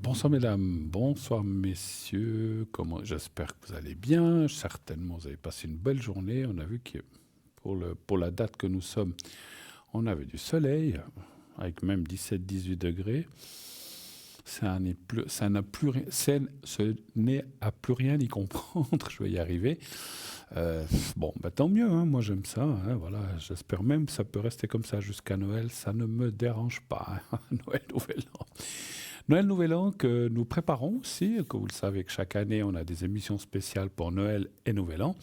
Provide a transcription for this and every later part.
Bonsoir mesdames, bonsoir messieurs, j'espère que vous allez bien, certainement vous avez passé une belle journée, on a vu que pour la date que nous sommes, on avait du soleil, avec même 17-18 degrés, ça n'a plus rien, ce n'est à plus rien y comprendre, je vais y arriver. Bon, bah, tant mieux, hein, moi j'aime ça, hein, voilà, j'espère même que ça peut rester comme ça jusqu'à Noël, ça ne me dérange pas, hein, Noël, Nouvel An. Noël, Nouvel An que nous préparons aussi, que vous le savez que chaque année on a des émissions spéciales pour Noël et Nouvel An.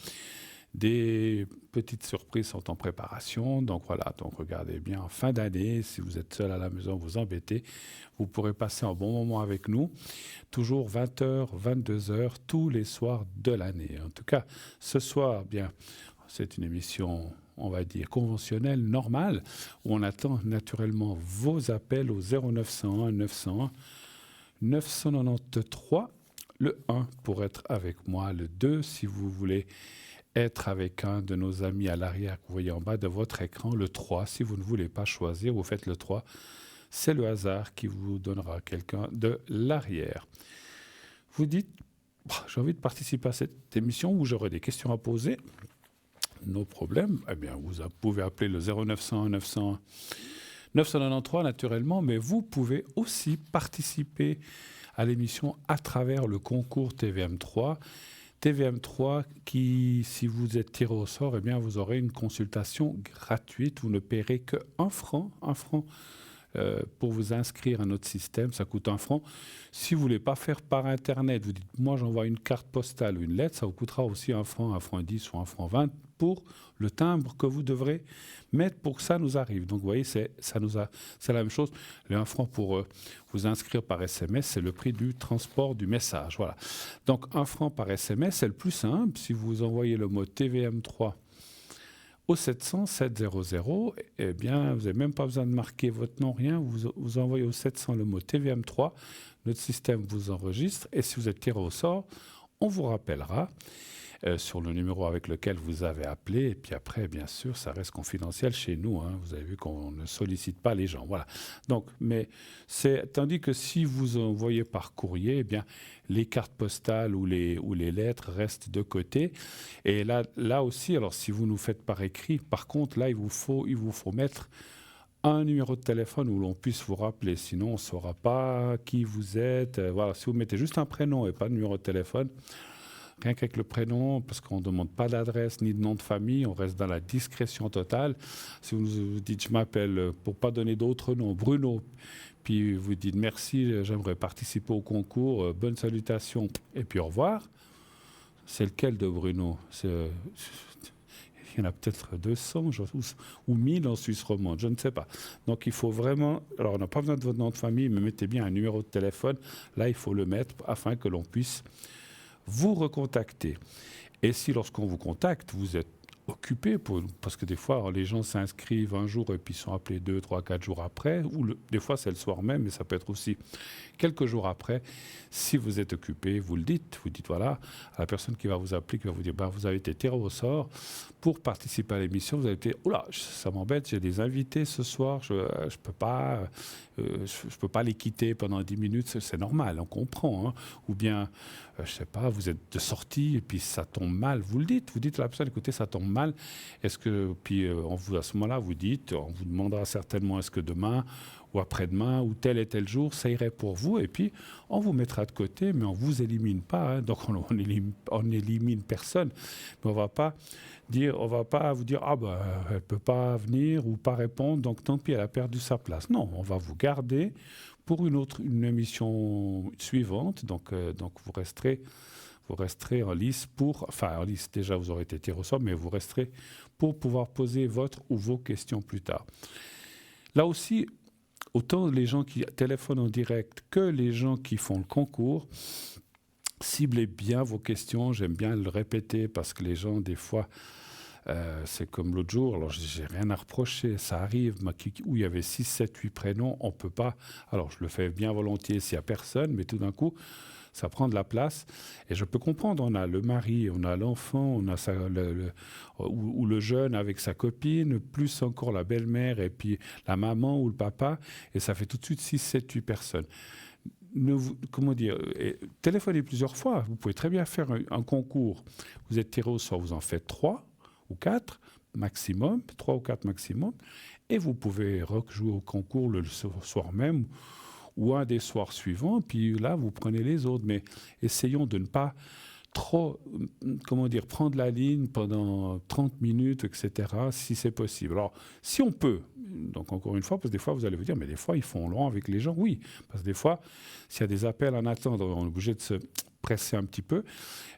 Des petites surprises sont en préparation, donc voilà, donc regardez bien en fin d'année, si vous êtes seul à la maison, vous embêtez, vous pourrez passer un bon moment avec nous, toujours 20h, 22h, tous les soirs de l'année. En tout cas, ce soir, bien, c'est une émission, on va dire, conventionnelle, normale, où on attend naturellement vos appels au 0901 901 993, le 1 pour être avec moi, le 2 si vous voulez être avec un de nos amis à l'arrière que vous voyez en bas de votre écran, le 3 si vous ne voulez pas choisir, vous faites le 3, c'est le hasard qui vous donnera quelqu'un de l'arrière. Vous dites, j'ai envie de participer à cette émission où j'aurai des questions à poser. Nos problèmes, eh bien, vous pouvez appeler le 0901 901 993 naturellement, mais vous pouvez aussi participer à l'émission à travers le concours TVM3. TVM3 qui, si vous êtes tiré au sort, eh bien, vous aurez une consultation gratuite. Vous ne paierez que 1 franc, pour vous inscrire à notre système, ça coûte 1 franc. Si vous ne voulez pas faire par Internet, vous dites, moi j'envoie une carte postale ou une lettre, ça vous coûtera aussi 1 franc, 1 franc 10 ou 1 franc 20 pour le timbre que vous devrez mettre pour que ça nous arrive. Donc vous voyez, c'est la même chose. Les 1 franc pour vous inscrire par SMS, c'est le prix du transport du message. Voilà. Donc 1 franc par SMS, c'est le plus simple. Si vous envoyez le mot TVM3 au 700 700, eh bien, vous n'avez même pas besoin de marquer votre nom, rien. Vous envoyez au 700 le mot TVM3, notre système vous enregistre, et si vous êtes tiré au sort, on vous rappellera sur le numéro avec lequel vous avez appelé, et puis après, bien sûr, ça reste confidentiel chez nous, hein. Vous avez vu qu'on ne sollicite pas les gens, voilà. Donc, mais tandis que si vous envoyez par courrier, eh bien, les cartes postales ou les lettres restent de côté. Et là aussi, alors si vous nous faites par écrit, par contre, là, il vous faut mettre un numéro de téléphone où l'on puisse vous rappeler. Sinon, on ne saura pas qui vous êtes. Voilà, si vous mettez juste un prénom et pas de numéro de téléphone, rien qu'avec le prénom, parce qu'on ne demande pas d'adresse ni de nom de famille, on reste dans la discrétion totale. Si vous dites, je m'appelle, pour ne pas donner d'autres noms, Bruno, puis vous dites merci, j'aimerais participer au concours, bonne salutation, et puis au revoir. C'est lequel de Bruno? Il y en a peut-être 200 ou 1000 en Suisse romande, je ne sais pas. Donc il faut vraiment... Alors on n'a pas besoin de votre nom de famille, mais mettez bien un numéro de téléphone. Là, il faut le mettre afin que l'on puisse vous recontacter. Et si lorsqu'on vous contacte, vous êtes occupé, parce que des fois, les gens s'inscrivent un jour et puis sont appelés 2, 3, 4 jours après, ou des fois c'est le soir même, mais ça peut être aussi quelques jours après. Si vous êtes occupé, vous le dites, voilà, à la personne qui va vous appeler, qui va vous dire, vous avez été tiré au sort pour participer à l'émission, vous avez été, oula, ça m'embête, j'ai des invités ce soir, je peux pas, je peux pas les quitter pendant 10 minutes, c'est normal, on comprend, hein. Ou bien, je sais pas, vous êtes de sortie et puis ça tombe mal, vous le dites, vous dites à la personne, écoutez, ça tombe mal, est-ce que, puis à ce moment-là, vous dites, on vous demandera certainement, est-ce que demain ou après-demain ou tel et tel jour, ça irait pour vous, et puis on vous mettra de côté, mais on vous élimine pas, hein. Donc on élimine personne, mais on va pas vous dire, elle peut pas venir ou pas répondre, donc tant pis, elle a perdu sa place. Non, on va vous garder pour une émission suivante, donc vous resterez en lice en lice, déjà vous aurez été tiré au sort, mais vous resterez pour pouvoir poser votre ou vos questions plus tard. Là aussi, autant les gens qui téléphonent en direct que les gens qui font le concours, ciblez bien vos questions. J'aime bien le répéter parce que les gens, des fois, c'est comme l'autre jour, alors j'ai rien à reprocher, ça arrive, où il y avait 6, 7, 8 prénoms, on ne peut pas, alors je le fais bien volontiers s'il n'y a personne, mais tout d'un coup, ça prend de la place. Et je peux comprendre, on a le mari, on a l'enfant, on a ou le jeune avec sa copine, plus encore la belle-mère et puis la maman ou le papa, et ça fait tout de suite 6, 7, 8 personnes. comment dire, téléphonez plusieurs fois. Vous pouvez très bien faire un concours. Vous êtes tiré au sort, vous en faites 3 ou 4 maximum, 3 ou 4 maximum, et vous pouvez rejouer au concours le soir même ou un des soirs suivants, puis là, vous prenez les autres. Mais essayons de ne pas trop, comment dire, prendre la ligne pendant 30 minutes, etc., si c'est possible. Alors, si on peut, donc encore une fois, parce que des fois, vous allez vous dire, mais des fois, ils font long avec les gens. Oui, parce que des fois, s'il y a des appels en attente, on est obligé de se presser un petit peu,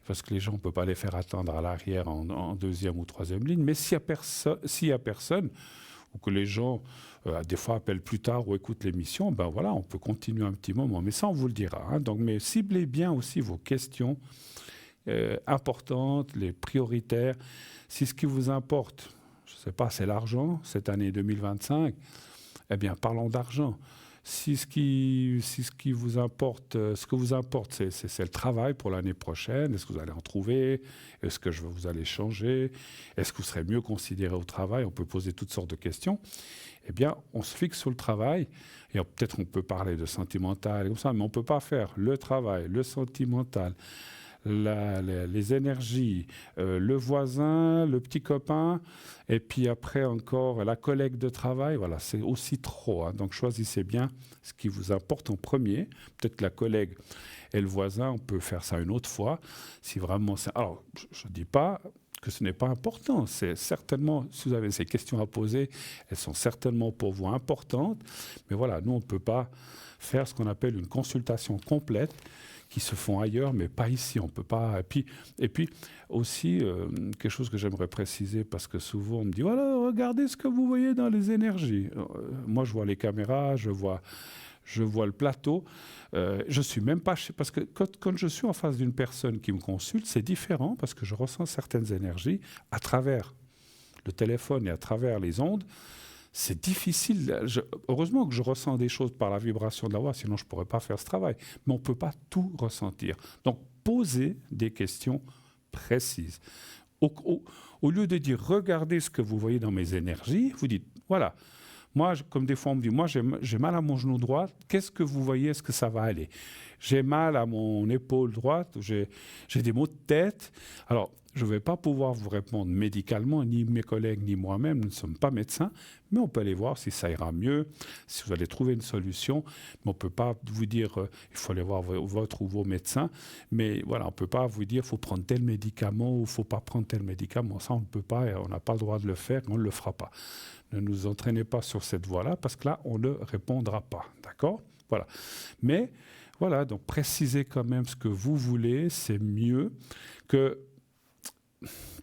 parce que les gens, on ne peut pas les faire attendre à l'arrière en deuxième ou troisième ligne. Mais s'il y a personne, ou que les gens, des fois, appellent plus tard ou écoutent l'émission, ben voilà, on peut continuer un petit moment. Mais ça, on vous le dira. Hein. Donc, mais ciblez bien aussi vos questions importantes, les prioritaires. Si ce qui vous importe, je ne sais pas, c'est l'argent, cette année 2025, eh bien, parlons d'argent. Si ce qui vous importe, ce que vous importe, c'est le travail pour l'année prochaine, est-ce que vous allez en trouver? Est-ce que vous allez changer? Est-ce que vous serez mieux considéré au travail? On peut poser toutes sortes de questions. Eh bien, on se fixe sur le travail, et peut-être on peut parler de sentimental, comme ça, mais on ne peut pas faire le travail, le sentimental, les énergies, le voisin, le petit copain, et puis après encore la collègue de travail. Voilà, c'est aussi trop. Hein. Donc choisissez bien ce qui vous importe en premier. Peut-être la collègue et le voisin, on peut faire ça une autre fois. Si vraiment alors, je ne dis pas que ce n'est pas important. C'est certainement, si vous avez ces questions à poser, elles sont certainement pour vous importantes. Mais voilà, nous, on ne peut pas faire ce qu'on appelle une consultation complète, qui se font ailleurs, mais pas ici. On peut pas. Et puis aussi, quelque chose que j'aimerais préciser, parce que souvent on me dit, voilà, regardez ce que vous voyez dans les énergies. Moi, je vois les caméras, je vois le plateau. Je suis même pas... Parce que quand je suis en face d'une personne qui me consulte, c'est différent, parce que je ressens certaines énergies à travers le téléphone et à travers les ondes. C'est difficile. Heureusement que je ressens des choses par la vibration de la voix, sinon je ne pourrais pas faire ce travail. Mais on ne peut pas tout ressentir. Donc, posez des questions précises. Au lieu de dire, regardez ce que vous voyez dans mes énergies, vous dites, voilà, moi, comme des fois on me dit, moi j'ai mal à mon genou droit, qu'est-ce que vous voyez, est-ce que ça va aller? J'ai mal à mon épaule droite, j'ai des maux de tête. Alors, je ne vais pas pouvoir vous répondre médicalement, ni mes collègues, ni moi-même, nous ne sommes pas médecins, mais on peut aller voir si ça ira mieux, si vous allez trouver une solution. Mais on ne peut pas vous dire, il faut aller voir votre ou vos médecins, mais voilà, on ne peut pas vous dire, il faut prendre tel médicament ou il ne faut pas prendre tel médicament. Ça, on ne peut pas, et on n'a pas le droit de le faire, et on ne le fera pas. Ne nous entraînez pas sur cette voie-là, parce que là, on ne répondra pas, d'accord? Voilà. Mais voilà, donc précisez quand même ce que vous voulez, c'est mieux que...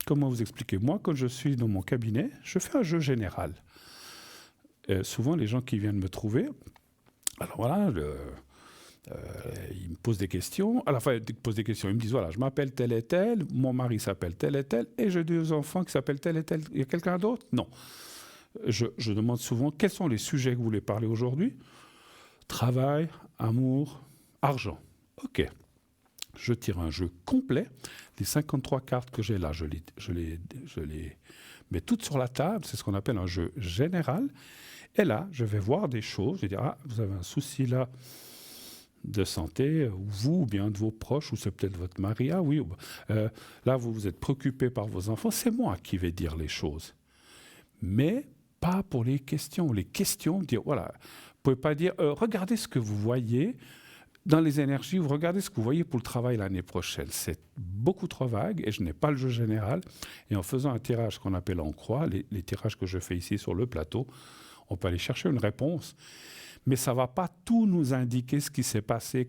Comment vous expliquer? Moi, quand je suis dans mon cabinet, je fais un jeu général. Souvent, les gens qui viennent me trouver, alors voilà, ils me posent des questions. À la fin, ils me posent des questions. Ils me disent, voilà, je m'appelle tel et tel, mon mari s'appelle tel et tel, et j'ai 2 enfants qui s'appellent tel et tel. Il y a quelqu'un d'autre? Non. Je demande souvent, quels sont les sujets que vous voulez parler aujourd'hui? Travail, amour, argent. OK. Je tire un jeu complet. Les 53 cartes que j'ai là, je les mets toutes sur la table. C'est ce qu'on appelle un jeu général. Et là, je vais voir des choses. Je vais dire, vous avez un souci là de santé, ou vous, ou bien de vos proches, ou c'est peut-être votre mari. Ah oui, là, vous êtes préoccupé par vos enfants. C'est moi qui vais dire les choses. Mais pas pour les questions. Les questions, dire, voilà, vous ne pouvez pas dire, regardez ce que vous voyez. Dans les énergies, vous regardez ce que vous voyez pour le travail l'année prochaine. C'est beaucoup trop vague et je n'ai pas le jeu général. Et en faisant un tirage qu'on appelle en croix, les tirages que je fais ici sur le plateau, on peut aller chercher une réponse. Mais ça ne va pas tout nous indiquer ce qui s'est passé,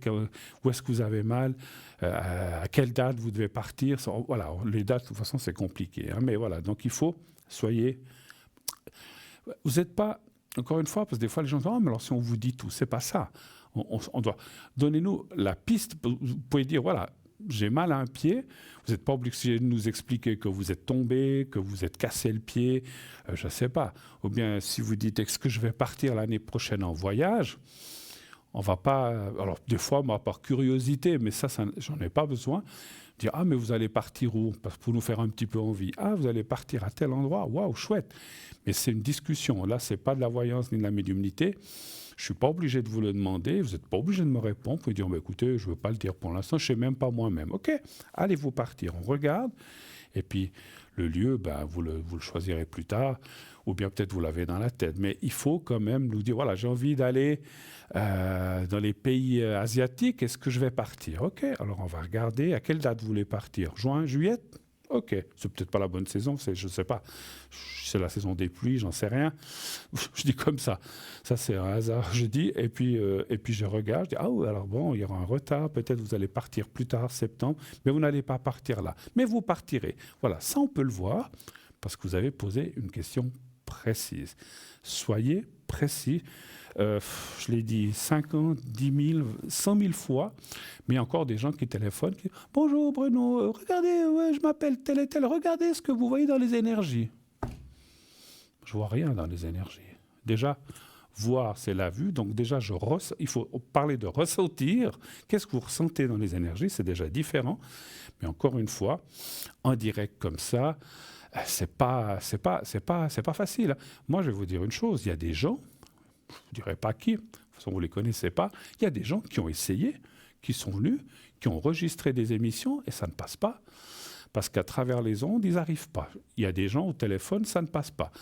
où est-ce que vous avez mal, à quelle date vous devez partir. Voilà, les dates, de toute façon, c'est compliqué. Hein, mais voilà, donc il faut, vous n'êtes pas, encore une fois, parce que des fois les gens disent, mais alors si on vous dit tout, c'est pas ça. On doit... Donnez-nous la piste. Vous pouvez dire, voilà, j'ai mal à un pied. Vous n'êtes pas obligé de nous expliquer que vous êtes tombé, que vous êtes cassé le pied, je ne sais pas. Ou bien si vous dites, est-ce que je vais partir l'année prochaine en voyage? On va pas. Alors, des fois, moi, par curiosité, mais ça j'en ai pas besoin. Dire, ah, mais vous allez partir où? Pour nous faire un petit peu envie. Ah, vous allez partir à tel endroit. Waouh, chouette. Mais c'est une discussion. Là, c'est pas de la voyance ni de la médiumnité. Je suis pas obligé de vous le demander. Vous n'êtes pas obligé de me répondre. Vous pouvez dire, bah, écoutez, je veux pas le dire pour l'instant. Je sais même pas moi-même. OK, allez-vous partir. On regarde. Et puis, le lieu, ben, vous le choisirez plus tard. Ou bien peut-être vous l'avez dans la tête. Mais il faut quand même nous dire, voilà, j'ai envie d'aller dans les pays asiatiques, est-ce que je vais partir? OK, alors on va regarder à quelle date vous voulez partir. Juin, juillet? OK, c'est peut-être pas la bonne saison, je ne sais pas. C'est la saison des pluies, j'en sais rien. Je dis comme ça. Ça, c'est un hasard, je dis. Et puis je regarde, je dis, ah oui, alors bon, il y aura un retard, peut-être vous allez partir plus tard, septembre, mais vous n'allez pas partir là. Mais vous partirez. Voilà, ça, on peut le voir, parce que vous avez posé une question précise. Soyez précis. Je l'ai dit 50, 10 000, 100 000 fois, mais il y a encore des gens qui téléphonent, qui disent « Bonjour Bruno, regardez, ouais, je m'appelle tel et tel, regardez ce que vous voyez dans les énergies. » Je vois rien dans les énergies. Déjà, voir, c'est la vue, donc déjà, il faut parler de ressentir. Qu'est-ce que vous ressentez dans les énergies? C'est déjà différent, mais encore une fois, en direct comme ça, c'est pas facile. Moi, je vais vous dire une chose, il y a des gens, je ne dirais pas qui, de toute façon vous ne les connaissez pas, il y a des gens qui ont essayé, qui sont venus, qui ont enregistré des émissions et ça ne passe pas. Parce qu'à travers les ondes, ils n'arrivent pas. Il y a des gens au téléphone, ça ne passe pas.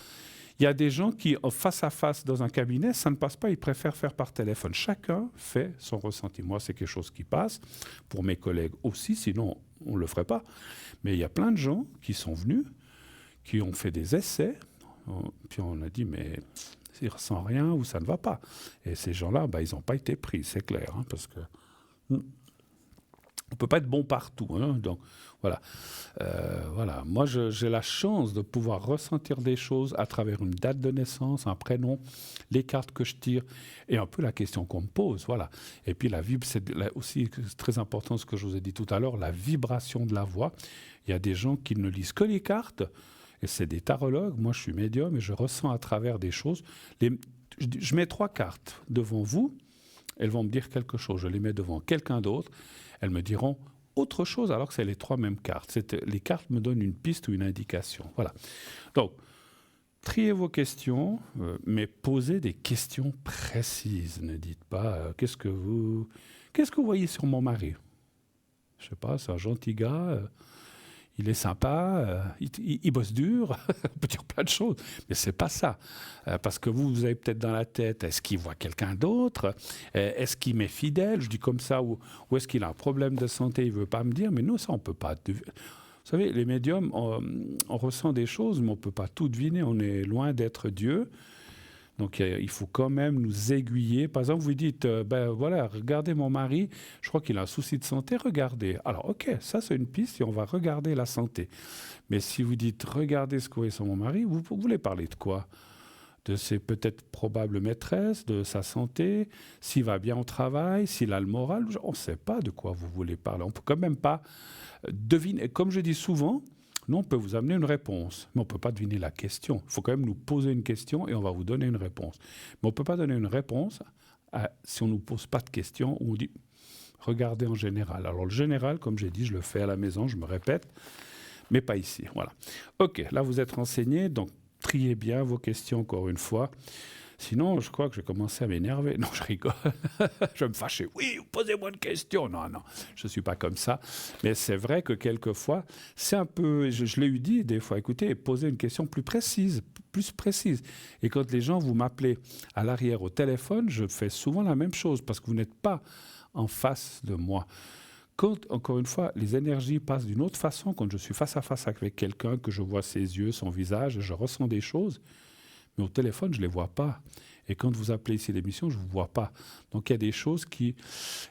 Il y a des gens qui, face à face dans un cabinet, ça ne passe pas, ils préfèrent faire par téléphone. Chacun fait son ressenti. Moi, c'est quelque chose qui passe. Pour mes collègues aussi, sinon on ne le ferait pas. Mais il y a plein de gens qui sont venus, qui ont fait des essais, puis on a dit, mais ils ne ressentent rien ou ça ne va pas. Et ces gens-là, ils n'ont pas été pris, c'est clair, hein, parce que on ne peut pas être bon partout. Hein, donc, voilà. Voilà. Moi, j'ai la chance de pouvoir ressentir des choses à travers une date de naissance, un prénom, les cartes que je tire et un peu la question qu'on me pose. Voilà. Et puis, c'est aussi très important ce que je vous ai dit tout à l'heure, la vibration de la voix. Il y a des gens qui ne lisent que les cartes. Et c'est des tarologues. Moi, je suis médium et je ressens à travers des choses. Je mets 3 cartes devant vous. Elles vont me dire quelque chose. Je les mets devant quelqu'un d'autre. Elles me diront autre chose alors que c'est les 3 mêmes cartes. Les cartes me donnent une piste ou une indication. Voilà. Donc, triez vos questions, mais posez des questions précises. Ne dites pas qu'est-ce que vous voyez sur mon mari? Je ne sais pas, c'est un gentil gars. Il est sympa, il bosse dur, on peut dire plein de choses, mais c'est pas ça. Parce que vous avez peut-être dans la tête, est-ce qu'il voit quelqu'un d'autre? Est-ce qu'il m'est fidèle? Je dis comme ça, ou est-ce qu'il a un problème de santé, il veut pas me dire? Mais nous, ça, on peut pas. Vous savez, les médiums, on ressent des choses, mais on peut pas tout deviner. On est loin d'être Dieu. Donc, il faut quand même nous aiguiller. Par exemple, vous dites, voilà, regardez mon mari, je crois qu'il a un souci de santé, regardez. Alors, OK, ça c'est une piste et on va regarder la santé. Mais si vous dites, regardez ce que vous voyez sur mon mari, vous voulez parler de quoi? De ses peut-être probables maîtresses, de sa santé, s'il va bien au travail, s'il a le moral. On ne sait pas de quoi vous voulez parler. On ne peut quand même pas deviner. Comme je dis souvent, nous, on peut vous amener une réponse, mais on ne peut pas deviner la question. Il faut quand même nous poser une question et on va vous donner une réponse. Mais on ne peut pas donner une réponse si on ne nous pose pas de questions ou on dit « regardez en général ». Alors le général, comme j'ai dit, je le fais à la maison, je me répète, mais pas ici. Voilà. OK, là vous êtes renseigné, donc triez bien vos questions encore une fois. Sinon, je crois que je vais commencer à m'énerver. Non, je rigole. Je vais me fâcher. Oui, posez-moi une question. Non, je ne suis pas comme ça. Mais c'est vrai que quelquefois, c'est un peu... Je l'ai eu dit des fois, écoutez, posez une question plus précise. Et quand les gens, vous m'appelez à l'arrière au téléphone, je fais souvent la même chose parce que vous n'êtes pas en face de moi. Quand, encore une fois, les énergies passent d'une autre façon, quand je suis face à face avec quelqu'un, que je vois ses yeux, son visage, je ressens des choses, mais au téléphone, je ne les vois pas. Et quand vous appelez ici l'émission, je ne vous vois pas. Donc il y a des choses qui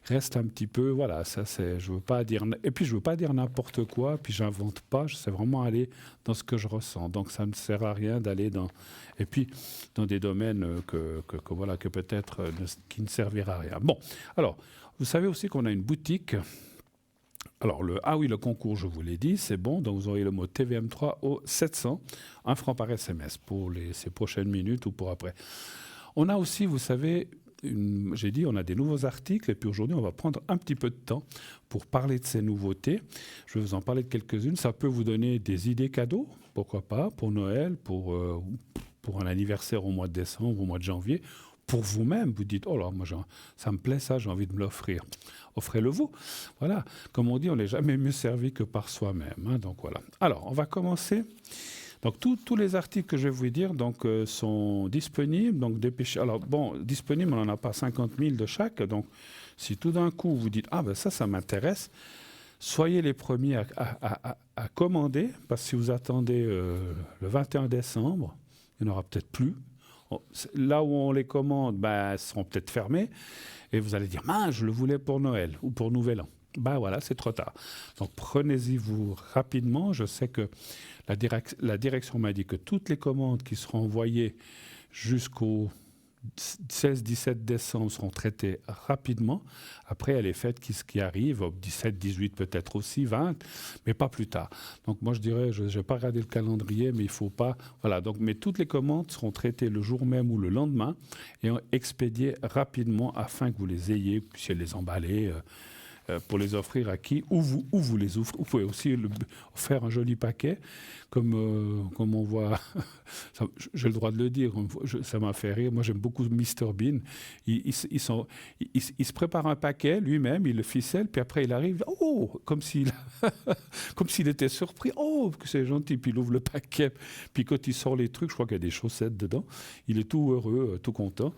restent un petit peu... Voilà, ça c'est... Je veux pas dire... Et puis je ne veux pas dire n'importe quoi, puis j'invente pas. Je sais vraiment aller dans ce que je ressens. Donc ça ne sert à rien d'aller dans... Et puis dans des domaines que peut-être qui ne servira à rien. Bon, alors, vous savez aussi qu'on a une boutique... Alors, le concours, je vous l'ai dit, c'est bon. Donc, vous aurez le mot TVM3 au 700, 1 franc par SMS pour ces prochaines minutes ou pour après. On a aussi, vous savez, j'ai dit, on a des nouveaux articles et puis aujourd'hui, on va prendre un petit peu de temps pour parler de ces nouveautés. Je vais vous en parler de quelques-unes. Ça peut vous donner des idées cadeaux, pourquoi pas, pour Noël, pour un anniversaire au mois de décembre, au mois de janvier. Pour vous-même, vous dites, oh là, moi, ça me plaît ça, j'ai envie de me l'offrir. Offrez-le vous. Voilà. Comme on dit, on n'est jamais mieux servi que par soi-même. Hein, donc voilà. Alors, on va commencer. Donc tous les articles que je vais vous dire sont disponibles. Donc dépêchez. Alors bon, disponibles, on n'en a pas 50 000 de chaque. Donc si tout d'un coup vous dites ah ben ça m'intéresse, soyez les premiers à commander parce que si vous attendez le 21 décembre, il n'y en aura peut-être plus. Là où on les commande, elles seront peut-être fermées et vous allez dire mince, je le voulais pour Noël ou pour Nouvel An. Voilà, c'est trop tard. Donc prenez-y vous rapidement. Je sais que la direction m'a dit que toutes les commandes qui seront envoyées jusqu'au 16-17 décembre seront traitées rapidement. Après, il y a les fêtes qui arrivent, 17, 18 peut-être aussi, 20, mais pas plus tard. Donc moi je dirais, je vais pas regarder le calendrier, mais il faut pas... Voilà, donc, mais toutes les commandes seront traitées le jour même ou le lendemain et expédiées rapidement afin que vous les ayez, que vous puissiez les emballer... pour les offrir à qui, ou vous les offrez. Vous pouvez aussi faire un joli paquet, comme on voit, j'ai le droit de le dire, ça m'a fait rire. Moi, j'aime beaucoup Mr Bean. Il se prépare un paquet lui-même, il le ficelle, puis après il arrive, comme s'il était surpris, que c'est gentil, puis il ouvre le paquet, puis quand il sort les trucs, je crois qu'il y a des chaussettes dedans, il est tout heureux, tout content,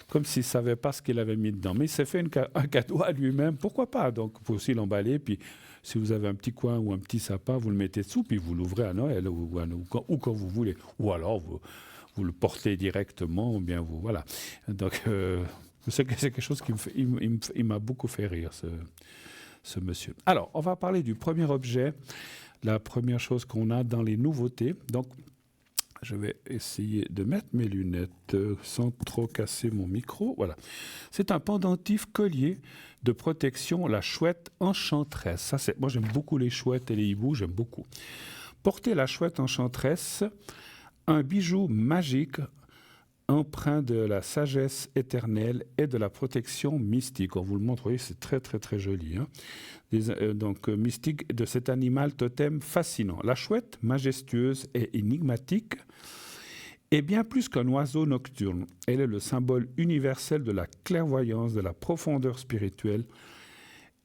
comme s'il ne savait pas ce qu'il avait mis dedans. Mais il s'est fait un cadeau à lui-même, pourquoi pas? Donc, vous pouvez aussi l'emballer, puis si vous avez un petit coin ou un petit sapin, vous le mettez dessous, puis vous l'ouvrez à Noël ou quand vous voulez. Ou alors, vous le portez directement, ou bien vous... Voilà. Donc, c'est quelque chose qui il m'a beaucoup fait rire, ce monsieur. Alors, on va parler du premier objet, la première chose qu'on a dans les nouveautés. Donc, je vais essayer de mettre mes lunettes sans trop casser mon micro. Voilà. C'est un pendentif collier de protection, la chouette enchanteresse. Moi, j'aime beaucoup les chouettes et les hiboux, j'aime beaucoup. Portez la chouette enchanteresse, un bijou magique empreint de la sagesse éternelle et de la protection mystique. On vous le montre, vous voyez, c'est très, très, très joli. Hein. Mystique de cet animal totem fascinant. La chouette, majestueuse et énigmatique, est bien plus qu'un oiseau nocturne. Elle est le symbole universel de la clairvoyance, de la profondeur spirituelle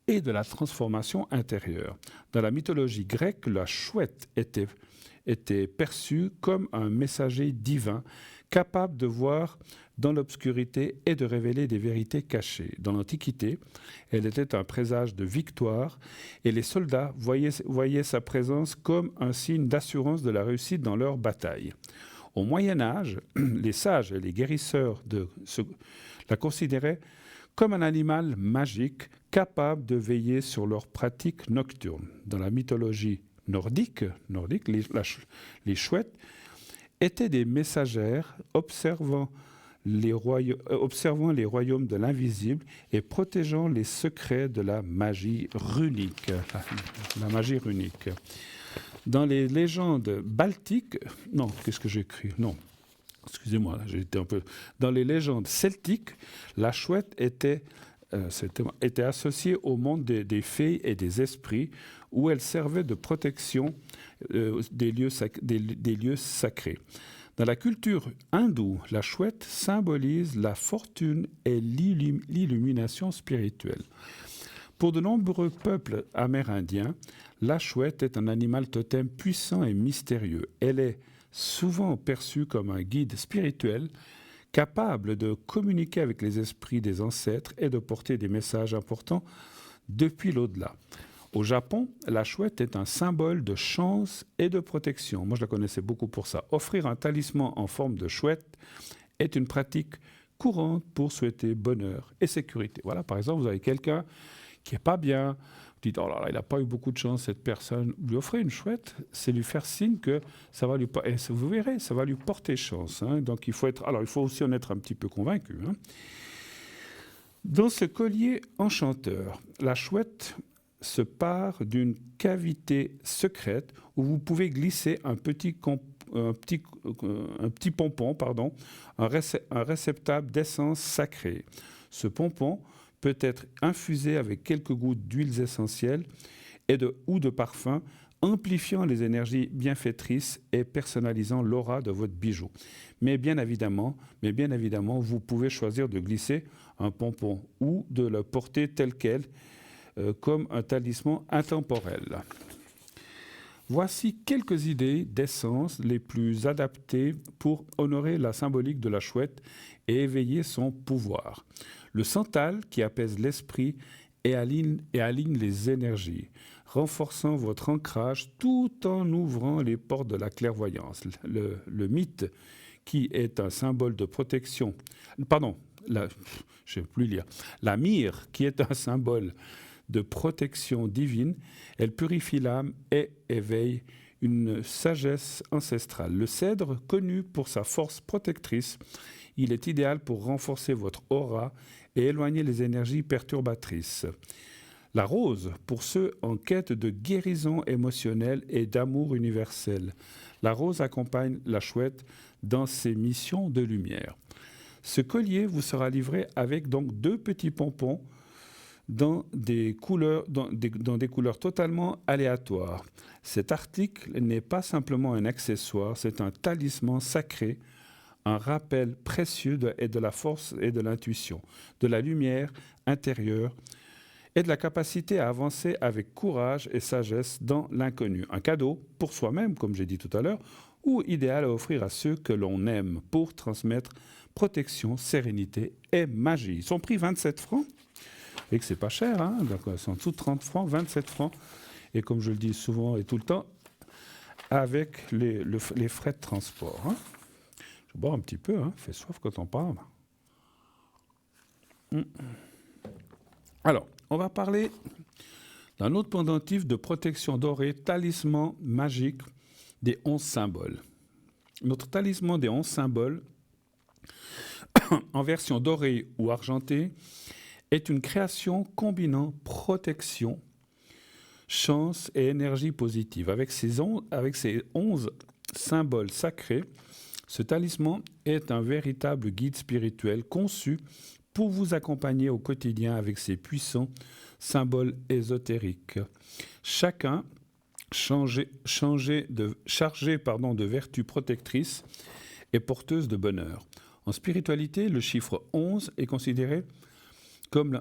et de la transformation intérieure. Dans la mythologie grecque, la chouette était perçue comme un messager divin, capable de voir dans l'obscurité et de révéler des vérités cachées. Dans l'Antiquité, elle était un présage de victoire et les soldats voyaient sa présence comme un signe d'assurance de la réussite dans leur bataille. Au Moyen Âge, les sages et les guérisseurs la considéraient comme un animal magique capable de veiller sur leurs pratiques nocturnes. Dans la mythologie nordique, les chouettes étaient des messagères observant les royaumes de l'invisible et protégeant les secrets de la magie runique. La magie runique. Dans les légendes baltiques... Non, qu'est-ce que j'ai écrit? Non, excusez-moi, j'ai été un peu... Dans les légendes celtiques, la chouette était associée au monde des fées et des esprits, où elle servait de protection des lieux sacrés. Dans la culture hindoue, la chouette symbolise la fortune et l'illumination spirituelle. Pour de nombreux peuples amérindiens, la chouette est un animal totem puissant et mystérieux. Elle est souvent perçue comme un guide spirituel, capable de communiquer avec les esprits des ancêtres et de porter des messages importants depuis l'au-delà. Au Japon, la chouette est un symbole de chance et de protection. Moi, je la connaissais beaucoup pour ça. Offrir un talisman en forme de chouette est une pratique courante pour souhaiter bonheur et sécurité. Voilà, par exemple, vous avez quelqu'un qui n'est pas bien, vous dites « Oh là là, il n'a pas eu beaucoup de chance, cette personne ». Lui offrir une chouette, c'est lui faire signe que ça va lui... Et vous verrez, ça va lui porter chance. Hein. Donc, il faut aussi en être un petit peu convaincu. Hein. Dans ce collier enchanteur, la chouette se part d'une cavité secrète où vous pouvez glisser un petit un petit pompon, pardon, un réceptacle d'essence sacrée. Ce pompon peut être infusé avec quelques gouttes d'huiles essentielles ou de parfums, amplifiant les énergies bienfaitrices et personnalisant l'aura de votre bijou. Mais bien évidemment, vous pouvez choisir de glisser un pompon ou de le porter tel quel, comme un talisman intemporel. Voici quelques idées d'essences les plus adaptées pour honorer la symbolique de la chouette et éveiller son pouvoir. Le santal qui apaise l'esprit et aligne les énergies, renforçant votre ancrage tout en ouvrant les portes de la clairvoyance. Le mythe qui est un symbole de protection. Pardon, je ne sais plus lire. La myrrhe qui est un symbole de protection divine, elle purifie l'âme et éveille une sagesse ancestrale. Le cèdre, connu pour sa force protectrice, il est idéal pour renforcer votre aura et éloigner les énergies perturbatrices. La rose, pour ceux en quête de guérison émotionnelle et d'amour universel. La rose accompagne la chouette dans ses missions de lumière. Ce collier vous sera livré avec donc 2 petits pompons dans des couleurs totalement aléatoires. Cet article n'est pas simplement un accessoire, c'est un talisman sacré, un rappel précieux de la force et de l'intuition, de la lumière intérieure et de la capacité à avancer avec courage et sagesse dans l'inconnu. Un cadeau pour soi-même, comme j'ai dit tout à l'heure, ou idéal à offrir à ceux que l'on aime pour transmettre protection, sérénité et magie. Son prix 27 francs. Et que c'est pas cher, hein, donc c'est en dessous de 30 francs, 27 francs. Et comme je le dis souvent et tout le temps, avec les frais de transport. Hein. Je bois un petit peu, hein, fait soif quand on parle. Alors, on va parler d'un autre pendentif de protection dorée, talisman magique des 11 symboles. Notre talisman des 11 symboles, en version dorée ou argentée, est une création combinant protection, chance et énergie positive. Avec ces 11 symboles sacrés, ce talisman est un véritable guide spirituel conçu pour vous accompagner au quotidien avec ses puissants symboles ésotériques. Chacun chargé de vertus protectrices et porteuses de bonheur. En spiritualité, le chiffre 11 est considéré comme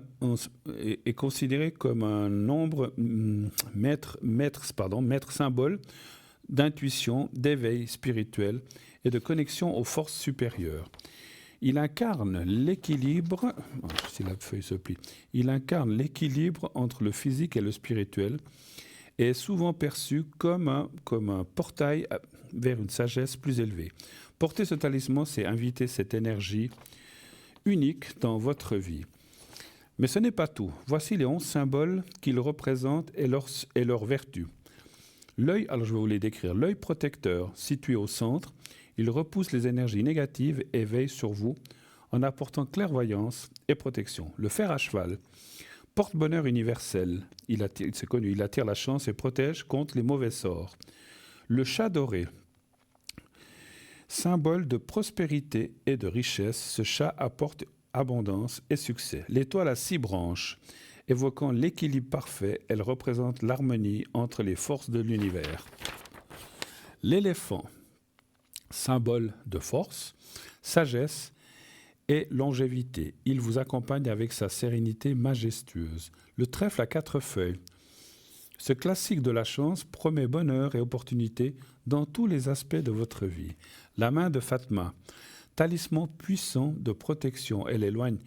un nombre maître symbole d'intuition, d'éveil spirituel et de connexion aux forces supérieures. Il incarne l'équilibre, si la feuille se plie, il incarne l'équilibre entre le physique et le spirituel et est souvent perçu comme un portail vers une sagesse plus élevée. Porter ce talisman, c'est inviter cette énergie unique dans votre vie. Mais ce n'est pas tout. Voici les 11 symboles qu'ils représentent et leurs vertus. L'œil, alors je vais vous les décrire. L'œil protecteur, situé au centre, il repousse les énergies négatives et veille sur vous en apportant clairvoyance et protection. Le fer à cheval, porte-bonheur universel. C'est connu, il attire la chance et protège contre les mauvais sorts. Le chat doré, symbole de prospérité et de richesse, ce chat apporte abondance et succès. L'étoile à 6 branches, évoquant l'équilibre parfait, elle représente l'harmonie entre les forces de l'univers. L'éléphant, symbole de force, sagesse et longévité. Il vous accompagne avec sa sérénité majestueuse. Le trèfle à 4 feuilles. Ce classique de la chance promet bonheur et opportunité dans tous les aspects de votre vie. La main de Fatma, talisman puissant de protection, elle éloigne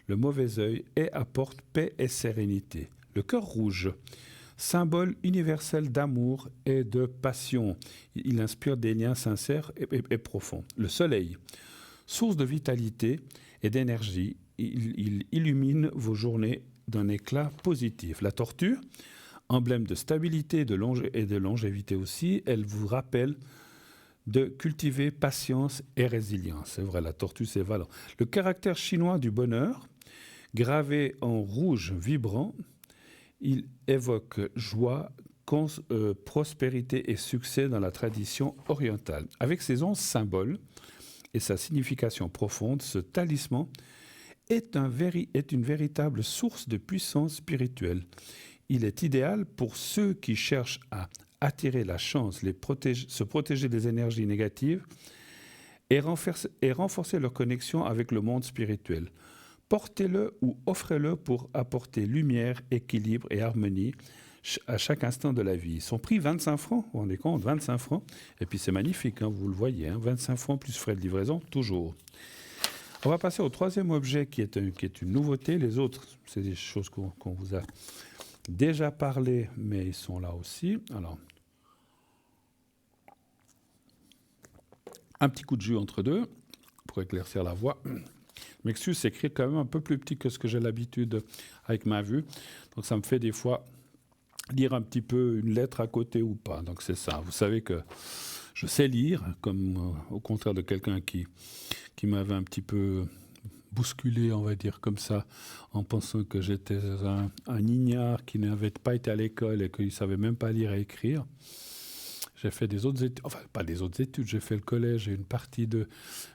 le mauvais œil et apporte paix et sérénité. Le cœur rouge, symbole universel d'amour et de passion. Il inspire des liens sincères et profonds. Le soleil, source de vitalité et d'énergie, il illumine vos journées d'un éclat positif. La tortue, emblème de stabilité et de longévité aussi, elle vous rappelle de cultiver patience et résilience. C'est vrai, la tortue, c'est valant. Le caractère chinois du bonheur, gravé en rouge vibrant, il évoque joie, prospérité et succès dans la tradition orientale. Avec ses 11 symboles et sa signification profonde, ce talisman est une véritable source de puissance spirituelle. Il est idéal pour ceux qui cherchent à attirer la chance, se protéger des énergies négatives et renforcer leur connexion avec le monde spirituel. Portez-le ou offrez-le pour apporter lumière, équilibre et harmonie à chaque instant de la vie. Son prix, 25 francs, vous vous rendez compte, 25 francs. Et puis c'est magnifique, hein, vous le voyez, hein, 25 francs plus frais de livraison, toujours. On va passer au troisième objet qui est une nouveauté. Les autres, c'est des choses qu'on vous a déjà parlé, mais ils sont là aussi. Alors, un petit coup de jus entre deux pour éclaircir la voix. Je m'excuse, c'est écrit quand même un peu plus petit que ce que j'ai l'habitude avec ma vue. Donc ça me fait des fois lire un petit peu une lettre à côté ou pas. Donc c'est ça. Vous savez que je sais lire, comme au contraire de quelqu'un qui m'avait un petit peu bousculé, on va dire comme ça, en pensant que j'étais un ignare qui n'avait pas été à l'école et qui ne savait même pas lire et écrire. J'ai fait des autres études, enfin pas des autres études, j'ai fait le collège et une partie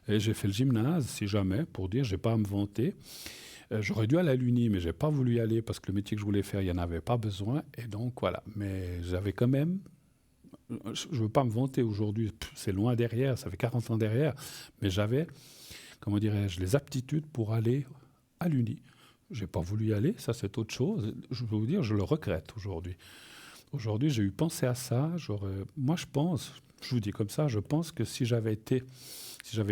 et j'ai fait le gymnase, si jamais, pour dire, je n'ai pas à me vanter. J'aurais dû aller à l'Uni, mais je n'ai pas voulu y aller parce que le métier que je voulais faire, il n'y en avait pas besoin. Et donc voilà, mais j'avais quand même, je ne veux pas me vanter aujourd'hui, c'est loin derrière, ça fait 40 ans derrière, mais j'avais, comment dirais-je, les aptitudes pour aller à l'Uni. Je n'ai pas voulu y aller, ça c'est autre chose. Je veux vous dire, je le regrette aujourd'hui. Aujourd'hui, j'ai eu pensé à ça. Moi, je vous dis comme ça, je pense que si j'avais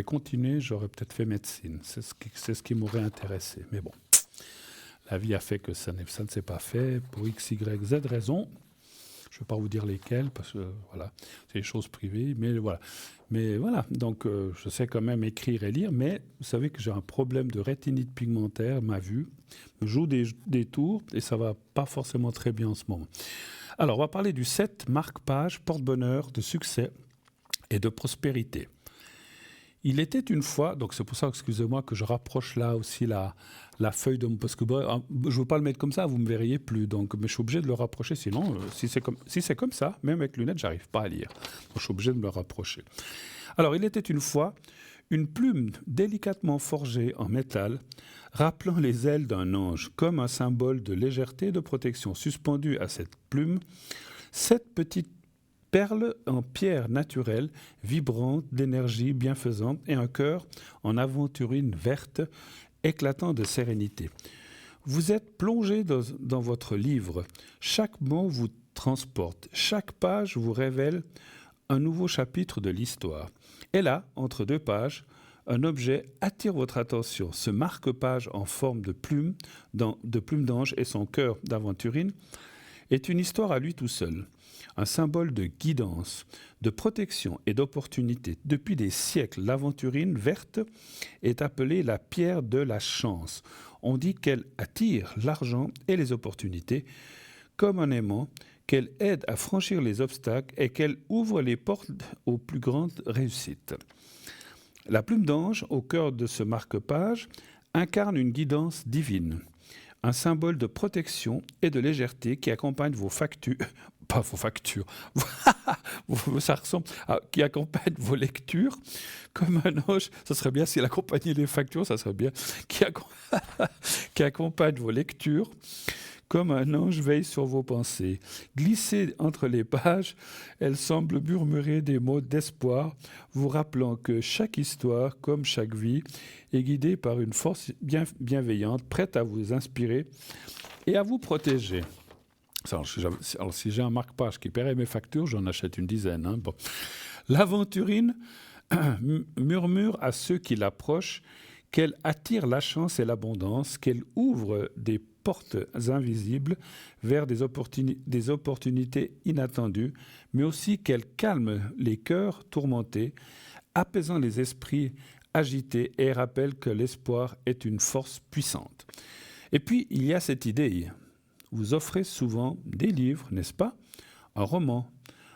continué, j'aurais peut-être fait médecine. C'est ce qui m'aurait intéressé. Mais bon, la vie a fait que ça ne s'est pas fait pour X, Y, Z raisons. Je ne vais pas vous dire lesquelles, parce que voilà, c'est des choses privées, mais voilà. Donc je sais quand même écrire et lire, mais vous savez que j'ai un problème de rétinite pigmentaire, ma vue me joue des tours, et ça ne va pas forcément très bien en ce moment. Alors, on va parler du 7 marque-page, porte-bonheur, de succès et de prospérité. Il était une fois, donc c'est pour ça, excusez-moi, que je rapproche là aussi la feuille de... Parce que je ne veux pas le mettre comme ça, vous ne me verriez plus. Donc, mais je suis obligé de le rapprocher, sinon, si c'est comme ça, même avec lunettes, je n'arrive pas à lire. Donc, je suis obligé de me le rapprocher. Alors, il était une fois une plume délicatement forgée en métal, rappelant les ailes d'un ange, comme un symbole de légèreté et de protection. Suspendue à cette plume, 7 petites perles en pierre naturelle, vibrante, d'énergie bienfaisante, et un cœur en aventurine verte, éclatant de sérénité. Vous êtes plongé dans votre livre. Chaque mot vous transporte. Chaque page vous révèle un nouveau chapitre de l'histoire. Et là, entre 2 pages, un objet attire votre attention. Ce marque-page en forme de plume d'ange et son cœur d'aventurine est une histoire à lui tout seul. Un symbole de guidance, de protection et d'opportunité. Depuis des siècles, l'aventurine verte est appelée la pierre de la chance. On dit qu'elle attire l'argent et les opportunités comme un aimant, qu'elle aide à franchir les obstacles et qu'elle ouvre les portes aux plus grandes réussites. La plume d'ange, au cœur de ce marque-page, incarne une guidance divine, un symbole de protection et de légèreté qui accompagne vos factures, pas vos factures, ça ressemble à, qui accompagne vos lectures comme un ange. Ça serait bien s'il accompagnait les factures, ça serait bien, qui accompagne vos lectures comme un ange veille sur vos pensées. Glissée entre les pages, elle semble murmurer des mots d'espoir, vous rappelant que chaque histoire, comme chaque vie, est guidée par une force bienveillante, prête à vous inspirer et à vous protéger. Alors, si j'ai un marque-page qui paierait mes factures, j'en achète une dizaine. Bon. L'aventurine murmure à ceux qui l'approchent qu'elle attire la chance et l'abondance, qu'elle ouvre des portes invisibles vers des opportunités inattendues, mais aussi qu'elle calme les cœurs tourmentés, apaisant les esprits agités et rappelle que l'espoir est une force puissante. Et puis, il y a cette idée. Vous offrez souvent des livres, n'est-ce pas? Un roman,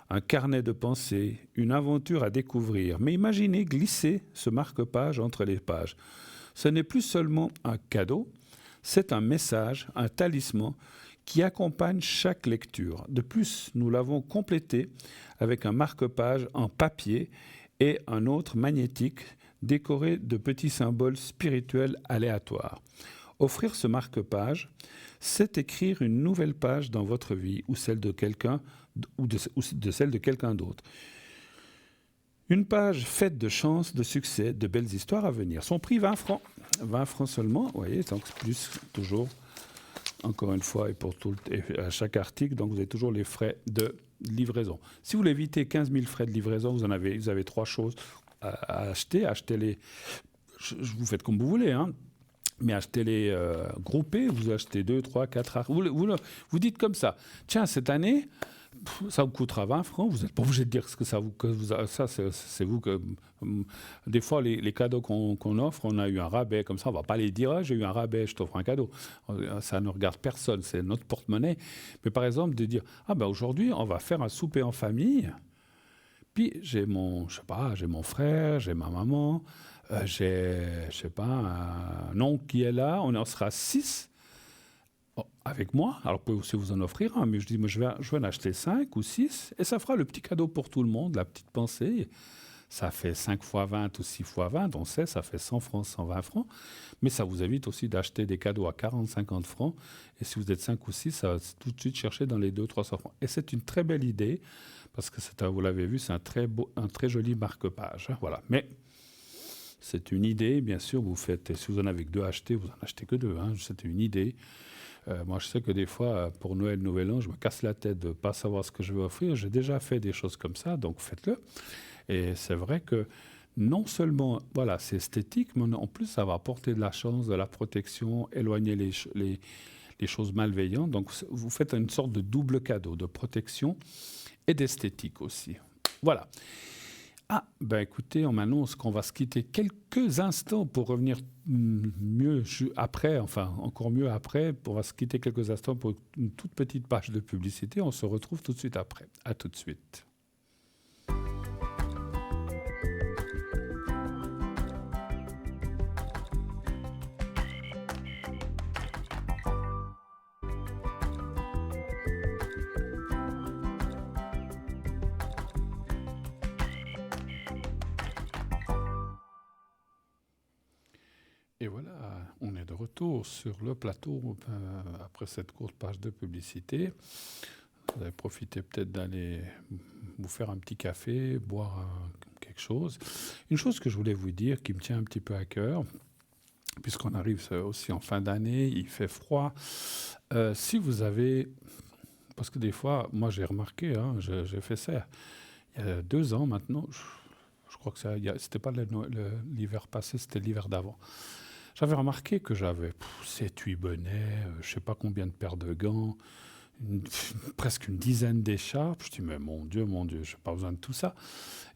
un carnet de pensées, une aventure à découvrir. Mais imaginez glisser ce marque-page entre les pages. Ce n'est plus seulement un cadeau, c'est un message, un talisman qui accompagne chaque lecture. De plus, nous l'avons complété avec un marque-page en papier et un autre magnétique décoré de petits symboles spirituels aléatoires. Offrir ce marque-page, c'est écrire une nouvelle page dans votre vie ou celle de quelqu'un ou de celle de quelqu'un d'autre. Une page faite de chance, de succès, de belles histoires à venir. Son prix 20 francs. 20 francs seulement, vous voyez, donc plus toujours, encore une fois, et pour à chaque article, donc vous avez toujours les frais de livraison. Si vous voulez éviter 15 000 frais de livraison, vous avez trois choses à acheter. Achetez-les, vous faites comme vous voulez, hein. Mais achetez-les groupés, vous achetez 2, 3, 4 articles. Vous dites comme ça, tiens, cette année, ça vous coûtera 20 francs, vous n'êtes pas obligé de dire ce que ça vous coûte. Ça, c'est vous que... Des fois, les cadeaux qu'on offre, on a eu un rabais, comme ça, on ne va pas les dire, j'ai eu un rabais, je t'offre un cadeau. Ça ne regarde personne, c'est notre porte-monnaie. Mais par exemple, de dire, aujourd'hui, on va faire un souper en famille, puis j'ai mon frère, j'ai ma maman, j'ai, un oncle qui est là, on en sera 6 avec moi. Alors, vous pouvez aussi vous en offrir un, mais je dis, je vais en acheter 5 ou 6, et ça fera le petit cadeau pour tout le monde, la petite pensée. Ça fait 5 fois 20 ou 6 fois 20, on sait, ça fait 100 francs, 120 francs. Mais ça vous évite aussi d'acheter des cadeaux à 40, 50 francs. Et si vous êtes 5 ou 6, ça va tout de suite chercher dans les 200, 300 francs. Et c'est une très belle idée, parce que vous l'avez vu, c'est un très joli marque-page. Voilà. Mais c'est une idée, bien sûr, vous faites, et si vous en avez que 2 à acheter, vous n'en achetez que 2. Hein, c'est une idée. Moi, je sais que des fois, pour Noël, Nouvel An, je me casse la tête de ne pas savoir ce que je vais offrir. J'ai déjà fait des choses comme ça, donc faites-le. Et c'est vrai que non seulement, voilà, c'est esthétique, mais en plus, ça va apporter de la chance, de la protection, éloigner les choses malveillantes. Donc, vous faites une sorte de double cadeau, de protection et d'esthétique aussi. Voilà. Écoutez, on m'annonce qu'on va se quitter quelques instants pour revenir mieux après, encore mieux après. On va se quitter quelques instants pour une toute petite page de publicité. On se retrouve tout de suite après. À tout de suite. Et voilà, on est de retour sur le plateau après cette courte page de publicité. Vous avez profité peut-être d'aller vous faire un petit café, boire quelque chose. Une chose que je voulais vous dire qui me tient un petit peu à cœur, puisqu'on arrive aussi en fin d'année, il fait froid. Si vous avez... Parce que des fois, moi j'ai remarqué, j'ai fait ça il y a 2 ans maintenant. Je crois que c'était pas l'hiver passé, c'était l'hiver d'avant. J'avais remarqué que j'avais 7-8 bonnets, je ne sais pas combien de paires de gants, presque une dizaine d'écharpes. Je dis, mais mon Dieu, je n'ai pas besoin de tout ça.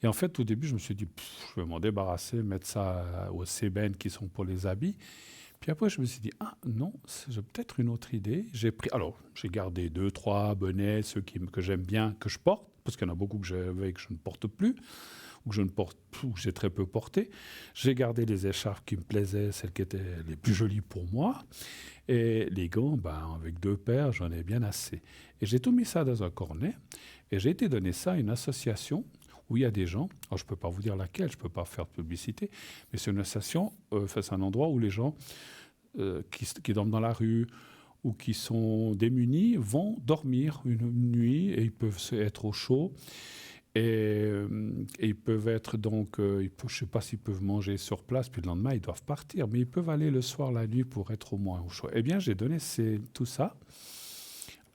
Et en fait, au début, je me suis dit, je vais m'en débarrasser, mettre ça aux sébènes qui sont pour les habits. Puis après, je me suis dit, non, j'ai peut-être une autre idée. J'ai gardé 2-3 bonnets, ceux que j'aime bien, que je porte, parce qu'il y en a beaucoup que j'avais et que je ne porte plus, ou que j'ai très peu porté. J'ai gardé les écharpes qui me plaisaient, celles qui étaient les plus jolies pour moi. Et les gants, avec 2 paires, j'en ai bien assez. Et j'ai tout mis ça dans un cornet, et j'ai été donner ça à une association où il y a des gens, alors je ne peux pas vous dire laquelle, je ne peux pas faire de publicité, mais c'est une association, c'est un endroit où les gens qui dorment dans la rue ou qui sont démunis vont dormir une nuit, et ils peuvent être au chaud. Et ils peuvent être donc, je ne sais pas s'ils peuvent manger sur place, puis le lendemain, ils doivent partir, mais ils peuvent aller le soir, la nuit, pour être au moins au chaud. Eh bien, j'ai donné tout ça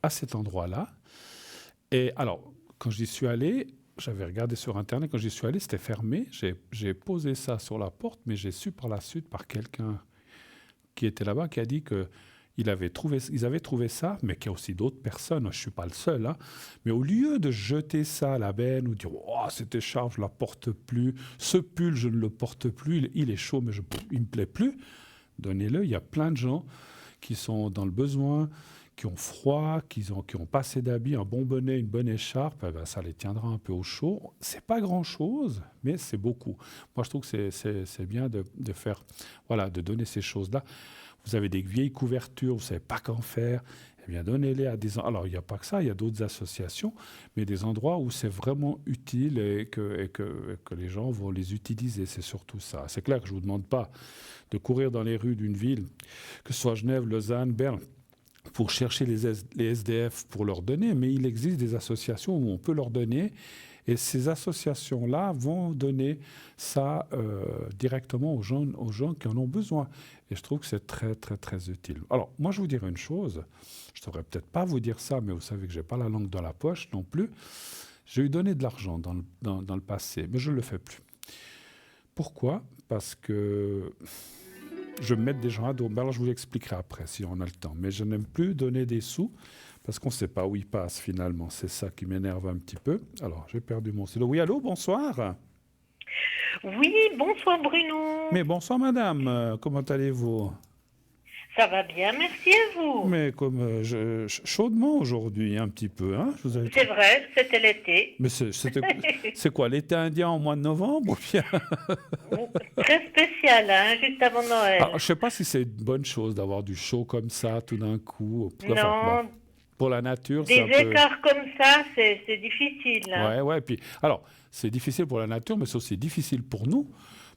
à cet endroit-là. Et alors, quand j'y suis allé, j'avais regardé sur Internet, quand j'y suis allé, c'était fermé. J'ai posé ça sur la porte, mais j'ai su par la suite, par quelqu'un qui était là-bas, qui a dit que ils avaient trouvé ça, mais qu'il y a aussi d'autres personnes, je ne suis pas le seul, mais au lieu de jeter ça à la benne ou de dire « Oh, cette écharpe, je ne la porte plus, ce pull, je ne le porte plus, il est chaud, mais il ne me plaît plus », donnez-le. Il y a plein de gens qui sont dans le besoin, qui ont froid, qui ont pas assez d'habits, un bon bonnet, une bonne écharpe, eh ben, ça les tiendra un peu au chaud. C'est pas grand-chose, mais c'est beaucoup. Moi, je trouve que c'est bien de faire, voilà, de donner ces choses-là. Vous avez des vieilles couvertures, vous ne savez pas qu'en faire, eh bien, donnez-les à des... Alors, il n'y a pas que ça, il y a d'autres associations, mais des endroits où c'est vraiment utile et que les gens vont les utiliser. C'est surtout ça. C'est clair que je ne vous demande pas de courir dans les rues d'une ville, que ce soit Genève, Lausanne, Berne, pour chercher les SDF pour leur donner, mais il existe des associations où on peut leur donner, et ces associations-là vont donner ça directement aux gens qui en ont besoin. Et je trouve que c'est très, très, très utile. Alors, moi, je vous dirais une chose, je ne devrais peut-être pas vous dire ça, mais vous savez que je n'ai pas la langue dans la poche non plus. J'ai eu donné de l'argent dans le passé, mais je ne le fais plus. Pourquoi ? Parce que je me mets des gens à dos. Alors, je vous l'expliquerai après, si on a le temps. Mais je n'aime plus donner des sous, parce qu'on ne sait pas où ils passent, finalement. C'est ça qui m'énerve un petit peu. Alors, j'ai perdu mon stylo. Oui, allô, bonsoir. Oui, bonsoir Bruno. Mais bonsoir, madame. Comment allez-vous ? Ça va bien, merci à vous. Mais comme chaudement aujourd'hui, un petit peu. Hein, C'est vrai, c'était l'été. Mais c'est quoi, l'été indien en mois de novembre ou bien... Très spécial, hein, juste avant Noël. Alors, je ne sais pas si c'est une bonne chose d'avoir du chaud comme ça tout d'un coup. Enfin, Non, bon, pour la nature, des c'est un peu... écarts comme ça, c'est difficile. Hein. Ouais, ouais. Puis, alors, c'est difficile pour la nature, mais c'est aussi difficile pour nous.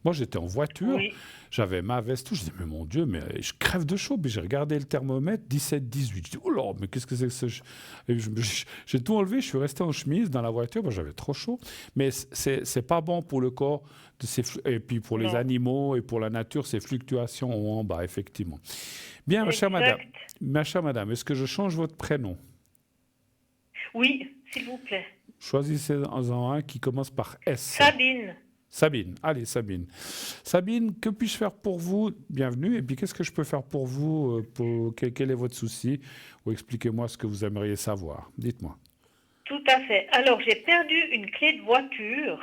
Moi, j'étais en voiture, Oui, j'avais ma veste, tout. Je dis, mais mon Dieu, mais je crève de chaud. Puis j'ai regardé le thermomètre, 17, 18. Je dis, oh là, mais qu'est-ce que c'est que ça? Et j'ai tout enlevé, je suis resté en chemise dans la voiture, j'avais trop chaud. Mais c'est pas bon pour le corps, et puis pour les non, animaux et pour la nature, ces fluctuations en haut en bas, effectivement. Bien, exact. ma chère madame, est-ce que je change votre prénom? Oui, s'il vous plaît. Choisissez-en un qui commence par S. Sabine. Sabine, allez Sabine. Sabine, que puis-je faire pour vous? Bienvenue. Et puis qu'est-ce que je peux faire pour vous? Quel est votre souci? Ou expliquez-moi ce que vous aimeriez savoir. Dites-moi. Tout à fait. Alors, j'ai perdu une clé de voiture.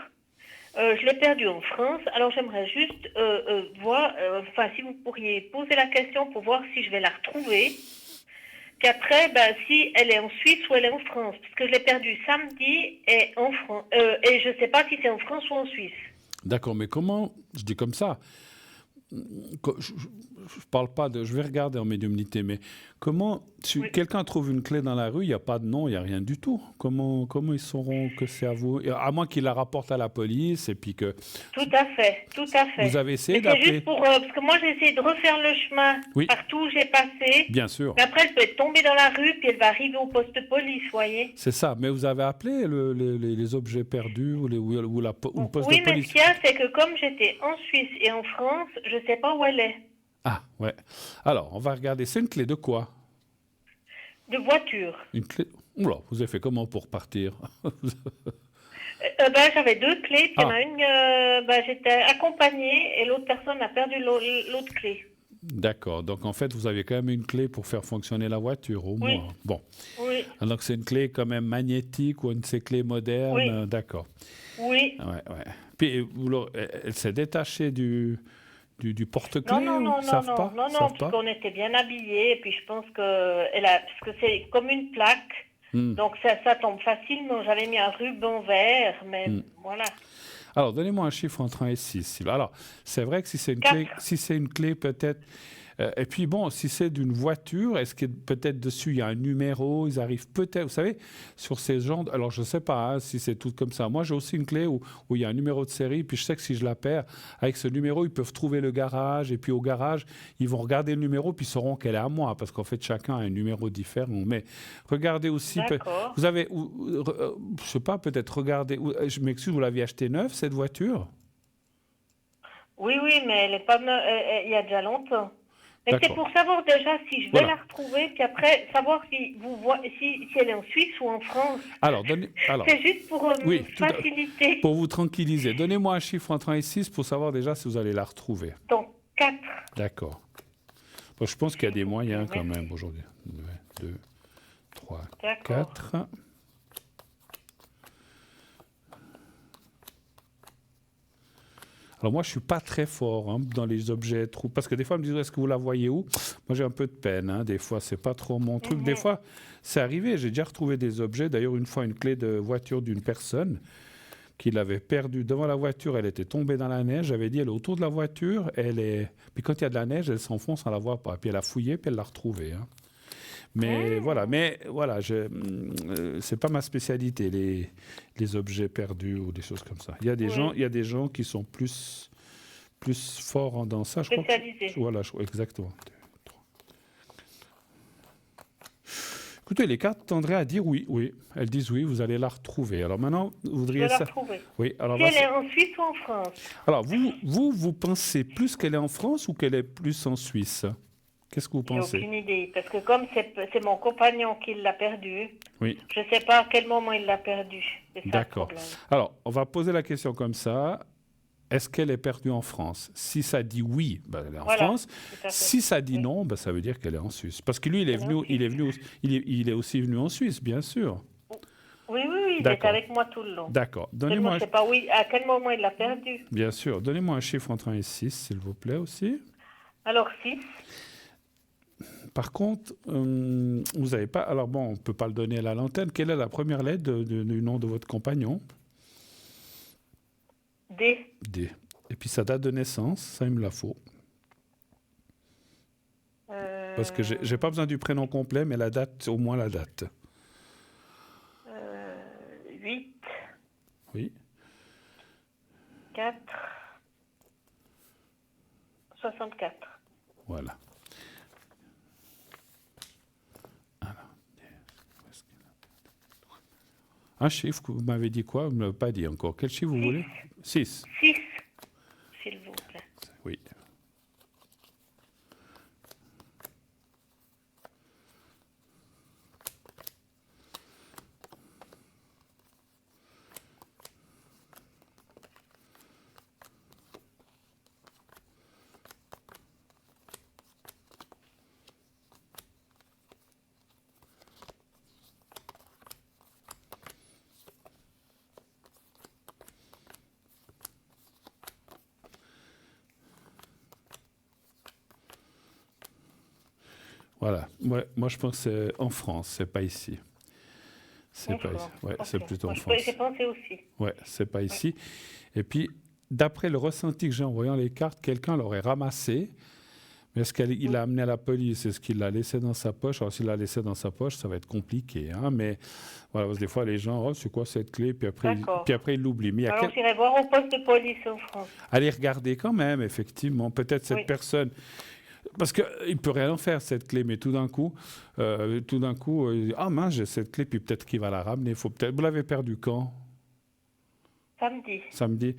Je l'ai perdue en France. Alors, j'aimerais juste voir, si vous pourriez poser la question pour voir si je vais la retrouver. Puis après, si elle est en Suisse ou elle est en France. Parce que je l'ai perdue samedi et en France. Et je ne sais pas si c'est en France ou en Suisse. D'accord, mais comment, je dis comme ça, je parle pas de, je vais regarder en médiumnité, mais comment, si Oui. quelqu'un trouve une clé dans la rue, il n'y a pas de nom, il n'y a rien du tout. Comment ils sauront que c'est à vous? À moins qu'ils la rapportent à la police et puis que Tout à fait, tout à vous fait. avez essayé Mais c'est d'appeler. juste pour... parce que moi, j'ai essayé de refaire le chemin Oui, partout où j'ai passé. bien sûr. Mais après, elle peut être tombée dans la rue, puis elle va arriver au poste de police, vous voyez. C'est ça, mais vous avez appelé les objets perdus ou le poste de Oui, mais ce police? qu'il y a, c'est que comme j'étais en Suisse et en France, je ne sais pas où elle est. Ah, ouais. Alors, on va regarder. C'est une clé de quoi? De voiture. Une clé... Oula, vous avez fait comment pour partir? J'avais deux clés, puis il y en Ah, a une, j'étais accompagnée et l'autre personne a perdu l'autre clé. d'accord. Donc, en fait, vous avez quand même une clé pour faire fonctionner la voiture, au Oui, moins. Bon. oui, Donc, c'est une clé quand même magnétique ou une de ces clés modernes. oui, D'accord. oui. Ouais, ouais. Puis, elle s'est détachée du Non, porte-clés non, ou non, ils non, savent non, pas? non, Ils non, savent parce pas? qu'on était bien habillés, et puis je pense parce que c'est comme une plaque, Hmm, donc ça tombe facilement. J'avais mis un ruban vert, mais hmm. voilà. Alors, donnez-moi un chiffre entre 1 et 6. Alors, c'est vrai que Quatre. si c'est une clé peut-être... et puis bon, si c'est d'une voiture, est-ce que peut-être dessus il y a un numéro, ils arrivent peut-être, vous savez, sur ces gens... Alors, je ne sais pas hein, si c'est tout comme ça. Moi, j'ai aussi une clé où il y a un numéro de série, puis je sais que si je la perds, avec ce numéro, ils peuvent trouver le garage, et puis au garage, ils vont regarder le numéro, puis ils sauront qu'elle est à moi, parce qu'en fait, chacun a un numéro différent. Mais regardez aussi... D'accord. Vous avez, je sais pas, peut-être regarder. Je m'excuse, vous l'aviez acheté neuve cette voiture? Oui, oui, mais elle est pas il y a déjà longtemps. Mais c'est D'accord. pour savoir déjà si je vais Voilà. la retrouver, puis après savoir si elle est en Suisse ou en France. Alors, C'est juste pour me oui, faciliter. pour vous tranquilliser, donnez-moi un chiffre entre 1 et 6 pour savoir déjà si vous allez la retrouver. Donc 4. D'accord. Bon, je pense qu'il y a des S'il vous plaît, moyens quand merci. même aujourd'hui. 2, 3, D'accord. 4. Alors moi, je suis pas très fort dans les objets trous, parce que des fois, ils me disent, est-ce que vous la voyez où? Moi, j'ai un peu de peine, hein. Des fois, c'est pas trop mon truc. Des fois, c'est arrivé, j'ai déjà retrouvé des objets. D'ailleurs, une fois, une clé de voiture d'une personne qui l'avait perdue devant la voiture. Elle était tombée dans la neige. J'avais dit, elle est autour de la voiture. Puis quand il y a de la neige, elle s'enfonce, on la voit pas. Puis elle a fouillé, puis elle l'a retrouvée, hein. Mais voilà, c'est pas ma spécialité, les objets perdus ou des choses comme ça. Il y a des gens qui sont plus forts dans ça. Je crois Spécialisés. Voilà, exactement. Écoutez, les cartes tendraient à dire oui, oui. Elles disent oui, vous allez la retrouver. Alors maintenant, vous Je voudriez vais la ça. retrouver. Oui, alors Si elle est en Suisse ou en France? alors vous pensez plus qu'elle est en France ou qu'elle est plus en Suisse? Qu'est-ce que vous J'ai pensez? aucune idée. Parce que comme c'est mon compagnon qui l'a perdue, Oui. je ne sais pas à quel moment il l'a perdue. C'est ça le D'accord. problème. Alors, on va poser la question comme ça. Est-ce qu'elle est perdue en France? Si ça dit oui, ben elle est en Voilà, France. tout à fait. Si ça dit Oui. non, ben ça veut dire qu'elle est en Suisse. Parce que lui, Elle est en il est aussi venu en Suisse, bien sûr. Oui, il est D'accord. avec moi tout le long. D'accord. Seulement, Donnez-moi, je ne sais pas à quel moment il l'a perdue. bien sûr, donnez-moi un chiffre entre 1 et 6, s'il vous plaît aussi. Alors 6, Par contre, vous n'avez pas. Alors bon, on ne peut pas le donner à l'antenne. Quelle est la première lettre du nom de votre compagnon? D, D. Et puis sa date de naissance, ça il me la faut. Parce que j'ai pas besoin du prénom complet, mais la date, au moins la date. 8, Oui. 4, 64. Voilà. Un chiffre, vous m'avez dit quoi? Vous ne m'avez pas dit encore. Quel chiffre vous voulez? 6. 6, s'il vous plaît. Oui. Voilà. Ouais, moi, je pense que c'est en France, c'est pas ici. C'est pas ici. Ouais, Ok. c'est plutôt en Moi, France. j'ai pensé aussi. Ouais, c'est pas ici. Et puis, d'après le ressenti que j'ai en voyant les cartes, quelqu'un l'aurait ramassé. Mais est-ce qu'il l'a amené à la police? Est-ce qu'il l'a laissé dans sa poche? Alors, s'il l'a laissé dans sa poche, ça va être compliqué, hein. Mais voilà, parce que des fois, les gens, oh, c'est quoi cette clé? Puis après, D'accord. ils l'oublient. Mais il y a Alors j'irai voir au poste de police en France. allez regarder quand même, effectivement. Peut-être cette Oui. personne. Parce qu'il ne peut rien en faire, cette clé, mais tout d'un coup, il dit, ah mince, j'ai cette clé, puis peut-être qu'il va la ramener. Vous l'avez perdue quand? Samedi. Samedi.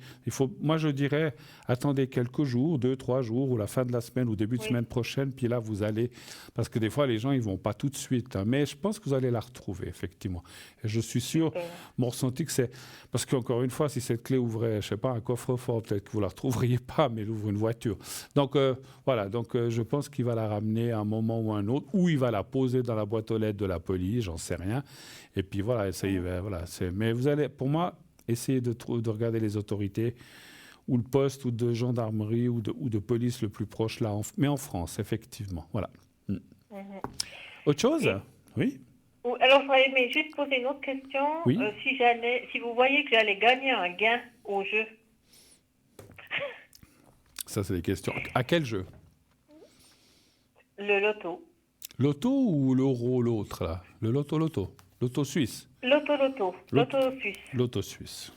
Moi, je dirais, attendez quelques jours, 2, 3 jours, ou la fin de la semaine, ou début de semaine prochaine, puis là, vous allez... Parce que des fois, les gens, ils ne vont pas tout de suite, hein, mais je pense que vous allez la retrouver, effectivement. Et je suis sûr, mon ressenti, que c'est... Parce qu'encore une fois, si cette clé ouvrait, je ne sais pas, un coffre-fort, peut-être que vous ne la retrouveriez pas, mais elle ouvre une voiture. Donc, voilà. Donc, je pense qu'il va la ramener à un moment ou à un autre, ou il va la poser dans la boîte aux lettres de la police, j'en sais rien. Et puis, voilà, ça y va, voilà. Mais vous allez... Pour moi... Essayez de regarder les autorités ou le poste ou de gendarmerie ou de police le plus proche là, mais en France, effectivement. Voilà. Autre chose? Oui. Alors, j'aurais aimé juste poser une autre question. Oui. Si vous voyez que j'allais gagner un gain au jeu. Ça, c'est des questions. À quel jeu? Le loto. Loto ou l'euro, l'autre, là? Le loto. Loto suisse. Loto suisse. Loto suisse.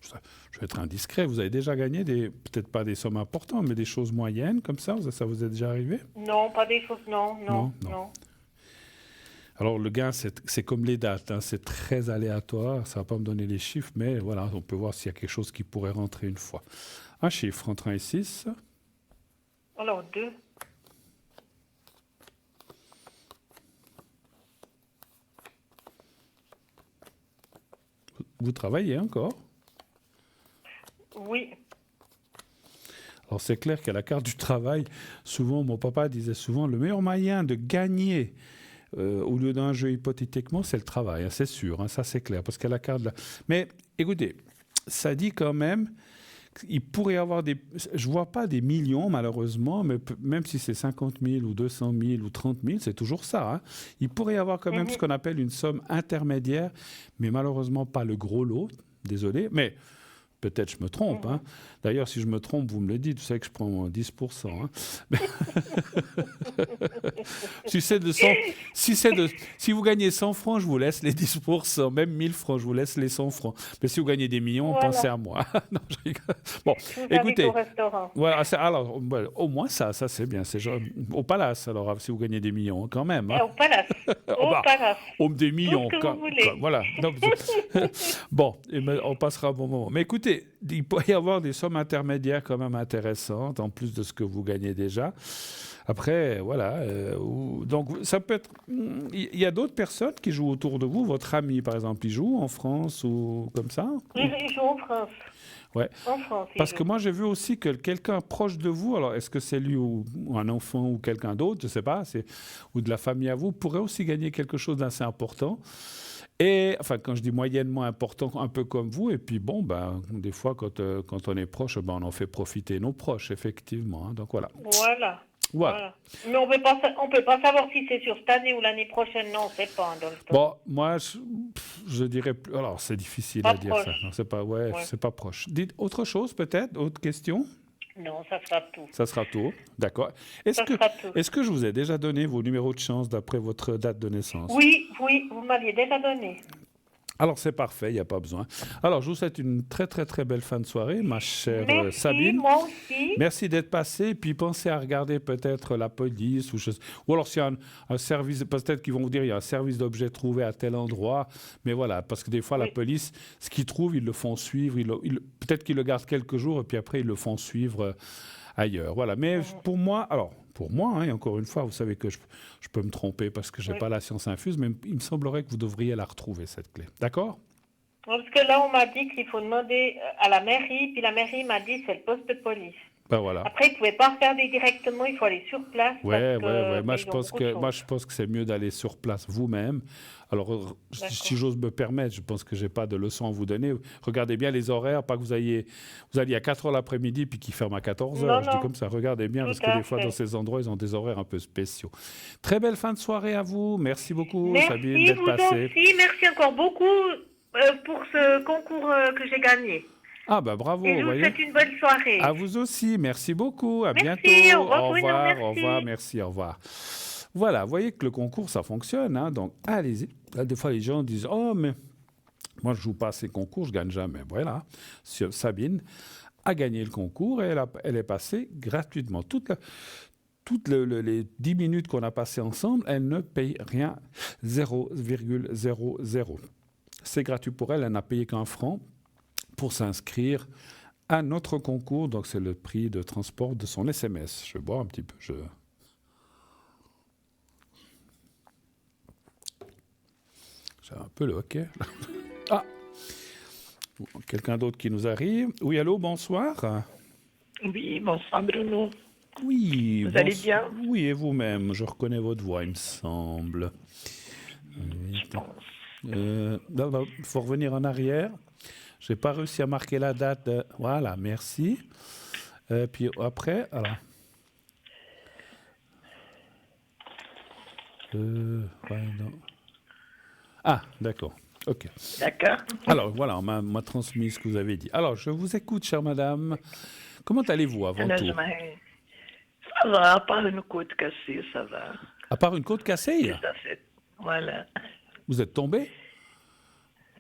Je vais être indiscret. Vous avez déjà gagné peut-être pas des sommes importantes, mais des choses moyennes comme ça? Ça vous est déjà arrivé? Non, pas des choses, non. Alors, le gain, c'est comme les dates, hein, c'est très aléatoire. Ça ne va pas me donner les chiffres, mais voilà, on peut voir s'il y a quelque chose qui pourrait rentrer une fois. Un chiffre entre 1 et 6. Alors, 2. Vous travaillez encore? Oui. Alors, c'est clair qu'à la carte du travail, souvent, mon papa disait souvent, le meilleur moyen de gagner au lieu d'un jeu hypothétiquement, c'est le travail, hein, c'est sûr, hein, ça c'est clair, parce qu'à la carte... Mais écoutez, ça dit quand même il pourrait y avoir des... Je ne vois pas des millions, malheureusement, mais même si c'est 50 000 ou 200 000 ou 30 000, c'est toujours ça. Hein. Il pourrait y avoir quand même ce qu'on appelle une somme intermédiaire, mais malheureusement pas le gros lot, désolé, mais... Peut-être je me trompe. Hein. D'ailleurs, si je me trompe, vous me le dites. Vous savez que je prends 10%. Hein. si vous gagnez 100 francs, je vous laisse les 10%. Même 1000 francs, je vous laisse les 100 francs. Mais si vous gagnez des millions, pensez à moi. Non, je rigole. Bon, écoutez. Au restaurant. Voilà, alors, au moins ça c'est bien. C'est genre, au Palace, alors, si vous gagnez des millions, quand même. Hein. Au Palace. Palace. Des millions. Tout ce que vous voulez. Voilà. Non, bon, on passera un bon moment. Mais écoutez, il peut y avoir des sommes intermédiaires quand même intéressantes, en plus de ce que vous gagnez déjà. Après, voilà. Donc, ça peut être... Il y a d'autres personnes qui jouent autour de vous. Votre ami, par exemple, il joue en France ou comme ça? Il joue en France. Ouais. En France. Parce que moi, j'ai vu aussi que quelqu'un proche de vous, alors est-ce que c'est lui ou un enfant ou quelqu'un d'autre, je ne sais pas, ou de la famille à vous, pourrait aussi gagner quelque chose d'assez important. Et, enfin, quand je dis moyennement important, un peu comme vous, et puis bon, ben, des fois, quand on est proche, ben, on en fait profiter nos proches, effectivement. Hein, donc voilà. Voilà. Mais on peut pas savoir si c'est sur cette année ou l'année prochaine, non, c'est pas, Adolphe. Bon, moi, je dirais... Alors, c'est difficile pas à dire proche. ça. Non, c'est pas proche. Dites autre chose, peut-être? Autre question? Non, ça sera tout. Ça sera tout, d'accord. Est-ce que je vous ai déjà donné vos numéros de chance d'après votre date de naissance? Oui, vous m'aviez déjà donné. Alors, c'est parfait, il n'y a pas besoin. Alors, je vous souhaite une très, très, très belle fin de soirée, ma chère Sabine. Moi aussi. Merci d'être passé. Puis, pensez à regarder peut-être la police ou alors s'il y a un service, peut-être qu'ils vont vous dire il y a un service d'objets trouvés à tel endroit. Mais voilà, parce que des fois, la police, ce qu'ils trouvent, ils le font suivre. Peut-être qu'ils le gardent quelques jours et puis après, ils le font suivre ailleurs. Voilà. Mais pour moi, hein, et encore une fois, vous savez que je peux me tromper parce que je n'ai pas la science infuse, mais il me semblerait que vous devriez la retrouver, cette clé. D'accord? Parce que là, on m'a dit qu'il faut demander à la mairie, puis la mairie m'a dit c'est le poste de police. Ben voilà. Après, ils ne pouvaient pas regarder directement, il faut aller sur place. Ouais. Moi, je pense que c'est mieux d'aller sur place vous-même. Alors, si j'ose me permettre, je pense que je n'ai pas de leçon à vous donner. Regardez bien les horaires, pas que vous alliez à 4 h l'après-midi puis qu'ils ferment à 14 h. Je dis comme ça, regardez bien, parce que des fois, dans ces endroits, ils ont des horaires un peu spéciaux. Très belle fin de soirée à vous. Merci beaucoup, Sabine, d'être passée. Merci encore beaucoup pour ce concours que j'ai gagné. Ah ben bravo. Et je vous souhaite une bonne soirée. À vous aussi, merci beaucoup, à bientôt. Au revoir, merci, au revoir. Voilà, vous voyez que le concours, ça fonctionne, hein, donc allez-y. Là, des fois, les gens disent « Oh, mais moi, je ne joue pas à ces concours, je ne gagne jamais. » Voilà, Sabine a gagné le concours et elle est passée gratuitement. Toutes les 10 minutes qu'on a passées ensemble, elle ne paye rien, 0,00. C'est gratuit pour elle, elle n'a payé qu'1 franc pour s'inscrire à notre concours. Donc, c'est le prix de transport de son SMS. Je vais boire un petit peu. J'ai un peu le hockey. Ah! Quelqu'un d'autre qui nous arrive. Oui, allô, bonsoir. Oui, bonsoir Bruno. Oui. Vous allez bien? Oui, et vous-même. Je reconnais votre voix, il me semble. Je pense. Il faut revenir en arrière. Je n'ai pas réussi à marquer la date. Voilà, merci. Puis après, alors. Ah, d'accord. OK. D'accord. Alors, voilà, on m'a transmis ce que vous avez dit. Alors, je vous écoute, chère madame. Comment allez-vous avant tout? Ça va, à part une côte cassée, ça va. À part une côte cassée? Voilà. Vous êtes tombé?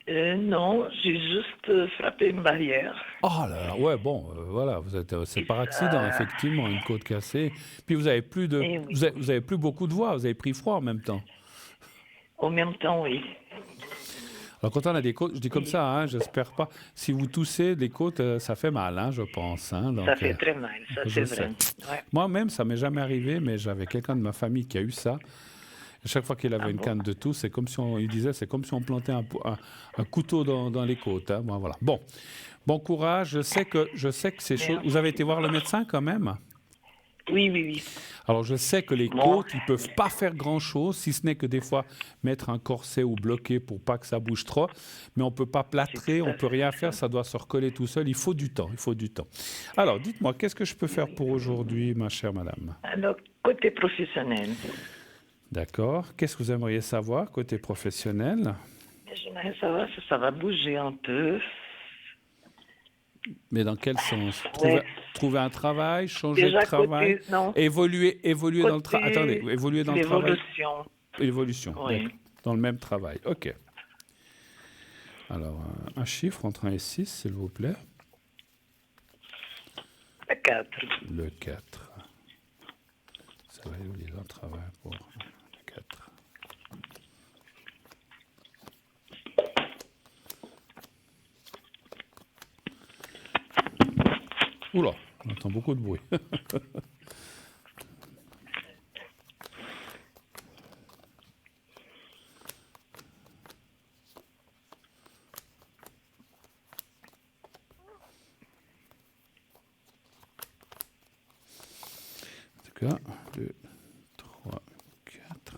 Non, j'ai juste frappé une barrière. Oh là là, ouais, bon, voilà, c'est par accident, effectivement, une côte cassée. Puis vous avez plus vous avez plus beaucoup de voix, vous avez pris froid en même temps. En même temps, oui. Alors quand on a des côtes, je dis comme ça, hein, j'espère pas. Si vous toussez, les côtes, ça fait mal, hein, je pense. Hein, donc, ça fait très mal, ça c'est vrai. Ouais. Moi-même, ça m'est jamais arrivé, mais j'avais quelqu'un de ma famille qui a eu ça. Et chaque fois qu'il avait une canne de toux, c'est comme si c'est comme si on plantait un couteau dans les côtes. Hein, voilà. Bon courage. Je sais que ces choses. Vous avez été voir le médecin quand même? Oui, oui, oui. Alors, je sais que les Bon. côtes, ils ne peuvent pas faire grand-chose, si ce n'est que des fois mettre un corset ou bloquer pour pas que ça bouge trop. Mais on ne peut pas plâtrer, C'est tout on à ne peut fait rien ça. faire, ça doit se recoller tout seul. Il faut du temps, il faut du temps. Alors, dites-moi, qu'est-ce que je peux faire pour aujourd'hui, ma chère madame? Alors, côté professionnel, D'accord. Qu'est-ce que vous aimeriez savoir côté professionnel? j'aimerais savoir si ça va bouger un peu. Mais dans quel sens? Ouais. Trouver un travail, changer de Déjà, travail, côté, non, évoluer dans le travail. Attendez, côté évoluer dans le travail. l'évolution. Évolution, Oui. d'accord. Dans le même travail. OK. Alors, un chiffre entre 1 et 6, s'il vous plaît. À 4. Le 4. Ça va évoluer dans le travail pour le 4. Oula, on entend beaucoup de bruit. En tout cas, 2, 3, 4.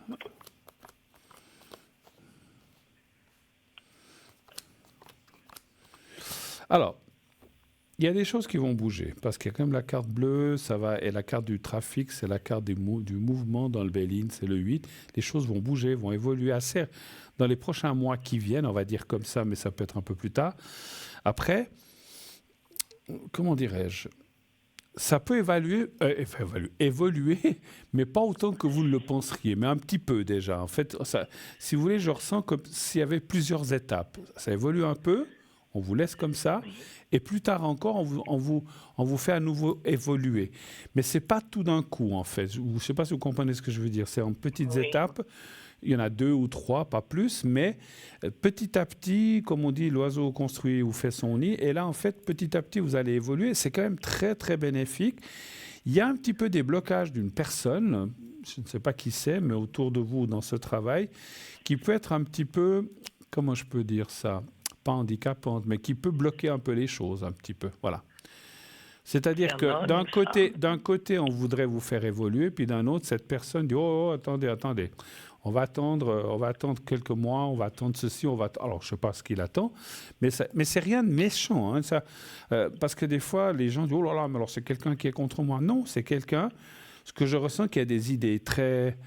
Alors, il y a des choses qui vont bouger, parce qu'il y a quand même la carte bleue, ça va, et la carte du trafic, c'est la carte du mouvement dans le Béline, c'est le 8. Les choses vont bouger, vont évoluer assez dans les prochains mois qui viennent, on va dire comme ça, mais ça peut être un peu plus tard. Après, comment dirais-je, ça peut évoluer, mais pas autant que vous ne le penseriez, mais un petit peu déjà. En fait, ça, si vous voulez, je ressens comme s'il y avait plusieurs étapes. Ça évolue un peu, on vous laisse comme ça, et plus tard encore, on vous fait à nouveau évoluer. Mais ce n'est pas tout d'un coup, en fait. Je ne sais pas si vous comprenez ce que je veux dire. C'est en petites Oui. étapes. Il y en a 2 ou 3, pas plus, mais petit à petit, comme on dit, l'oiseau construit ou fait son nid. Et là, en fait, petit à petit, vous allez évoluer. C'est quand même très, très bénéfique. Il y a un petit peu des blocages d'une personne, je ne sais pas qui c'est, mais autour de vous dans ce travail, qui peut être un petit peu, comment je peux dire ça, pas handicapante, mais qui peut bloquer un peu les choses, un petit peu. Voilà. C'est-à-dire C'est que anonyme, d'un côté, on voudrait vous faire évoluer, puis d'un autre, cette personne dit oh, attendez. On va attendre quelques mois, on va attendre ceci, alors je ne sais pas ce qu'il attend, mais c'est rien de méchant, hein, ça, parce que des fois, les gens disent oh là là, mais alors c'est quelqu'un qui est contre moi. Non, c'est quelqu'un, ce que je ressens, qui a des idées très,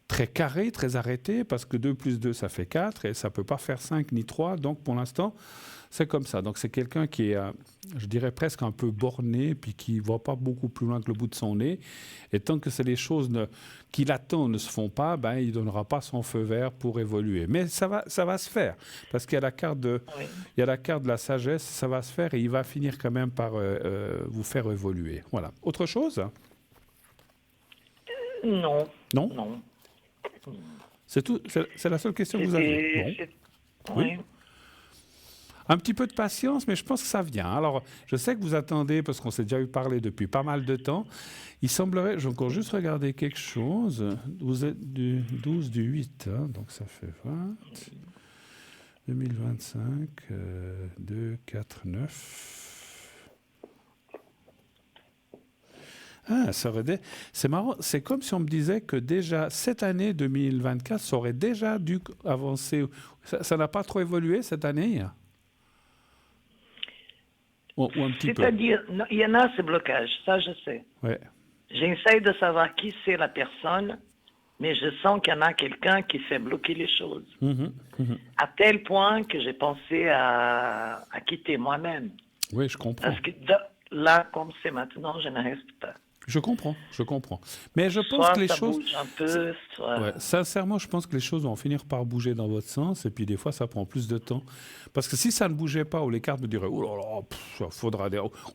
très carrées, très arrêtées, parce que 2 plus 2, ça fait 4, et ça ne peut pas faire 5 ni 3, donc pour l'instant, c'est comme ça. Donc c'est quelqu'un qui est, je dirais presque un peu borné, puis qui ne va pas beaucoup plus loin que le bout de son nez. Et tant que c'est les choses qu'il attend ne se font pas, ben, il ne donnera pas son feu vert pour évoluer. Mais ça va se faire, parce qu'il y a la carte de, Oui. il y a la carte de la sagesse, ça va se faire, et il va finir quand même par vous faire évoluer. Voilà. Autre chose? Non. Non? Non. C'est tout? C'est la seule question que vous avez? Bon. Oui. Oui. Un petit peu de patience, mais je pense que ça vient. Alors, je sais que vous attendez, parce qu'on s'est déjà eu parler depuis pas mal de temps. Il semblerait, j'ai encore juste regardé quelque chose. Vous êtes du 12 du 8, hein, donc ça fait 20. 2025, 2, 4, 9. Ah, c'est marrant. C'est comme si on me disait que déjà, cette année 2024, ça aurait déjà dû avancer. Ça n'a pas trop évolué cette année? Ou un petit peu. C'est-à-dire, non, il y en a ces blocages, ça je sais. Ouais. J'essaye de savoir qui c'est la personne, mais je sens qu'il y en a quelqu'un qui fait bloquer les choses. À tel point que j'ai pensé à quitter moi-même. Oui, je comprends. Parce que là, comme c'est maintenant, je ne reste pas. Je comprends. Mais je pense Soit que les ça choses... bouge un peu, soit... Ouais, sincèrement, je pense que les choses vont finir par bouger dans votre sens, et puis des fois, ça prend plus de temps. Parce que si ça ne bougeait pas, ou les cartes me diraient, oh là là, ça faudra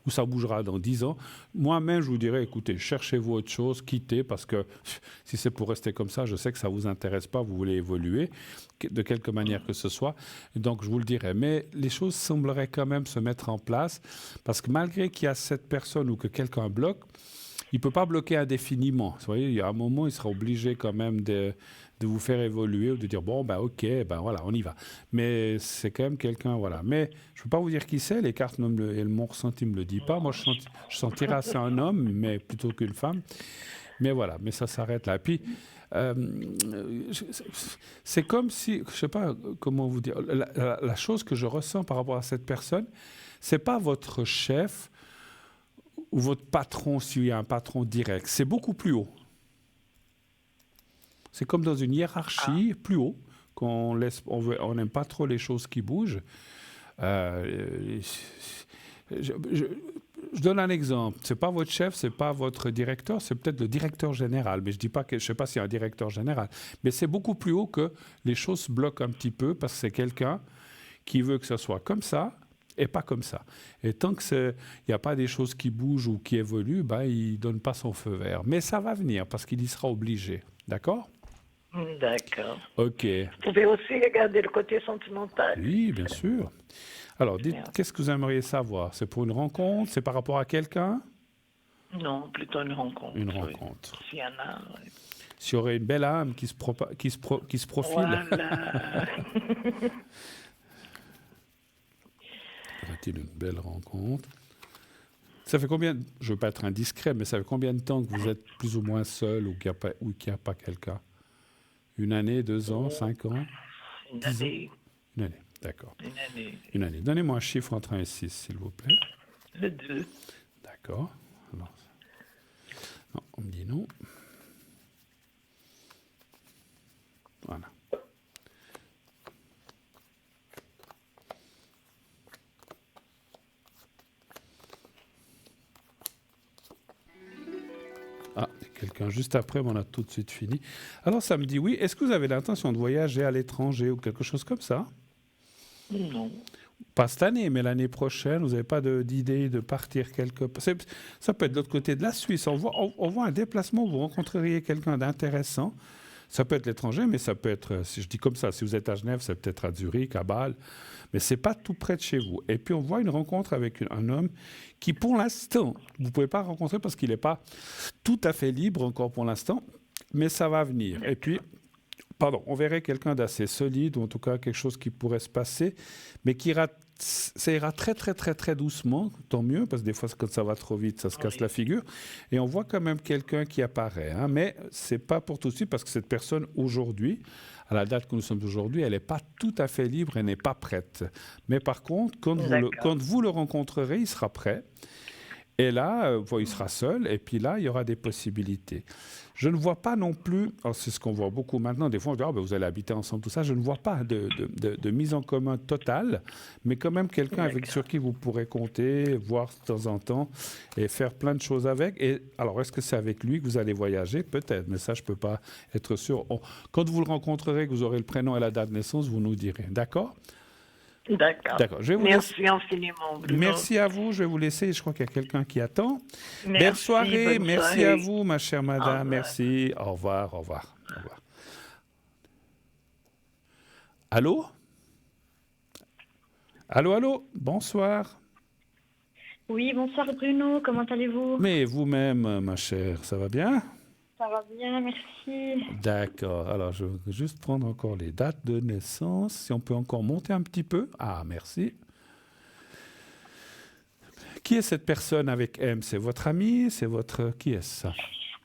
ou ça bougera dans 10 ans, moi-même, je vous dirais, écoutez, cherchez-vous autre chose, quittez, parce que si c'est pour rester comme ça, je sais que ça ne vous intéresse pas, vous voulez évoluer, de quelque manière que ce soit. Donc, je vous le dirais. Mais les choses sembleraient quand même se mettre en place, parce que malgré qu'il y a cette personne ou que quelqu'un bloque, il ne peut pas bloquer indéfiniment. Vous voyez, il y a un moment, il sera obligé quand même de vous faire évoluer ou de dire, bon, ben ok, ben voilà, on y va. Mais c'est quand même quelqu'un, voilà. Mais je ne peux pas vous dire qui c'est, les cartes et mon ressenti ne me le dit pas. Moi, je sentirais assez un homme, mais plutôt qu'une femme. Mais voilà, mais ça s'arrête là. Puis, c'est comme si, je ne sais pas comment vous dire, la chose que je ressens par rapport à cette personne, ce n'est pas votre chef ou votre patron, s'il y a un patron direct. C'est beaucoup plus haut. C'est comme dans une hiérarchie plus haut, qu'on laisse, on n'aime pas trop les choses qui bougent. Je donne un exemple. C'est pas votre chef, c'est pas votre directeur, c'est peut-être le directeur général. Mais je dis pas que je sais pas s'il y a un directeur général. Mais c'est beaucoup plus haut que les choses se bloquent un petit peu parce que c'est quelqu'un qui veut que ça soit comme ça et pas comme ça. Et tant que il n'y a pas des choses qui bougent ou qui évoluent, ben il donne pas son feu vert. Mais ça va venir parce qu'il y sera obligé. D'accord? D'accord. Ok. Vous pouvez aussi regarder le côté sentimental. Oui, bien sûr. Alors, dites, qu'est-ce que vous aimeriez savoir? C'est pour une rencontre? C'est par rapport à quelqu'un? Non, plutôt une rencontre. Une rencontre. Oui. S'il y en a, oui. S'il y aurait une belle âme qui se profile? Voilà. Y-a-t-il une belle rencontre? Ça fait combien, je ne veux pas être indiscret, mais ça fait combien de temps que vous êtes plus ou moins seul ou qu'il n'y a pas quelqu'un? Une année, 2 ans, 5 ans? Une année. Une année, d'accord. Une année. Une année. Donnez-moi un chiffre entre 1 et 6, s'il vous plaît. Le 2. D'accord. Alors, non, on me dit non. Voilà. Ah, quelqu'un juste après, mais on a tout de suite fini. Alors, ça me dit oui. Est-ce que vous avez l'intention de voyager à l'étranger ou quelque chose comme ça? Non. Pas cette année, mais l'année prochaine, vous n'avez pas d'idée de partir quelque part? Ça peut être de l'autre côté de la Suisse. On voit un déplacement où vous rencontreriez quelqu'un d'intéressant. Ça peut être l'étranger, mais ça peut être, si je dis comme ça, si vous êtes à Genève, c'est peut-être à Zurich, à Bâle, mais ce n'est pas tout près de chez vous. Et puis on voit une rencontre avec un homme qui, pour l'instant, vous ne pouvez pas rencontrer parce qu'il n'est pas tout à fait libre encore pour l'instant, mais ça va venir. Et puis, on verrait quelqu'un d'assez solide, ou en tout cas quelque chose qui pourrait se passer, mais ça ira très, très, très, très doucement, tant mieux, parce que des fois, quand ça va trop vite, ça se casse la figure. Et on voit quand même quelqu'un qui apparaît. Hein, mais ce n'est pas pour tout de suite, parce que cette personne, aujourd'hui, à la date que nous sommes aujourd'hui, elle n'est pas tout à fait libre, elle n'est pas prête. Mais par contre, quand vous le rencontrerez, il sera prêt. Et là, il sera seul, et puis là, il y aura des possibilités. Je ne vois pas non plus, c'est ce qu'on voit beaucoup maintenant, des fois on dit, vous allez habiter ensemble, tout ça, je ne vois pas de mise en commun totale, mais quand même quelqu'un sur qui vous pourrez compter, voir de temps en temps, et faire plein de choses avec. Et alors, est-ce que c'est avec lui que vous allez voyager? Peut-être, mais ça, je ne peux pas être sûr. Quand vous le rencontrerez, que vous aurez le prénom et la date de naissance, vous nous direz. D'accord? D'accord. Merci infiniment, Bruno. Merci à vous. Je vais vous laisser. Je crois qu'il y a quelqu'un qui attend. Belle soirée. Merci à vous, ma chère madame. Merci. Au revoir. Au revoir. Au revoir. Allô? Allô? Bonsoir. Oui, bonsoir Bruno. Comment allez-vous? Mais vous-même, ma chère, ça va bien? Ça va bien, merci. D'accord. Alors, je vais juste prendre encore les dates de naissance. Si on peut encore monter un petit peu. Ah, merci. Qui est cette personne avec M? C'est votre ami? C'est votre... Qui est-ce?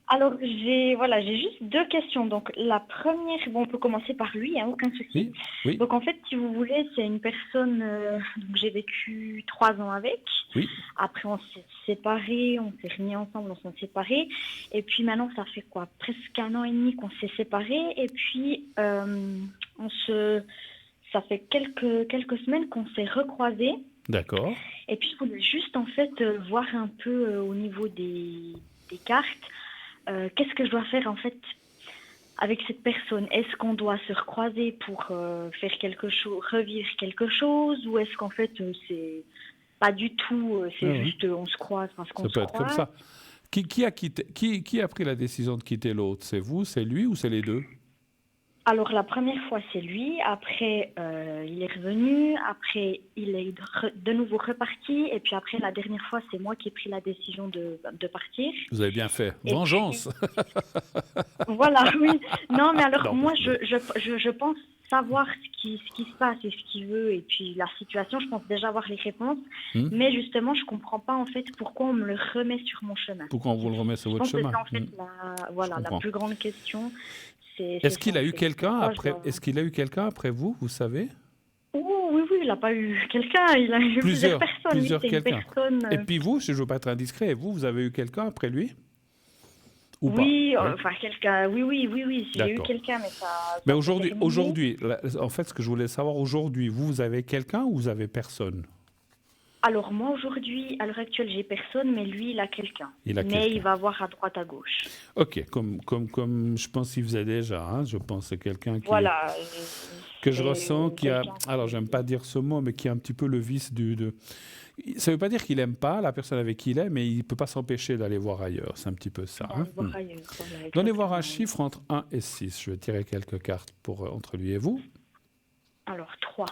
Alors, j'ai juste 2 questions. Donc, la première, on peut commencer par lui, hein, aucun souci. Oui. Donc, en fait, si vous voulez, c'est une personne que j'ai vécu 3 ans avec. Oui. Après, on s'est séparés, on s'est remis ensemble, on s'est séparés. Et puis maintenant, ça fait quoi? Presque 1 an et demi qu'on s'est séparés. Et puis, ça fait quelques semaines qu'on s'est recroisés. D'accord. Et puis, je voulais juste, en fait, voir un peu au niveau des cartes. Qu'est-ce que je dois faire en fait avec cette personne? Est-ce qu'on doit se recroiser pour faire quelque chose, revivre quelque chose, ou est-ce qu'en fait c'est pas du tout, c'est juste on se croise parce qu'on se croise? Ça peut être comme ça. Qui a pris la décision de quitter l'autre? C'est vous, c'est lui ou c'est les deux? Alors, la première fois, c'est lui. Après, il est revenu. Après, il est de nouveau reparti. Et puis après, la dernière fois, c'est moi qui ai pris la décision de partir. Vous avez bien fait. Et Vengeance. voilà, oui. Non, mais alors, Non, moi, mais- je pense savoir ce qui se passe et ce qu'il veut. Et puis, la situation, je pense déjà avoir les réponses. Mais justement, je comprends pas, en fait, pourquoi on me le remet sur mon chemin. Pourquoi on vous le remet sur Je votre pense que chemin? c'est en fait Je la comprends. plus grande question. Est-ce qu'il ça, a en eu fait. quelqu'un Pourquoi je après? dois- Est-ce qu'il a eu quelqu'un après vous? Vous savez? Oh, oui, oui, il n'a pas eu quelqu'un, il a eu plusieurs personnes. Plusieurs Oui, c'est une quelqu'un. personne. Et puis vous, si je ne veux pas être indiscret, vous avez eu quelqu'un après lui? Ou Oui, pas? Oui. enfin quelqu'un. Oui, oui, oui, oui. J'ai eu D'accord. quelqu'un, mais Mais ça s'est terminé. aujourd'hui, en fait, ce que je voulais savoir aujourd'hui, vous avez quelqu'un ou vous avez personne? Alors moi aujourd'hui, à l'heure actuelle, j'ai personne, mais lui, il a quelqu'un. Il a Mais quelqu'un. il va voir à droite, à gauche. Ok, comme je pense qu'il faisait déjà, hein, je pense que c'est quelqu'un Voilà. que je c'est ressens qui a, quelqu'un alors j'aime pas dire ce mot, mais qui a un petit peu le vice ça veut pas dire qu'il aime pas la personne avec qui il est, mais il peut pas s'empêcher d'aller voir ailleurs, c'est un petit peu ça. va Hein. voir ailleurs. Voilà, Donnez voir un exactement. chiffre entre 1 et 6, je vais tirer quelques cartes entre lui et vous. Alors 3.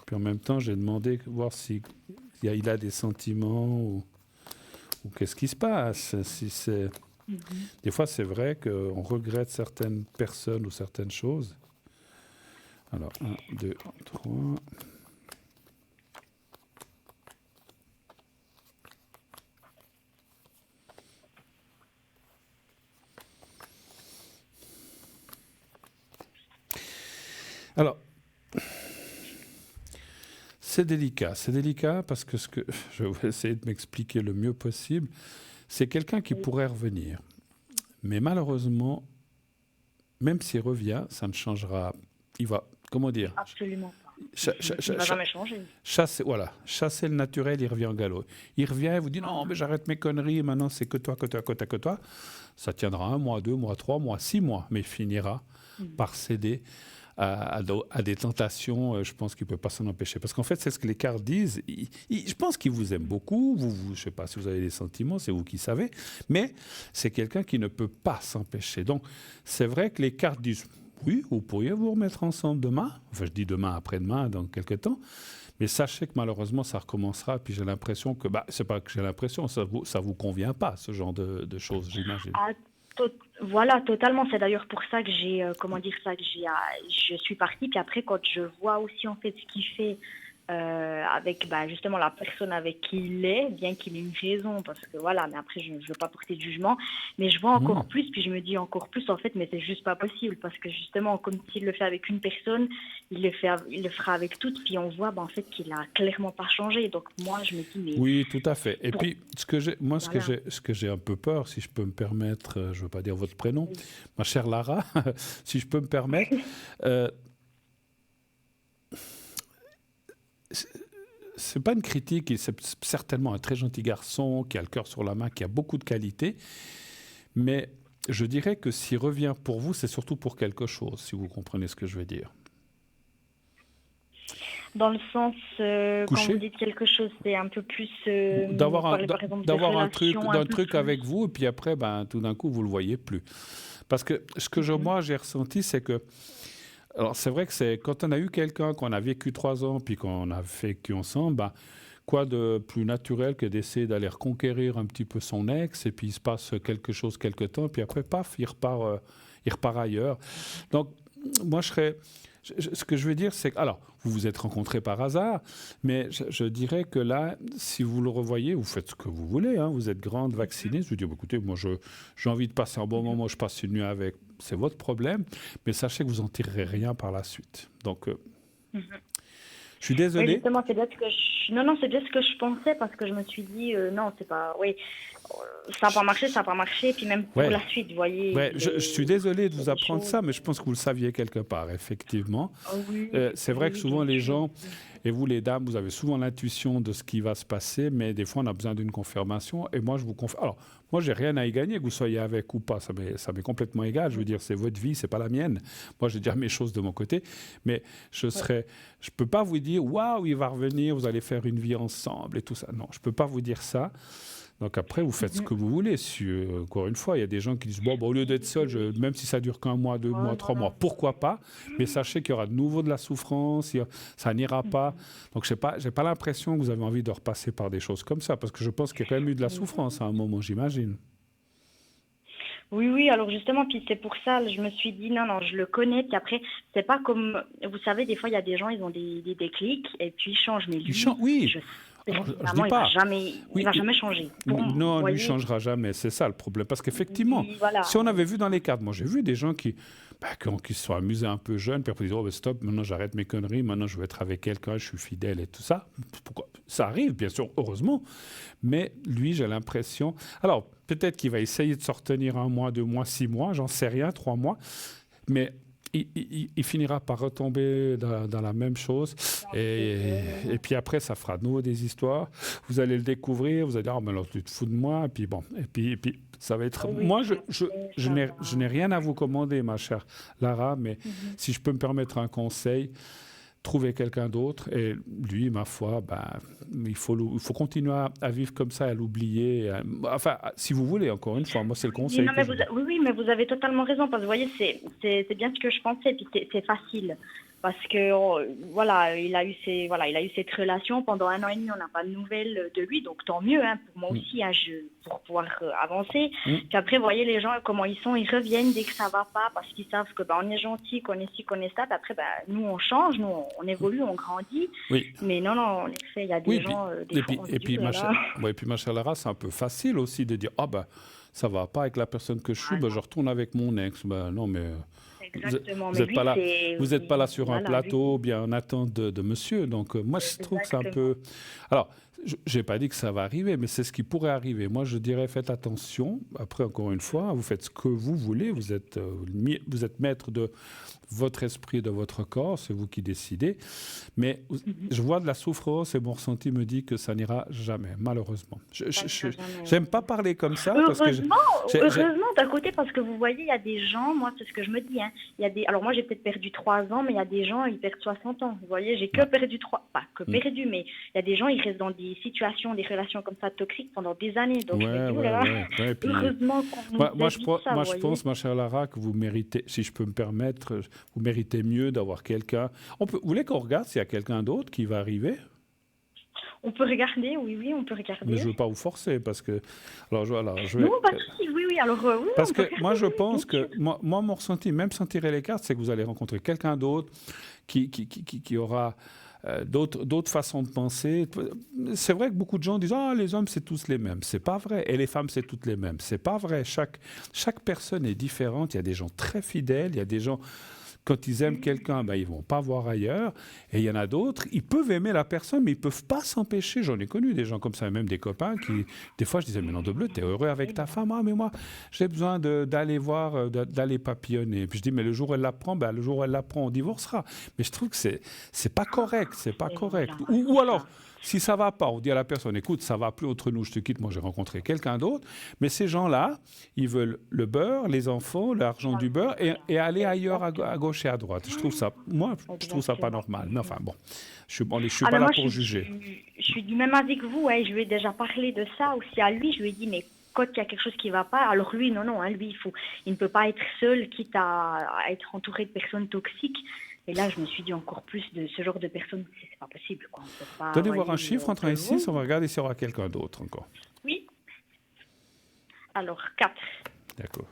Puis en même temps, j'ai demandé voir si il a des sentiments ou qu'est-ce qui se passe. Si c'est... Des fois, c'est vrai qu'on regrette certaines personnes ou certaines choses. Alors, 1, 2, 3. Alors, c'est délicat parce que je vais essayer de m'expliquer le mieux possible. C'est quelqu'un qui pourrait revenir. Mais malheureusement, même s'il revient, ça ne changera. Il va, comment dire? Absolument pas. cha- Il cha- ne cha- va cha- jamais changer. chasser le naturel, il revient en galop. Il revient, il vous dit non, mais j'arrête mes conneries, maintenant c'est que toi, que toi, que toi, que toi. Ça tiendra 1 mois, 2 mois, 3 mois, 6 mois, mais il finira par céder à des tentations, je pense qu'il ne peut pas s'en empêcher. Parce qu'en fait, c'est ce que les cartes disent. Je pense qu'ils vous aiment beaucoup. Je ne sais pas si vous avez des sentiments, c'est vous qui savez. Mais c'est quelqu'un qui ne peut pas s'empêcher. Donc, c'est vrai que les cartes disent, oui, vous pourriez vous remettre ensemble demain. Enfin, je dis demain, après-demain, dans quelques temps. Mais sachez que malheureusement, ça recommencera. Puis j'ai l'impression que, c'est pas que j'ai l'impression, ça vous convient pas, ce genre de choses, j'imagine. Ah, voilà, totalement. C'est d'ailleurs pour ça que je suis partie. Puis après, quand je vois aussi en fait ce qu'il fait avec justement la personne avec qui il est, bien qu'il ait une raison, parce que voilà, mais après je ne veux pas porter de jugement, mais je vois encore plus, puis je me dis encore plus en fait, mais c'est juste pas possible, parce que justement, comme s'il le fait avec une personne, il le fera avec toutes, puis on voit en fait qu'il a clairement pas changé. Donc moi, je me dis, mais... Oui, tout à fait. Et puis, ce que Voilà. j'ai un peu peur, si je peux me permettre, je ne veux pas dire votre prénom, ma chère Lara, si je peux me permettre, c'est pas une critique, c'est certainement un très gentil garçon qui a le cœur sur la main, qui a beaucoup de qualités, mais je dirais que s'il revient pour vous, c'est surtout pour quelque chose, si vous comprenez ce que je veux dire. Dans le sens, quand Coucher. vous dites quelque chose, c'est un peu plus... D'avoir vous parlez, par exemple, de un relations un peu truc plus- avec vous, et puis après, tout d'un coup, vous le voyez plus. Parce que ce que moi, j'ai ressenti, c'est que... Alors, c'est vrai que c'est quand on a eu quelqu'un, qu'on a vécu 3 ans, puis qu'on a vécu ensemble, quoi de plus naturel que d'essayer d'aller reconquérir un petit peu son ex, et puis il se passe quelque chose quelque temps, puis après, paf, il repart ailleurs. Donc, moi, ce que je veux dire, c'est que, alors, vous vous êtes rencontrés par hasard, mais je dirais que là, si vous le revoyez, vous faites ce que vous voulez, hein, vous êtes grande, vaccinée, je vous dis, écoutez, moi, j'ai envie de passer un bon moment, je passe une nuit avec, c'est votre problème, mais sachez que vous n'en tirerez rien par la suite. Donc, je suis Oui, désolé. justement, c'est bien ce que non, c'est bien ce que je pensais, parce que je me suis dit, non, c'est pas... Oui, ça n'a pas marché, puis même pour Ouais. la suite, vous voyez... Ouais, je suis désolé de vous des apprendre choses. ça, mais je pense que vous le saviez quelque part, effectivement. Oh oui, C'est vrai que oui, souvent bien les sûr. gens, et vous les dames, vous avez souvent l'intuition de ce qui va se passer, mais des fois on a besoin d'une confirmation. Et moi je vous confirme. Alors moi j'ai rien à y gagner que vous soyez avec ou pas, ça m'est complètement égal. Je veux dire c'est votre vie, c'est pas la mienne. Moi j'ai déjà mes choses de mon côté, mais je peux pas vous dire waouh il va revenir, vous allez faire une vie ensemble et tout ça. Non, je peux pas vous dire ça. Donc après, vous faites ce que vous voulez. Encore une fois, il y a des gens qui disent, bon, au lieu d'être seul, même si ça dure qu'un mois, 2 mois, 3 mois, pourquoi pas? Mais sachez qu'il y aura de nouveau de la souffrance, ça n'ira pas. Donc j'ai pas l'impression que vous avez envie de repasser par des choses comme ça, parce que je pense qu'il y a quand même eu de la souffrance à un moment, j'imagine. Oui, alors justement, puis c'est pour ça, je me suis dit, non, je le connais, puis après, c'est pas comme, vous savez, des fois, il y a des gens, ils ont des déclics, et puis ils changent, mais lui, oui. Je dis pas. Il va jamais changer. Non, lui ne changera jamais, c'est ça le problème. Parce qu'effectivement, si on avait vu dans les cartes, moi j'ai vu des gens qui se sont amusés un peu jeunes, puis après ils disent, oh, stop, maintenant j'arrête mes conneries, maintenant je veux être avec quelqu'un, je suis fidèle et tout ça. Pourquoi? Ça arrive, bien sûr, heureusement. Mais lui, j'ai l'impression... Alors, peut-être qu'il va essayer de se retenir 1 mois, 2 mois, 6 mois, j'en sais rien, 3 mois. Mais il finira par retomber dans la même chose. Et puis après, ça fera de nouveau des histoires. Vous allez le découvrir, vous allez dire, oh, mais alors tu te fous de moi. Et puis bon, et puis ça va être... Moi, je n'ai rien à vous commander, ma chère Lara, mais si je peux me permettre un conseil, trouver quelqu'un d'autre. Et lui, ma foi, il faut continuer à vivre comme ça, à l'oublier. Enfin, si vous voulez, encore une fois, moi, c'est le conseil. Oui, mais vous avez totalement raison, parce que vous voyez, c'est bien ce que je pensais, puis c'est facile. Parce que voilà, il a eu cette relation pendant 1 an et demi, on n'a pas de nouvelles de lui, donc tant mieux, hein, pour moi aussi, hein, pour pouvoir avancer. Puis après, vous voyez les gens comment ils sont, ils reviennent dès que ça va pas, parce qu'ils savent que on est gentil, qu'on est ci, qu'on est ça. Puis après, nous on change, nous on évolue, on grandit. Oui. Mais non, en effet, il y a des gens. Et puis ma chère Lara, c'est un peu facile aussi de dire ça va pas avec la personne que je suis, je retourne avec mon ex. Non, mais exactement. Vous n'êtes pas là sur un plateau, bien en attente de monsieur. Donc, moi, je trouve que c'est un peu... Alors, je n'ai pas dit que ça va arriver, mais c'est ce qui pourrait arriver. Moi, je dirais, faites attention. Après, encore une fois, vous faites ce que vous voulez. Vous êtes maître de votre esprit, de votre corps. C'est vous qui décidez. Mais je vois de la souffrance et mon ressenti me dit que ça n'ira jamais, malheureusement. Je n'aime pas parler comme ça. Heureusement, d'un côté, parce que vous voyez, il y a des gens, moi, c'est ce que je me dis. Hein, alors, moi, j'ai peut-être perdu 3 ans, mais il y a des gens, ils perdent 60 ans. Vous voyez, j'ai perdu mais il y a des gens, ils restent dans des situations, des relations comme ça toxiques pendant des années. Donc, heureusement qu'on moi, je pense, ma chère Lara, que vous méritez, si je peux me permettre, vous méritez mieux d'avoir quelqu'un. Vous voulez qu'on regarde s'il y a quelqu'un d'autre qui va arriver? On peut regarder, oui, on peut regarder. Mais je ne veux pas vous forcer, parce que... Non, oui, alors... oui, parce que moi, je pense que... Moi, mon ressenti, même sans tirer les cartes, c'est que vous allez rencontrer quelqu'un d'autre qui aura... d'autres façons de penser. C'est vrai que beaucoup de gens disent « les hommes, c'est tous les mêmes ». C'est pas vrai. Et les femmes, c'est toutes les mêmes. C'est pas vrai. Chaque personne est différente. Il y a des gens très fidèles. Il y a des gens... Quand ils aiment quelqu'un, ils ne vont pas voir ailleurs. Et il y en a d'autres, ils peuvent aimer la personne, mais ils ne peuvent pas s'empêcher. J'en ai connu des gens comme ça, même des copains qui... Des fois, je disais, mais non de bleu, tu es heureux avec ta femme. Mais moi, j'ai besoin d'aller voir, d'aller papillonner. Puis je dis, mais le jour où elle l'apprend, le jour où elle l'apprend, on divorcera. Mais je trouve que c'est pas correct. C'est pas correct. Ou alors... Si ça ne va pas, on dit à la personne, écoute, ça ne va plus entre nous, je te quitte, moi j'ai rencontré quelqu'un d'autre. Mais ces gens-là, ils veulent le beurre, les enfants, l'argent du beurre et aller ailleurs à gauche et à droite. Je trouve ça, je trouve ça pas normal. Mais enfin bon, je ne suis pas là pour juger. Je suis du même avis que vous, je lui ai déjà parlé de ça aussi à lui, je lui ai dit, mais quand il y a quelque chose qui ne va pas, alors lui, non, lui, il ne peut pas être seul, quitte à être entouré de personnes toxiques. Et là, je me suis dit encore plus de ce genre de personnes, c'est pas possible. Quoi. On peut pas, donnez voir un chiffre entre 1 et 6, on va regarder s'il y aura quelqu'un d'autre encore. Oui. Alors, 4. D'accord.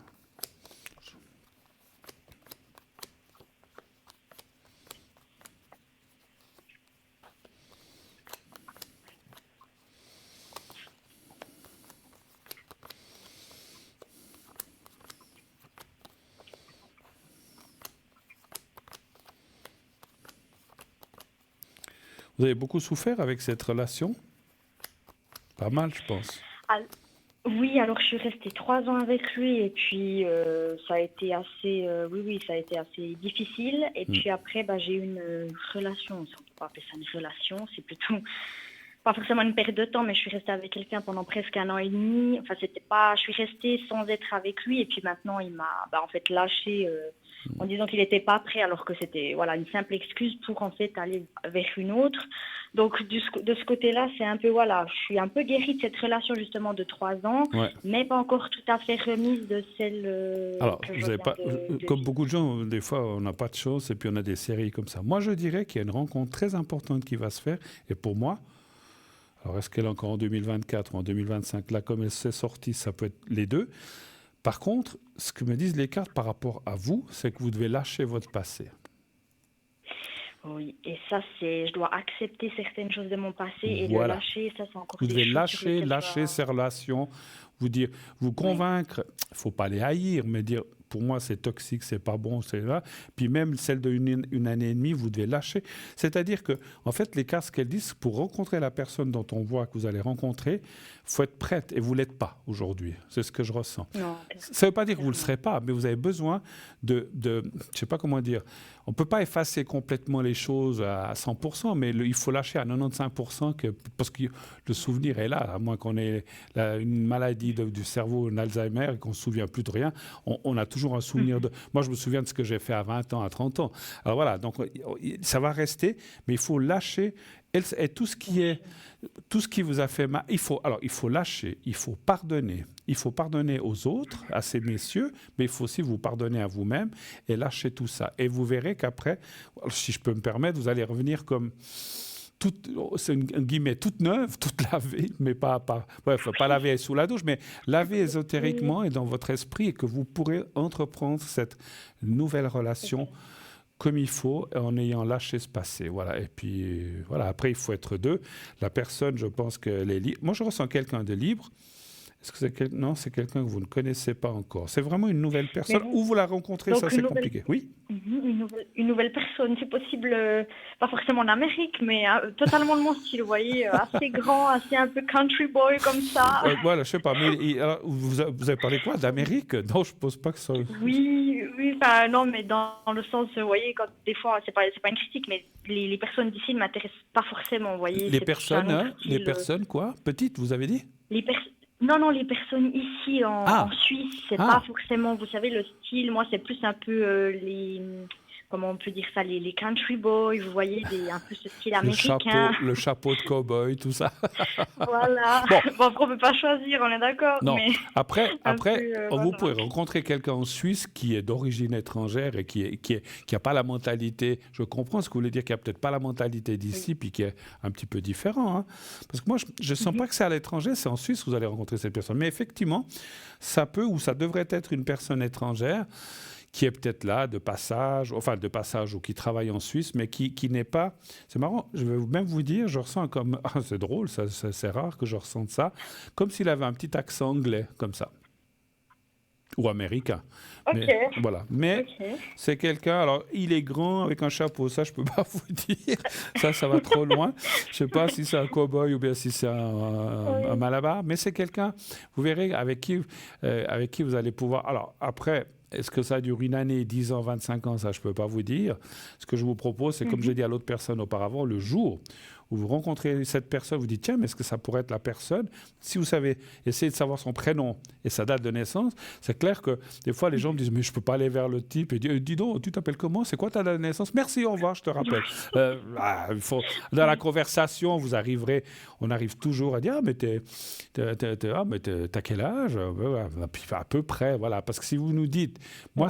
Vous avez beaucoup souffert avec cette relation? Pas mal, je pense. Oui, alors je suis restée 3 ans avec lui et puis ça a été assez, ça a été assez difficile. Et puis après, j'ai eu une relation, on ne peut pas appeler ça une relation, c'est plutôt pas forcément une perte de temps, mais je suis restée avec quelqu'un pendant presque 1 an et demi. Enfin, je suis restée sans être avec lui et puis maintenant il m'a en fait lâché en disant qu'il n'était pas prêt, alors que c'était voilà, une simple excuse pour en fait aller vers une autre. Donc de ce côté-là, c'est un peu, voilà, je suis un peu guérie de cette relation justement de 3 ans, Ouais. mais pas encore tout à fait remise de celle Alors, que vous je avez viens pas, de comme vivre. beaucoup de gens, des fois, on n'a pas de chance et puis on a des séries comme ça. Moi, je dirais qu'il y a une rencontre très importante qui va se faire. Et pour moi, alors est-ce qu'elle est encore en 2024 ou en 2025? Là, comme elle s'est sortie, ça peut être les deux. Par contre, ce que me disent les cartes par rapport à vous, c'est que vous devez lâcher votre passé. Oui, et ça, je dois accepter certaines choses de mon passé et le Voilà. lâcher, ça, c'est encore Vous des devez choses sur lesquelles je lâcher ces dois... relations, vous dire, vous Oui. convaincre. Il ne faut pas les haïr, mais dire, pour moi, c'est toxique, c'est pas bon, c'est là. Puis même celle d'une année et demie, vous devez lâcher. C'est-à-dire que, en fait, les cartes, ce qu'elles disent, pour rencontrer la personne dont on voit que vous allez rencontrer, il faut être prête, et vous ne l'êtes pas aujourd'hui. C'est ce que je ressens. Non, Ça ne veut pas dire que vous ne le clairement. serez pas, mais vous avez besoin je ne sais pas comment dire, on ne peut pas effacer complètement les choses à 100%, mais il faut lâcher à 95% parce que le souvenir est là, à moins qu'on ait une maladie du cerveau, un Alzheimer, et qu'on ne se souvient plus de rien, on a toujours un souvenir de... Moi, je me souviens de ce que j'ai fait à 20 ans, à 30 ans. Alors voilà, donc ça va rester, mais il faut lâcher et tout ce qui vous a fait mal, il faut lâcher, il faut pardonner. Il faut pardonner aux autres, à ces messieurs, mais il faut aussi vous pardonner à vous-même et lâcher tout ça. Et vous verrez qu'après, si je peux me permettre, vous allez revenir comme c'est une guillemets toute neuve, toute lavée, mais pas laver sous la douche, mais laver ésotériquement et dans votre esprit, et que vous pourrez entreprendre cette nouvelle relation comme il faut, en ayant lâché ce passé. Voilà. Et puis, voilà. Après, il faut être deux. La personne, je pense qu'elle est libre. Moi, je ressens quelqu'un de libre. Est-ce que non, c'est quelqu'un que vous ne connaissez pas encore. C'est vraiment une nouvelle Mais personne. Où vous la rencontrez, donc ça, c'est compliqué. Oui. une nouvelle personne, c'est possible, pas forcément en Amérique, mais totalement de mon style, vous voyez, assez grand, assez un peu country boy comme ça. Voilà, je sais pas. Mais alors, vous avez parlé quoi d'Amérique? Non, je pose pas que ça. Oui, enfin, non, mais dans le sens, vous voyez, quand des fois, c'est pas une critique, mais les personnes d'ici ne m'intéressent pas forcément, vous voyez. Les c'est personnes, un autre hein, style, les personnes quoi? Petites, vous avez dit? Non, les personnes ici en Suisse, c'est pas forcément, vous savez, le style. Moi, c'est plus un peu comment on peut dire ça, les country boys, vous voyez, un peu ce style américain. Le chapeau de cow-boy, tout ça. Voilà. Bon, après, on peut pas choisir, on est d'accord. Non. Mais Après, vous voilà. pouvez rencontrer quelqu'un en Suisse qui est d'origine étrangère et qui a pas la mentalité. Je comprends ce que vous voulez dire, qui a peut-être pas la mentalité d'ici, puis qui est un petit peu différent. Hein. Parce que moi, je sens pas que c'est à l'étranger, c'est en Suisse que vous allez rencontrer cette personne. Mais effectivement, ça peut ou ça devrait être une personne étrangère qui est peut-être là de passage ou qui travaille en Suisse, mais qui n'est pas... C'est marrant, je vais même vous dire, je ressens comme... c'est drôle, c'est rare que je ressente ça, comme s'il avait un petit accent anglais, comme ça. Ou américain. Ok. Mais, voilà. Mais c'est quelqu'un, alors il est grand avec un chapeau, ça je peux pas vous dire, ça va trop loin. Je sais pas si c'est un cow-boy ou bien si c'est un malabar, mais c'est quelqu'un, vous verrez, avec qui vous allez pouvoir... Alors après... Est-ce que ça dure une année, 10 ans, 25 ans? Ça, je ne peux pas vous dire. Ce que je vous propose, c'est comme j'ai dit à l'autre personne auparavant, le jour où vous rencontrez cette personne, vous dites, tiens, mais est-ce que ça pourrait être la personne? Si vous savez, essayez de savoir son prénom et sa date de naissance, c'est clair que des fois, les gens me disent, mais je ne peux pas aller vers le type et dire, dis donc, tu t'appelles comment? C'est quoi ta date de naissance? Merci, au revoir, je te rappelle. Dans la conversation, on arrive toujours à dire, ah, mais t'as quel âge? À peu près, voilà. Parce que si vous nous dites,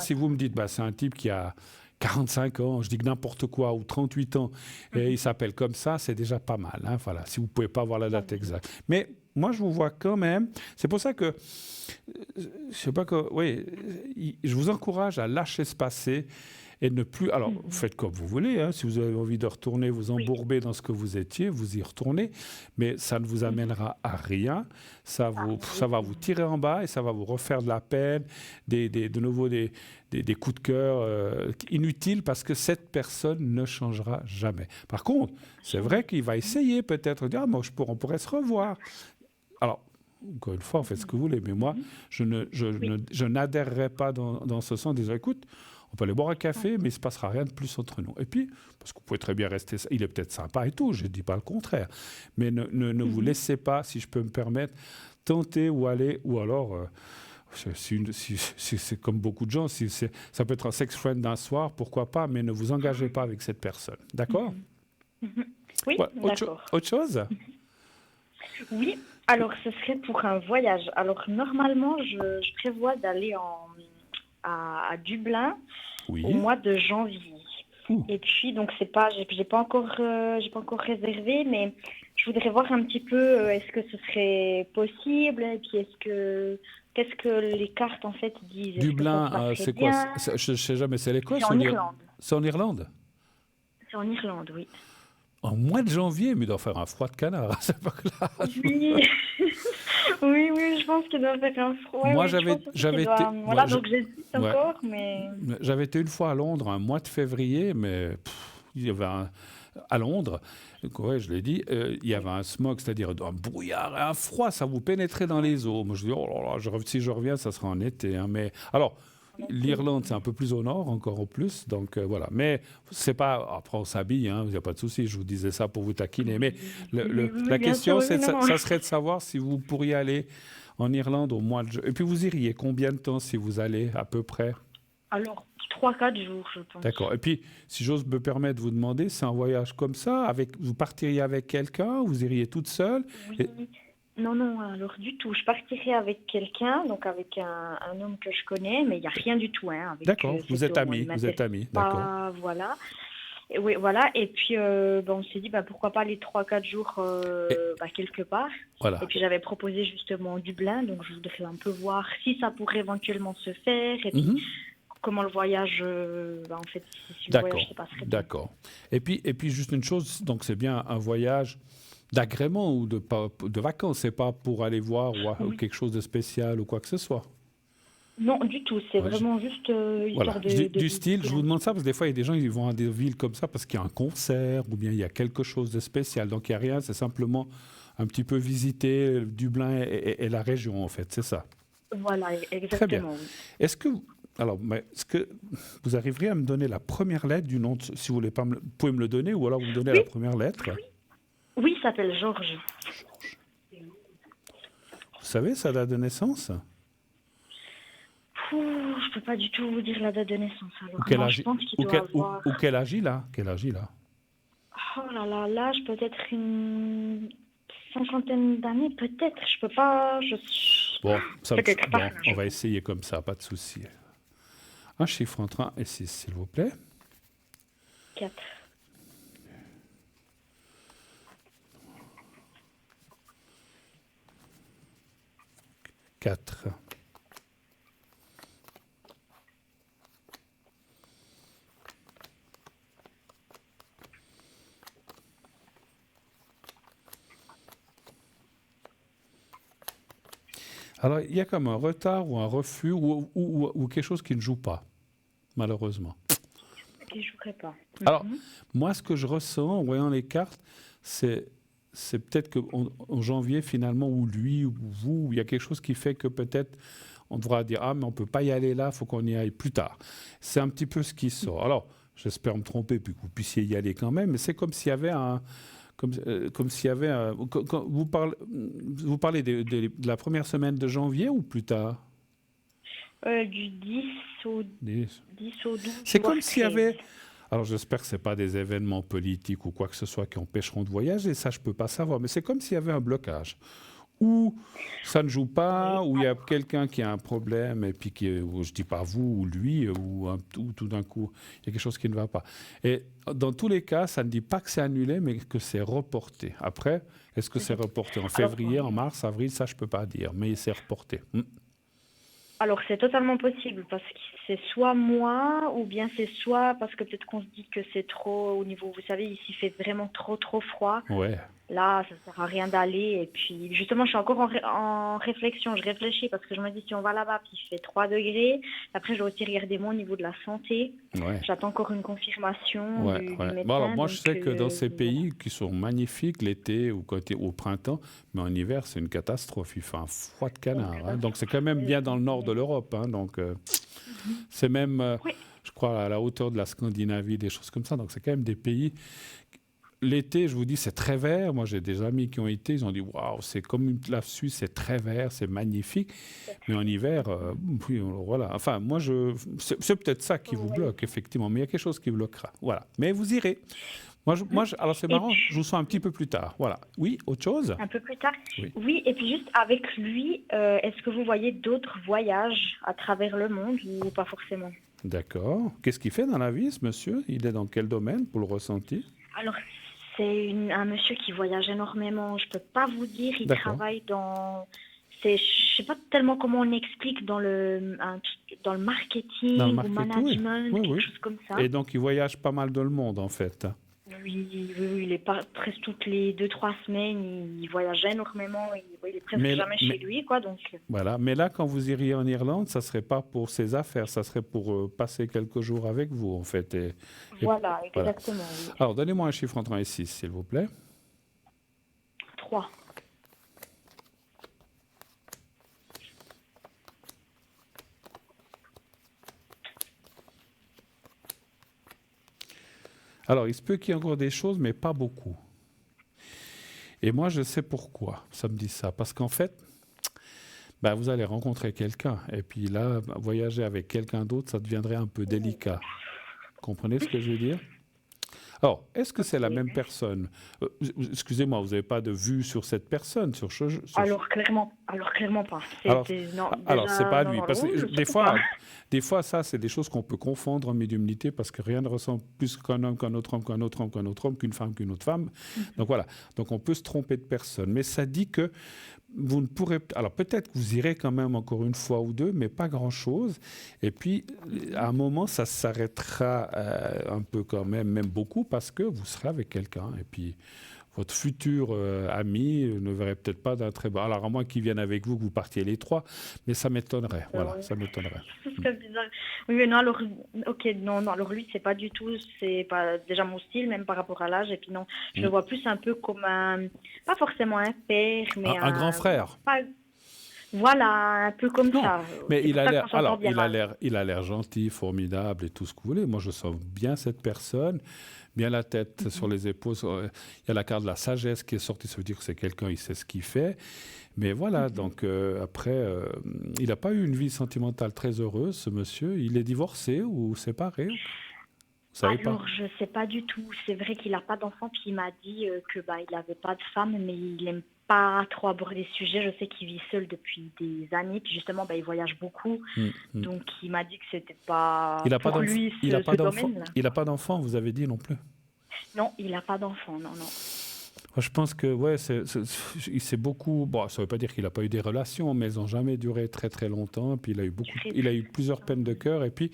si vous me dites, c'est un type qui a 45 ans, je dis que n'importe quoi, ou 38 ans, et il s'appelle comme ça, c'est déjà pas mal. Hein, voilà, si vous ne pouvez pas avoir la date exacte. Mais moi, je vous vois quand même. C'est pour ça que, je vous encourage à lâcher ce passé et ne plus... Alors, faites comme vous voulez. Hein, si vous avez envie de retourner, vous embourber dans ce que vous étiez, vous y retournez. Mais ça ne vous amènera à rien. Ça va vous tirer en bas et ça va vous refaire de la peine, de nouveau des coups de cœur inutiles parce que cette personne ne changera jamais. Par contre, c'est vrai qu'il va essayer peut-être de dire, on pourrait se revoir. Alors, encore une fois, faites ce que vous voulez. Mais moi, je n'adhérerai pas dans ce sens en disant, écoute, on peut aller boire un café, mais il ne se passera rien de plus entre nous. Et puis, parce que vous pouvez très bien rester... Il est peut-être sympa et tout, je ne dis pas le contraire. Mais ne vous laissez pas, si je peux me permettre, tenter ou aller... Ou alors, c'est comme beaucoup de gens, ça peut être un sex friend d'un soir, pourquoi pas, mais ne vous engagez pas avec cette personne. D'accord? Oui, Ouais, d'accord. autre chose? Oui, alors ce serait pour un voyage. Alors normalement, je prévois d'aller à Dublin au Oui. mois de janvier. Ouh. Et puis donc j'ai pas encore réservé, mais je voudrais voir un petit peu est-ce que ce serait possible et puis qu'est-ce que les cartes en fait disent. Est-ce que ça se Dublin, passerait c'est quoi? bien? Je ne sais jamais, c'est C'est l'Écosse ou en Irlande. C'est en Irlande? C'est en Irlande, oui. En mois de janvier, mais il doit faire un froid de canard. C'est pas là. Oui, oui, je pense qu'il doit faire un froid. Moi, Oui, je pense aussi qu'il doit. Voilà, donc j'hésite ouais. encore, mais. J'avais été une fois à Londres, un mois de février, mais il y avait à Londres, ouais, je l'ai dit, il y avait un smog, c'est-à-dire un brouillard et un froid, ça vous pénétrait dans les os. Moi, je dis, oh là là, si je reviens, ça sera en été. Hein, mais alors, l'Irlande, c'est un peu plus au nord, encore au plus, donc voilà. Mais c'est pas. Après, on s'habille, il n'y a pas de souci. Je vous disais ça pour vous taquiner. Mais la question, ça serait de savoir si vous pourriez aller en Irlande au mois de. Et puis, vous iriez combien de temps si vous allez à peu près? Alors, 3-4 jours, je pense. D'accord. Et puis, si j'ose me permettre de vous demander, c'est un voyage comme ça, vous partiriez avec quelqu'un, vous iriez toute seule? Oui. Non, alors du tout. Je partirai avec quelqu'un, donc avec un homme que je connais, mais il n'y a rien du tout. Hein, d'accord, vous êtes amis, d'accord. Voilà. Et oui, voilà. Et puis, on s'est dit, pourquoi pas les 3-4 jours quelque part. Voilà. Et puis, j'avais proposé justement Dublin, donc je voudrais un peu voir si ça pourrait éventuellement se faire. Et puis, comment le voyage, en fait, si le voyage se passerait bien. D'accord. Et puis, juste une chose, donc c'est bien un voyage d'agrément ou de vacances, c'est pas pour aller voir ou quelque chose de spécial ou quoi que ce soit. Non, du tout. C'est vraiment juste histoire du style, je vous demande ça parce que des fois, il y a des gens qui vont à des villes comme ça parce qu'il y a un concert ou bien il y a quelque chose de spécial. Donc, il n'y a rien, c'est simplement un petit peu visiter Dublin et la région, en fait, c'est ça. Voilà, exactement. Très bien. Est-ce que vous arriveriez à me donner la première lettre du nom, si vous voulez pas vous pouvez me le donner ou alors vous me donnez la première lettre? Oui, il s'appelle Georges. Vous savez sa date de naissance? Je peux pas du tout vous dire la date de naissance. Alors, ou quel non, âge, je pense qu'il ou doit quel, avoir... ou quel âge il a? Quel âge il a? Oh là là, l'âge peut-être une cinquantaine d'années, peut-être. Je peux pas... Bon, peut-être pas. On va essayer comme ça, pas de souci. Un chiffre entre 1 et 6, s'il vous plaît. 4. 4. Alors, il y a comme un retard ou un refus ou quelque chose qui ne joue pas, malheureusement. Qui ne jouerait pas. Alors, moi, ce que je ressens en voyant les cartes, c'est peut-être qu'en janvier, finalement, ou lui, ou vous, il y a quelque chose qui fait que peut-être on devra dire « Ah, mais on ne peut pas y aller là, il faut qu'on y aille plus tard ». C'est un petit peu ce qui sort. Alors, j'espère me tromper, puis que vous puissiez y aller quand même, mais c'est comme s'il y avait un... Comme s'il y avait un... Vous parlez de la première semaine de janvier ou plus tard? Du 10 au 12. C'est comme s'il y avait... Alors j'espère que ce n'est pas des événements politiques ou quoi que ce soit qui empêcheront de voyager, ça je ne peux pas savoir, mais c'est comme s'il y avait un blocage. Ou ça ne joue pas, ou il y a quelqu'un qui a un problème, et puis je ne dis pas vous ou lui, ou tout d'un coup, il y a quelque chose qui ne va pas. Et dans tous les cas, ça ne dit pas que c'est annulé, mais que c'est reporté. Après, est-ce que c'est reporté en février, en mars, avril, ça je ne peux pas dire, mais c'est reporté. Alors c'est totalement possible, parce que c'est soit moi, ou bien c'est soit parce que peut-être qu'on se dit que c'est trop au niveau, vous savez, ici il fait vraiment trop froid. Ouais. Là, ça ne sert à rien d'aller. Et puis, justement, je suis encore en réflexion. Je réfléchis parce que je me dis, si on va là-bas, puis il fait 3 degrés, après, je dois aussi regarder moi au niveau de la santé. Ouais. J'attends encore une confirmation du médecin. Bon, alors, moi, je sais que dans ces pays qui sont magnifiques l'été ou au printemps, mais en hiver, c'est une catastrophe. Il fait un froid de canard. Hein. Donc, c'est quand même bien dans le nord de l'Europe. Hein. Donc, c'est même, je crois, à la hauteur de la Scandinavie, des choses comme ça. Donc, c'est quand même des pays... l'été, je vous dis, c'est très vert. Moi, j'ai des amis qui ont été, ils ont dit, waouh, c'est comme la Suisse, c'est très vert, c'est magnifique. Mais en hiver, oui, voilà. Enfin, moi, c'est peut-être ça qui vous bloque, effectivement. Mais il y a quelque chose qui bloquera. Voilà. Mais vous irez. Alors c'est marrant, je vous sens un petit peu plus tard. Voilà. Oui, autre chose? Un peu plus tard. Oui. Oui, et puis juste avec lui, est-ce que vous voyez d'autres voyages à travers le monde ou pas forcément? D'accord. Qu'est-ce qu'il fait dans la vie, ce monsieur? Il est dans quel domaine, pour le ressentir? Alors, c'est un monsieur qui voyage énormément. Je peux pas vous dire. Il D'accord. travaille dans. Je sais pas tellement comment on explique dans le marketing Dans le ou marketing, management, oui, quelque oui. chose comme ça. Et donc, il voyage pas mal dans le monde, en fait. Oui, il est presque toutes les 2-3 semaines. Il voyage énormément. Il est presque jamais chez lui, quoi. Donc. Voilà. Mais là, quand vous iriez en Irlande, ça serait pas pour ses affaires, ça serait pour passer quelques jours avec vous, en fait. Voilà, exactement. Voilà. Oui. Alors, donnez-moi un chiffre entre 1 et 6, s'il vous plaît. 3. Alors, il se peut qu'il y ait encore des choses, mais pas beaucoup. Et moi, je sais pourquoi ça me dit ça. Parce qu'en fait, vous allez rencontrer quelqu'un. Et puis là, voyager avec quelqu'un d'autre, ça deviendrait un peu délicat. Comprenez ce que je veux dire? Alors, est-ce que c'est la même personne? Excusez-moi, vous n'avez pas de vue sur cette personne Alors clairement pas. Alors, c'est pas lui. Parce que des fois, ça, c'est des choses qu'on peut confondre en médiumnité parce que rien ne ressemble plus qu'un homme, qu'un autre homme, qu'un autre homme, qu'un autre homme, qu'une femme, qu'une autre femme. Donc voilà. Donc on peut se tromper de personne. Mais ça dit que vous ne pourrez... Alors peut-être que vous irez quand même encore une fois ou deux, mais pas grand-chose. Et puis, à un moment, ça s'arrêtera un peu quand même beaucoup, parce que vous serez avec quelqu'un. Et puis, votre futur ami ne verrait peut-être pas d'un très bon... Alors, à moins qu'il vienne avec vous, que vous partiez les trois, mais ça m'étonnerait. Voilà, ça m'étonnerait. C'est bizarre. Oui, mais non, alors... Ok, non, alors lui, c'est pas du tout... C'est pas déjà mon style, même par rapport à l'âge. Et puis non, je le vois plus un peu comme un... Pas forcément un père, mais un grand frère. Voilà, un peu comme ça. Mais il a l'air gentil, formidable et tout ce que vous voulez. Moi, je sens bien cette personne, bien la tête sur les épaules. Il y a la carte de la sagesse qui est sortie, ça veut dire que c'est quelqu'un, il sait ce qu'il fait. Mais voilà, donc après, il n'a pas eu une vie sentimentale très heureuse, ce monsieur. Il est divorcé ou séparé? Vous savez pas? Alors, je sais pas du tout. C'est vrai qu'il n'a pas d'enfant, puis il m'a dit que il n'avait pas de femme, mais il aime pas trop aborder le sujet. Je sais qu'il vit seul depuis des années, puis justement, il voyage beaucoup. Donc, il m'a dit que c'était pas pour lui ce domaine-là. Il n'a pas d'enfant, vous avez dit non plus? Non, il n'a pas d'enfant, non. Je pense que, il s'est beaucoup... Bon, ça ne veut pas dire qu'il n'a pas eu des relations, mais elles n'ont jamais duré très très longtemps. Puis il a eu plusieurs peines de cœur, et puis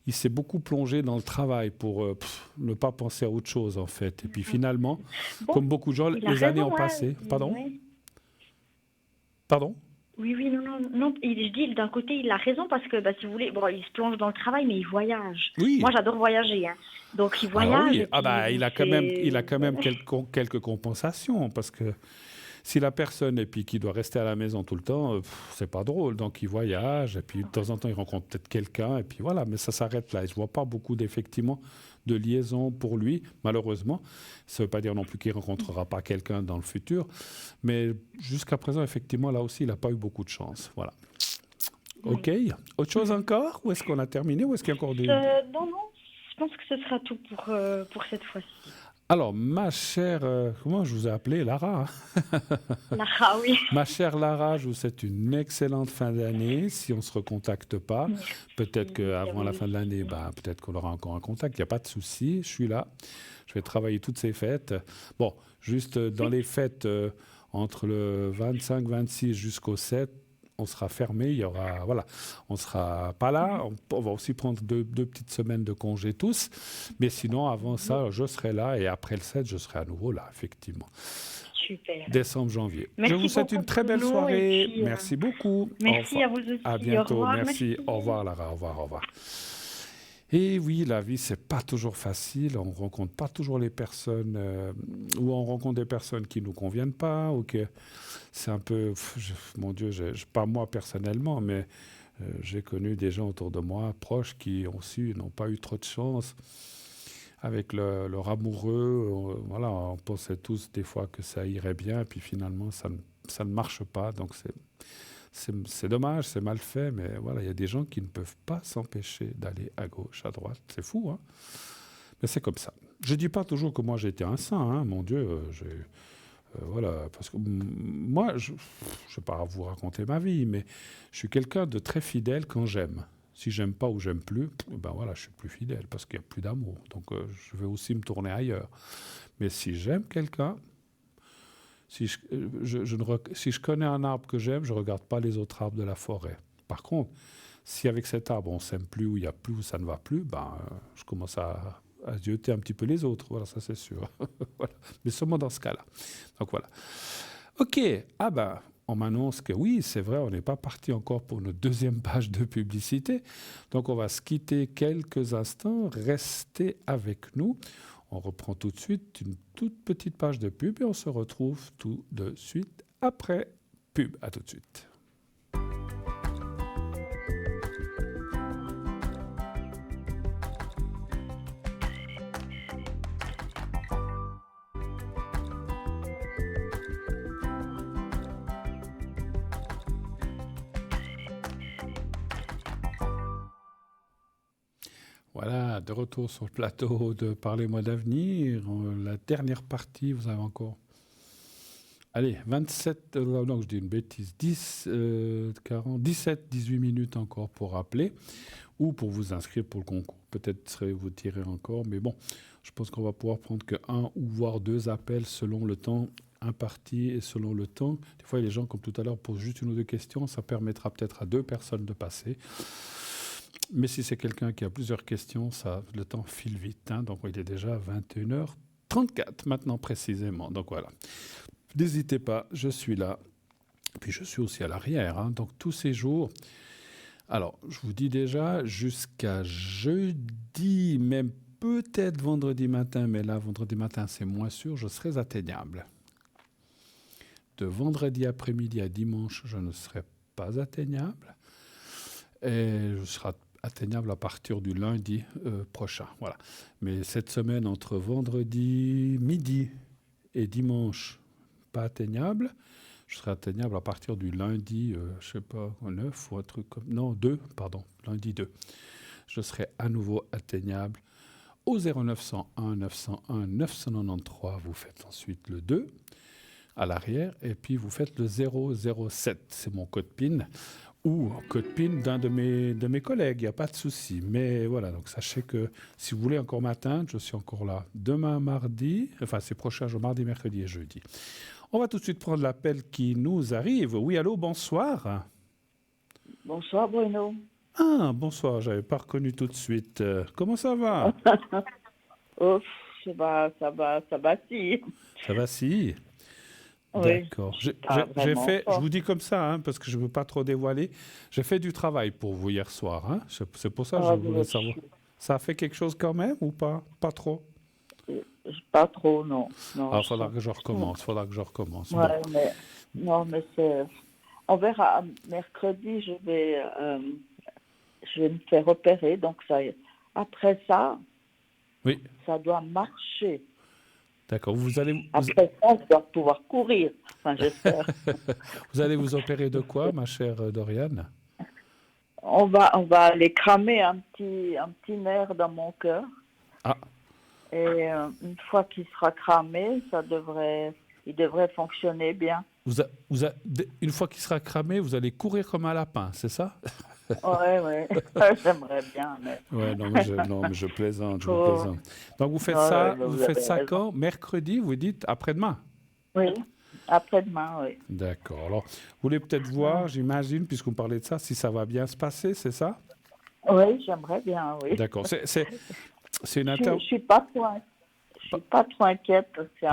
il s'est beaucoup plongé dans le travail pour ne pas penser à autre chose, en fait. Et puis finalement, comme beaucoup de gens, les années ont passé. Pardon? Pardon? Oui, non. Je dis, d'un côté, il a raison parce que, si vous voulez, il se plonge dans le travail, mais il voyage. Oui. Moi, j'adore voyager, hein. Donc, il voyage. Il a quand même quelques compensations, parce que si la personne, et puis qui doit rester à la maison tout le temps, c'est pas drôle. Donc, il voyage, et puis de temps en temps, il rencontre peut-être quelqu'un, et puis voilà. Mais ça s'arrête là. Et je vois pas beaucoup, effectivement, de liaison pour lui, malheureusement. Ça veut pas dire non plus qu'il rencontrera pas quelqu'un dans le futur. Mais jusqu'à présent, effectivement, là aussi, il n'a pas eu beaucoup de chance. Voilà. OK. Autre chose encore? Ou est-ce qu'on a terminé? Ou est-ce qu'il y a encore des... Non. Je pense que ce sera tout pour cette fois-ci. Alors, ma chère... comment je vous ai appelé? Lara. Lara, oui. Ma chère Lara, je vous souhaite une excellente fin d'année. Si on ne se recontacte pas, peut-être qu'avant la fin de l'année, peut-être qu'on aura encore un contact. Il n'y a pas de souci, je suis là. Je vais travailler toutes ces fêtes. Bon, juste dans les fêtes, entre le 25-26 jusqu'au 7, on sera fermé, il y aura, on sera pas là. On va aussi prendre deux petites semaines de congé tous. Mais sinon, avant ça, je serai là. Et après le 7, je serai à nouveau là, effectivement. Super. Décembre, janvier. Merci, je vous souhaite une très belle soirée. Puis, merci beaucoup. Merci à vous aussi. À bientôt. Au revoir, merci. Au revoir, Lara. Au revoir. Et oui, la vie, c'est pas toujours facile. On rencontre pas toujours les personnes, ou on rencontre des personnes qui nous conviennent pas, ou que c'est un peu, mon Dieu, pas moi personnellement, mais j'ai connu des gens autour de moi, proches, qui n'ont pas eu trop de chance. avec leur amoureux. Voilà, on pensait tous des fois que ça irait bien, et puis finalement, ça ne marche pas. Donc, c'est dommage, c'est mal fait, mais voilà, il y a des gens qui ne peuvent pas s'empêcher d'aller à gauche, à droite. C'est fou, hein? Mais c'est comme ça. Je ne dis pas toujours que moi, j'ai été un saint, hein, mon Dieu. Voilà, parce que moi, je ne vais pas vous raconter ma vie, mais je suis quelqu'un de très fidèle quand j'aime. Si j'aime pas ou j'aime plus, ben voilà, je suis plus fidèle parce qu'il n'y a plus d'amour. Donc, je vais aussi me tourner ailleurs. Mais si j'aime quelqu'un, si je connais un arbre que j'aime, je ne regarde pas les autres arbres de la forêt. Par contre, si avec cet arbre, on ne s'aime plus, ou il n'y a plus, ou ça ne va plus, je commence à zioter un petit peu les autres. Voilà, ça c'est sûr. Voilà. Mais seulement dans ce cas-là. Donc voilà. OK. On m'annonce que oui, c'est vrai, on n'est pas parti encore pour notre deuxième page de publicité. Donc on va se quitter quelques instants. Restez avec nous. On reprend tout de suite une toute petite page de pub et on se retrouve tout de suite après pub. À tout de suite. Voilà, de retour sur le plateau de Parlez-moi d'avenir. La dernière partie, vous avez encore... Allez, 27, non, je dis une bêtise, 17, 18 minutes encore pour rappeler ou pour vous inscrire pour le concours. Peut-être vous tirez encore, mais bon, je pense qu'on va pouvoir prendre que un ou voire deux appels selon le temps imparti et selon le temps. Des fois, les gens, comme tout à l'heure, posent juste une ou deux questions. Ça permettra peut-être à deux personnes de passer. Mais si c'est quelqu'un qui a plusieurs questions, le temps file vite. Hein, donc, il est déjà 21h34 maintenant précisément. Donc, voilà. N'hésitez pas, je suis là. Puis, je suis aussi à l'arrière. Hein, donc, tous ces jours... Alors, je vous dis déjà, jusqu'à jeudi, même peut-être vendredi matin, mais là, vendredi matin, c'est moins sûr, je serai atteignable. De vendredi après-midi à dimanche, je ne serai pas atteignable. Et je serai atteignable à partir du lundi prochain. Voilà. Mais cette semaine, entre vendredi midi et dimanche, pas atteignable. Je serai atteignable à partir du lundi, je ne sais pas, 9 ou un truc comme... Non, 2, pardon, lundi 2. Je serai à nouveau atteignable au 0901 901 993. Vous faites ensuite le 2 à l'arrière et puis vous faites le 007. C'est mon code PIN. Ou code PIN d'un de mes collègues, il n'y a pas de souci. Mais voilà, donc sachez que si vous voulez encore m'atteindre, je suis encore là demain, mardi, enfin c'est prochain jour, mardi, mercredi et jeudi. On va tout de suite prendre l'appel qui nous arrive. Oui, allô, bonsoir. Bonsoir Bruno. Ah, bonsoir, je n'avais pas reconnu tout de suite. Comment ça va? Oh, ça va si. Ça va si. Oui, d'accord. Je vous dis comme ça, hein, parce que je ne veux pas trop dévoiler. J'ai fait du travail pour vous hier soir. Hein. C'est pour ça que je voulais savoir. Ça a fait quelque chose quand même ou pas? Pas trop? Pas trop, non. Il faudra que je recommence. Ouais, bon. mais c'est... On verra. Mercredi, je vais me faire opérer. Donc, après ça, oui. Ça doit marcher. D'accord. Après ça, je dois pouvoir courir. Enfin, j'espère. Vous allez vous opérer de quoi, ma chère Doriane? On va aller cramer un petit nerf dans mon cœur. Ah. Et une fois qu'il sera cramé, il devrait fonctionner bien. Une fois qu'il sera cramé, vous allez courir comme un lapin, c'est ça? Ouais. J'aimerais bien. Mais... Ouais, non, mais je plaisante, plaisante. Donc vous faites ça quand? Mercredi, vous dites après-demain? Oui, après-demain, oui. D'accord. Alors, vous voulez peut-être voir, j'imagine, puisqu'on parlait de ça, si ça va bien se passer, c'est ça? Oui, j'aimerais bien, oui. D'accord. C'est une Je suis pas trop inquiète. C'est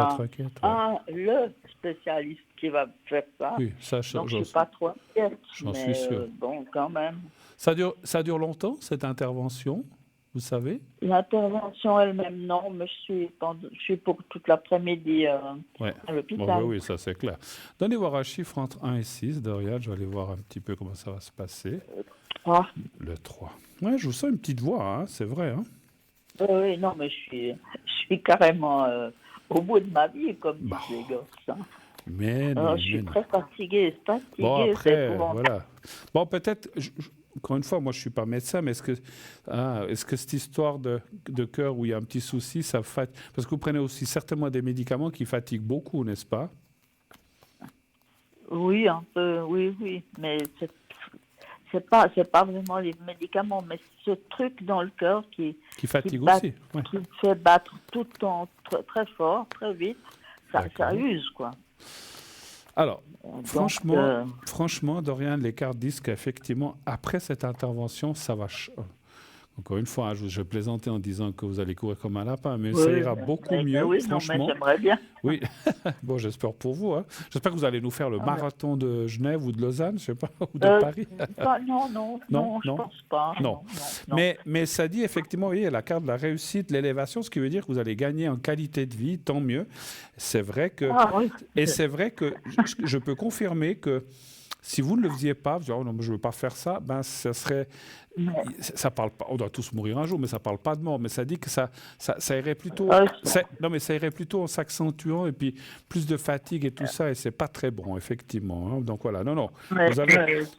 le spécialiste qui va faire ça. Oui, ça, donc je suis pas trop inquiète. J'en suis sûr. Bon, quand même. Ça dure longtemps, cette intervention, vous savez? L'intervention elle-même, non, mais je suis pour toute l'après-midi à l'hôpital. Bon, oui, ça c'est clair. Donnez voir un chiffre entre 1 et 6, Dorian, je vais aller voir un petit peu comment ça va se passer. 3. Le 3. Ouais, je vous sens une petite voix, hein, c'est vrai. Hein? Oui, non, mais je suis carrément au bout de ma vie, comme Bah, disent les gosses. Hein. mais Alors, non, je mais suis non. très fatiguée, Bon, c'est après, épouvantable. voilà. Bon, peut-être, encore une fois, moi, je ne suis pas médecin, mais est-ce que cette histoire de cœur où il y a un petit souci, ça fatigue? Parce que vous prenez aussi certainement des médicaments qui fatiguent beaucoup, n'est-ce pas? Oui, un peu, oui, oui, mais c'est pas vraiment les médicaments, mais ce truc dans le cœur Qui qui fatiguent bat, aussi. Ouais. qui fait battre tout le temps très fort, très vite, ça D'accord. use, quoi. Alors, Donc, franchement, Dorian, les cartes disent qu'effectivement, après cette intervention, ça va. Encore une fois, hein, je plaisantais en disant que vous allez courir comme un lapin, mais ça oui, ira beaucoup mieux, oui, non, mais franchement. j'aimerais bien. Oui, bon, j'espère pour vous. Hein. J'espère que vous allez nous faire le Ah, ouais. marathon de Genève ou de Lausanne, je sais pas, ou de Paris. Non, je Non, pense pas. non. Non. Mais ça dit effectivement, oui, la carte de la réussite, l'élévation, ce qui veut dire que vous allez gagner en qualité de vie, tant mieux. C'est vrai que, Ah, oui. et c'est vrai que je peux confirmer que si vous ne le faisiez pas, vous dites, oh non, je ne veux pas faire ça, ben ça serait, Mais, ça parle pas, on doit tous mourir un jour, mais ça parle pas de mort, mais ça dit que ça irait plutôt, non mais ça irait plutôt en s'accentuant et puis plus de fatigue et tout ça et c'est pas très bon effectivement. Hein. Donc voilà, non, mais,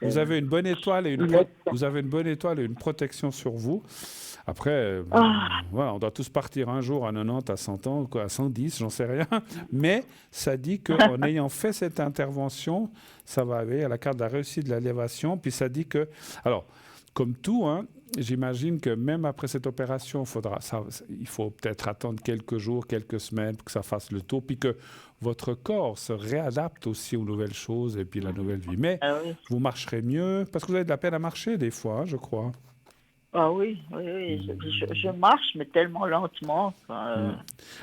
vous avez une bonne étoile et mais- vous avez une bonne étoile et une protection sur vous. Après, voilà, on doit tous partir un jour à 90, à 100 ans, quoi, à 110, j'en sais rien. Mais ça dit qu'en ayant fait cette intervention, ça va aller à la carte de la réussite de l'élévation. Puis ça dit que, alors, comme tout, hein, j'imagine que même après cette opération, il faut peut-être attendre quelques jours, quelques semaines pour que ça fasse le tour, puis que votre corps se réadapte aussi aux nouvelles choses et puis la nouvelle vie. Mais oui. vous marcherez mieux, parce que vous avez de la peine à marcher des fois, hein, je crois. Ah oui, je marche, mais tellement lentement.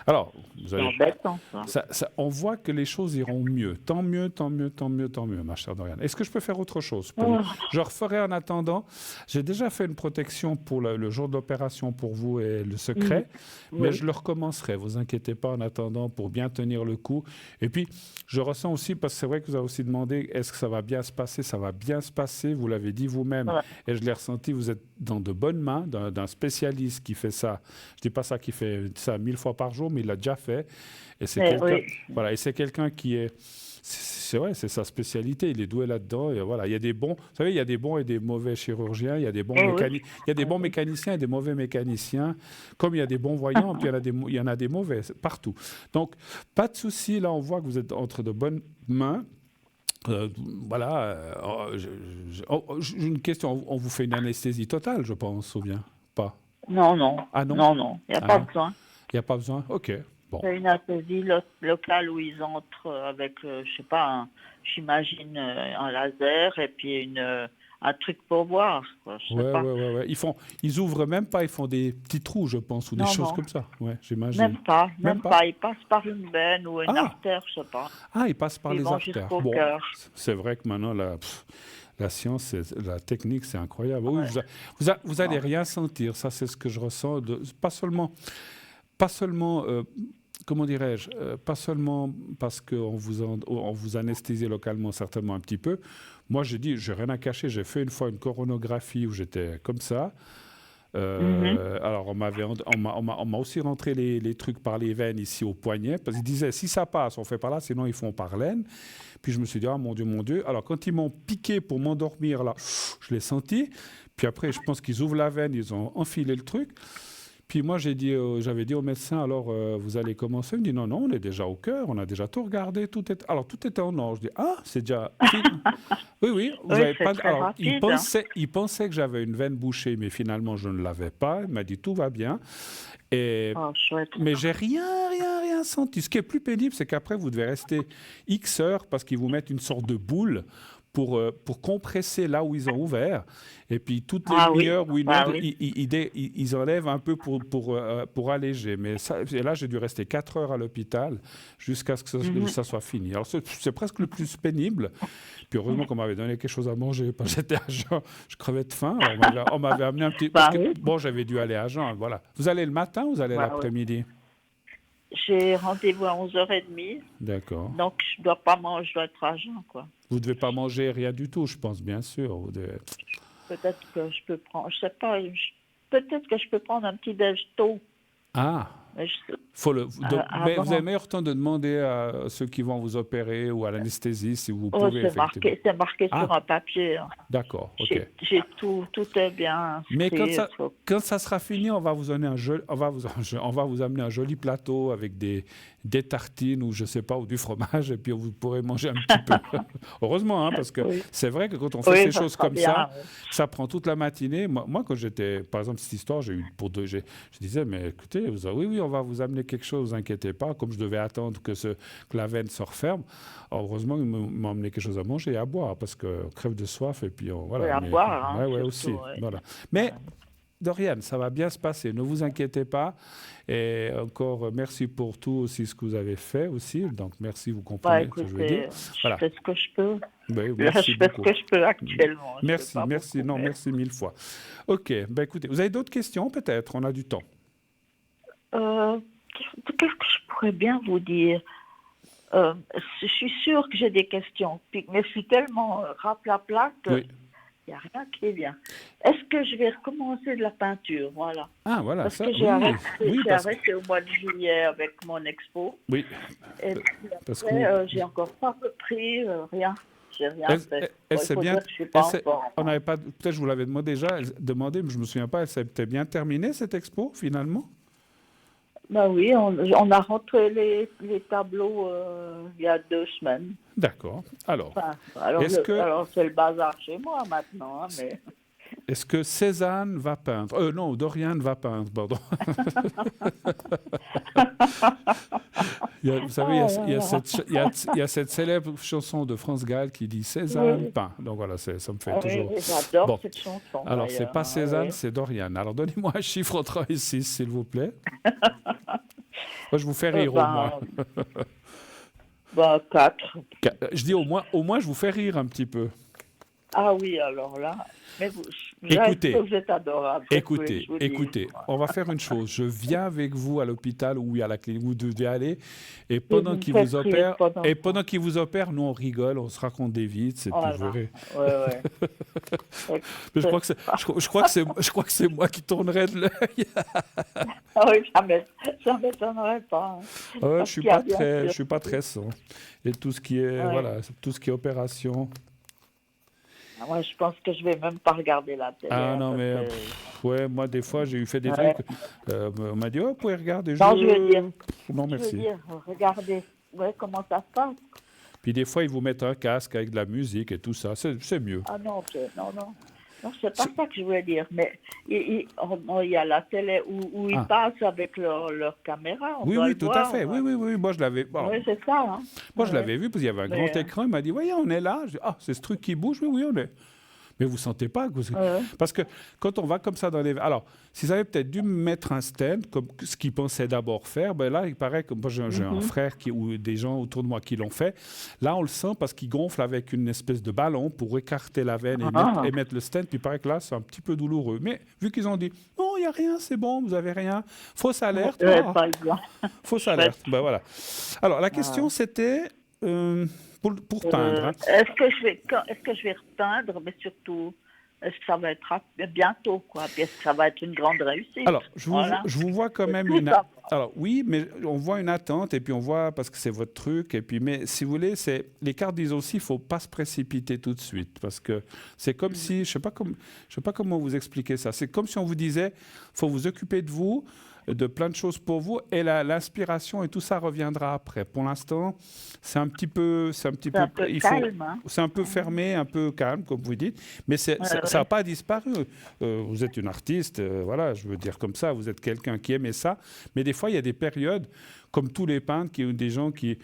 Alors, C'est embêtant, ça. on voit que les choses iront mieux. Tant mieux, tant mieux, tant mieux, tant mieux, ma chère Doriane. Est-ce que je peux faire autre chose pour vous? Je referai en attendant. J'ai déjà fait une protection pour le jour de l'opération pour vous et le secret, mais Oui. je le recommencerai. Vous inquiétez pas en attendant pour bien tenir le coup. Et puis, je ressens aussi, parce que c'est vrai que vous avez aussi demandé, est-ce que ça va bien se passer? Ça va bien se passer, vous l'avez dit vous-même, Ouais. et je l'ai ressenti, vous êtes dans de bonnes mains d'un spécialiste qui fait ça. Je ne dis pas ça qui fait ça 1000 fois par jour, mais il l'a déjà fait. Et c'est quelqu'un, voilà, et c'est quelqu'un qui est, c'est vrai, c'est sa spécialité. Il est doué là-dedans. Et voilà, il y a des bons, vous savez, il y a des bons et des mauvais chirurgiens. Il y a des bons il y a des bons mécaniciens et des mauvais mécaniciens. Comme il y a des bons voyants, puis il y en a des mauvais partout. Donc, pas de souci. Là, on voit que vous êtes entre de bonnes mains. Voilà. J'ai une question. On vous fait une anesthésie totale, je pense, ou bien pas? Non. Ah non? Non. Il n'y a pas besoin. Il n'y a pas besoin? OK. Bon. C'est une anesthésie locale où ils entrent avec, je sais pas, j'imagine un laser et puis un truc pour voir. Quoi, je sais pas. Ouais. Ils ouvrent même pas, ils font des petits trous, je pense, ou des choses comme ça. Ouais, j'imagine. Même pas. Ils passent par une veine ou une artère, je sais pas. Ah, ils passent par Ils les vont artères. jusqu'au Bon, cœur. c'est vrai que maintenant, la science, la technique, c'est incroyable. Oui, vous allez rien sentir. Ça, c'est ce que je ressens. Pas seulement comment dirais-je, pas seulement parce qu'on vous anesthésie localement certainement un petit peu. Moi, j'ai dit, j'ai rien à cacher. J'ai fait une fois une coronographie où j'étais comme ça. Alors, on m'a aussi rentré les trucs par les veines ici au poignet, parce qu'ils disaient, si ça passe, on fait par là, sinon ils font par l'aine. Puis je me suis dit, ah mon Dieu. Alors, quand ils m'ont piqué pour m'endormir, là, je l'ai senti. Puis après, je pense qu'ils ouvrent la veine, ils ont enfilé le truc. Puis moi, j'avais dit au médecin, alors, vous allez commencer? Il me dit, non, on est déjà au cœur, on a déjà tout regardé, alors tout était en ordre. Je dis, ah, c'est déjà... Oui, vous avez pas... Alors, rapide, il pensait que j'avais une veine bouchée, mais finalement, je ne l'avais pas. Il m'a dit, tout va bien. Mais j'ai rien senti. Ce qui est plus pénible, c'est qu'après, vous devez rester X heures parce qu'ils vous mettent une sorte de boule pour compresser là où ils ont ouvert. Et puis, toutes les demi-heures où ils enlèvent un peu pour alléger. Mais là, j'ai dû rester 4 heures à l'hôpital jusqu'à ce que ça soit fini. Alors, c'est presque le plus pénible. Puis, heureusement qu'on m'avait donné quelque chose à manger. Parce que j'étais à Jean, je crevais de faim. Alors, on m'avait amené un petit... Bon, j'avais dû aller à Jean, voilà. Vous allez le matin ou vous allez l'après-midi? J'ai rendez-vous à 11h30. D'accord. Donc, je dois pas manger, je dois être à Jean, quoi. Vous ne devez pas manger rien du tout, je pense, bien sûr. Peut-être que je peux prendre, je sais pas, peut-être que je peux prendre un petit déj tôt. Ah, Mais mais vous avant. avez meilleur temps de demander à ceux qui vont vous opérer ou à l'anesthésiste si vous Oh, pouvez, effectivement. c'est marqué Ah. sur un papier. Hein. D'accord, ok. J'ai tout est bien Mais inscrit. quand ça sera fini, on va vous donner on va vous amener un joli plateau avec des tartines ou je sais pas, ou du fromage, et puis vous pourrez manger un petit peu. Heureusement, hein, parce que Oui. c'est vrai que quand on fait Oui, ces ça choses sera comme bien, ça, oui. ça prend toute la matinée. Moi, quand j'étais, par exemple, cette histoire, j'ai eu pour deux, je disais, mais écoutez, oui, on va vous amener quelque chose, vous inquiétez pas. Comme je devais attendre que la veine se referme, heureusement, ils m'ont amené quelque chose à manger et à boire, parce que crève de soif, et puis voilà. Oui, à mais- boire, hein, ouais, surtout, aussi. ouais. Voilà. Mais Dorian, ça va bien se passer, ne vous inquiétez pas. Et encore, merci pour tout aussi ce que vous avez fait aussi. Donc, merci, vous comprenez ce que je veux dire. Voilà. Je fais ce que je peux. Oui, Là, merci je fais beaucoup. ce que je peux actuellement. Je Merci, fais pas merci, beaucoup, non, mais- merci mille fois. Ok, ben écoutez, vous avez d'autres questions peut-être? On a du temps. Qu'est-ce que je pourrais bien vous dire? Je suis sûre que j'ai des questions, mais je suis tellement raplapla que Oui. il n'y a rien qui vient. Est-ce que je vais recommencer de la peinture? Voilà. Ah, voilà, Parce ça, que j'ai oui, arrêté, oui, j'ai parce que, arrêté au mois de juillet avec mon expo. oui, Et puis parce après, que j'ai encore pas repris, rien. J'ai rien elle, fait. elle Bon, il s'est faut bien, dire que je suis pas elle s'est- encore. on n'avait pas, peut-être je vous l'avais demandé, mais je me souviens pas, elle s'était bien terminée cette expo finalement? Ben oui, on a rentré les tableaux il y a 2 semaines. D'accord. Alors, Enfin, alors, alors c'est le bazar chez moi maintenant, hein, mais est-ce que Cézanne va peindre? Non, Dorian va peindre, pardon. Vous savez, il y a cette célèbre chanson de France Gall qui dit Cézanne Oui. peint. Donc voilà, ça me fait oui, toujours. oui, j'adore Bon. cette chanson. Alors, c'est d'ailleurs, pas hein, Cézanne, oui. c'est Dorian. Alors, donnez-moi un chiffre entre 1 et 6, s'il vous plaît. Moi, je vous fais rire au moins. Ben, 4. Je dis au moins, je vous fais rire un petit peu. Ah oui, alors là. Mais Écoutez, vous êtes adorable. Écoutez, je vous dis. on va faire une chose. Je viens avec vous à l'hôpital ou à la clinique où vous devez aller, et vous pendant me qu'il faites vous rire opère, pendant- qu'il vous opère, nous on rigole, on se raconte des vites, et puis Voilà. vous verrez. Ouais. Mais je crois que c'est moi qui tournerai de l'œil. Ah oui, ça m'étonnerait pas. hein. Ah ouais, Parce qu'il y a bien sûr- je suis pas très son. Et tout ce qui est, Ouais. voilà, tout ce qui est opération. Moi, je pense que je vais même pas regarder la télé. Ah hein, non, parce mais que- ouais, moi des fois j'ai fait des Ouais. trucs. On m'a dit, oh, vous pouvez regarder. Non, je veux dire- Non, Je veux merci. dire, regardez comment ça se passe. Puis des fois, ils vous mettent un casque avec de la musique et tout ça. C'est mieux. Ah non, non, c'est pas ça que je voulais dire. Mais il y a la télé où ils Ah. passent avec leur caméra. On Oui, doit oui, le tout voir, à fait. ouais. Oui. Moi, je l'avais. Bon, Oui, c'est ça. Hein. moi, je Ouais. l'avais vu parce qu'il y avait un Mais, grand écran. Il m'a dit, voyez, on est là. Je dis, ah, c'est ce truc qui bouge. Oui, on est. Mais vous sentez pas que vous- Ouais. Parce que quand on va comme ça dans les... Alors, s'ils avaient peut-être dû me mettre un stand, comme ce qu'ils pensaient d'abord faire, ben là, il paraît que moi, j'ai un frère ou des gens autour de moi qui l'ont fait. Là, on le sent parce qu'il gonfle avec une espèce de ballon pour écarter la veine et mettre le stand. Puis il paraît que là, c'est un petit peu douloureux. Mais vu qu'ils ont dit, non, il n'y a rien, c'est bon, vous avez rien. Fausse alerte. Ouais, Ah, pas évident. fausse alerte. Ben voilà. Alors, la question, c'était... pour peindre. Hein. Est-ce que je vais repeindre, mais surtout, est-ce que ça va être bientôt, quoi? Puis est-ce que ça va être une grande réussite? Alors, je Voilà. vous vois quand même Tout une... ça. Alors, oui, mais on voit une attente, et puis on voit, parce que c'est votre truc, et puis, mais si vous voulez, les cartes disent aussi, il ne faut pas se précipiter tout de suite, parce que c'est comme si, je sais pas comment vous expliquer ça, c'est comme si on vous disait, il faut vous occuper de vous, de plein de choses pour vous, et l'inspiration et tout ça reviendra après. Pour l'instant, c'est un petit peu calme. Hein. c'est un peu fermé, un peu calme, comme vous dites, mais ça n'a pas disparu. Vous êtes une artiste, voilà, je veux dire comme ça, vous êtes quelqu'un qui aimait ça, mais des fois, il y a des périodes, comme tous les peintres, qui ont des gens qui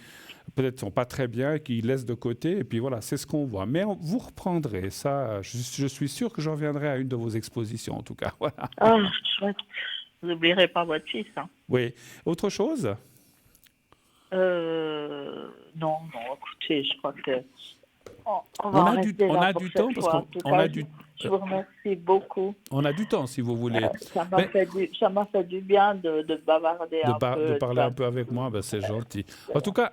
peut-être sont pas très bien, qui laissent de côté, et puis voilà, c'est ce qu'on voit. Mais vous reprendrez ça, je suis sûr que je reviendrai à une de vos expositions, en tout cas. Voilà. Ah, chouette. Vous n'oublierez pas votre fils. Hein. Oui. Autre chose? Non, écoutez, je crois que... On a du temps parce qu'on a Je vous remercie beaucoup. On a du temps, si vous voulez. Ça m'a fait du bien de bavarder un peu. De parler un peu avec moi, ben c'est gentil. En tout cas,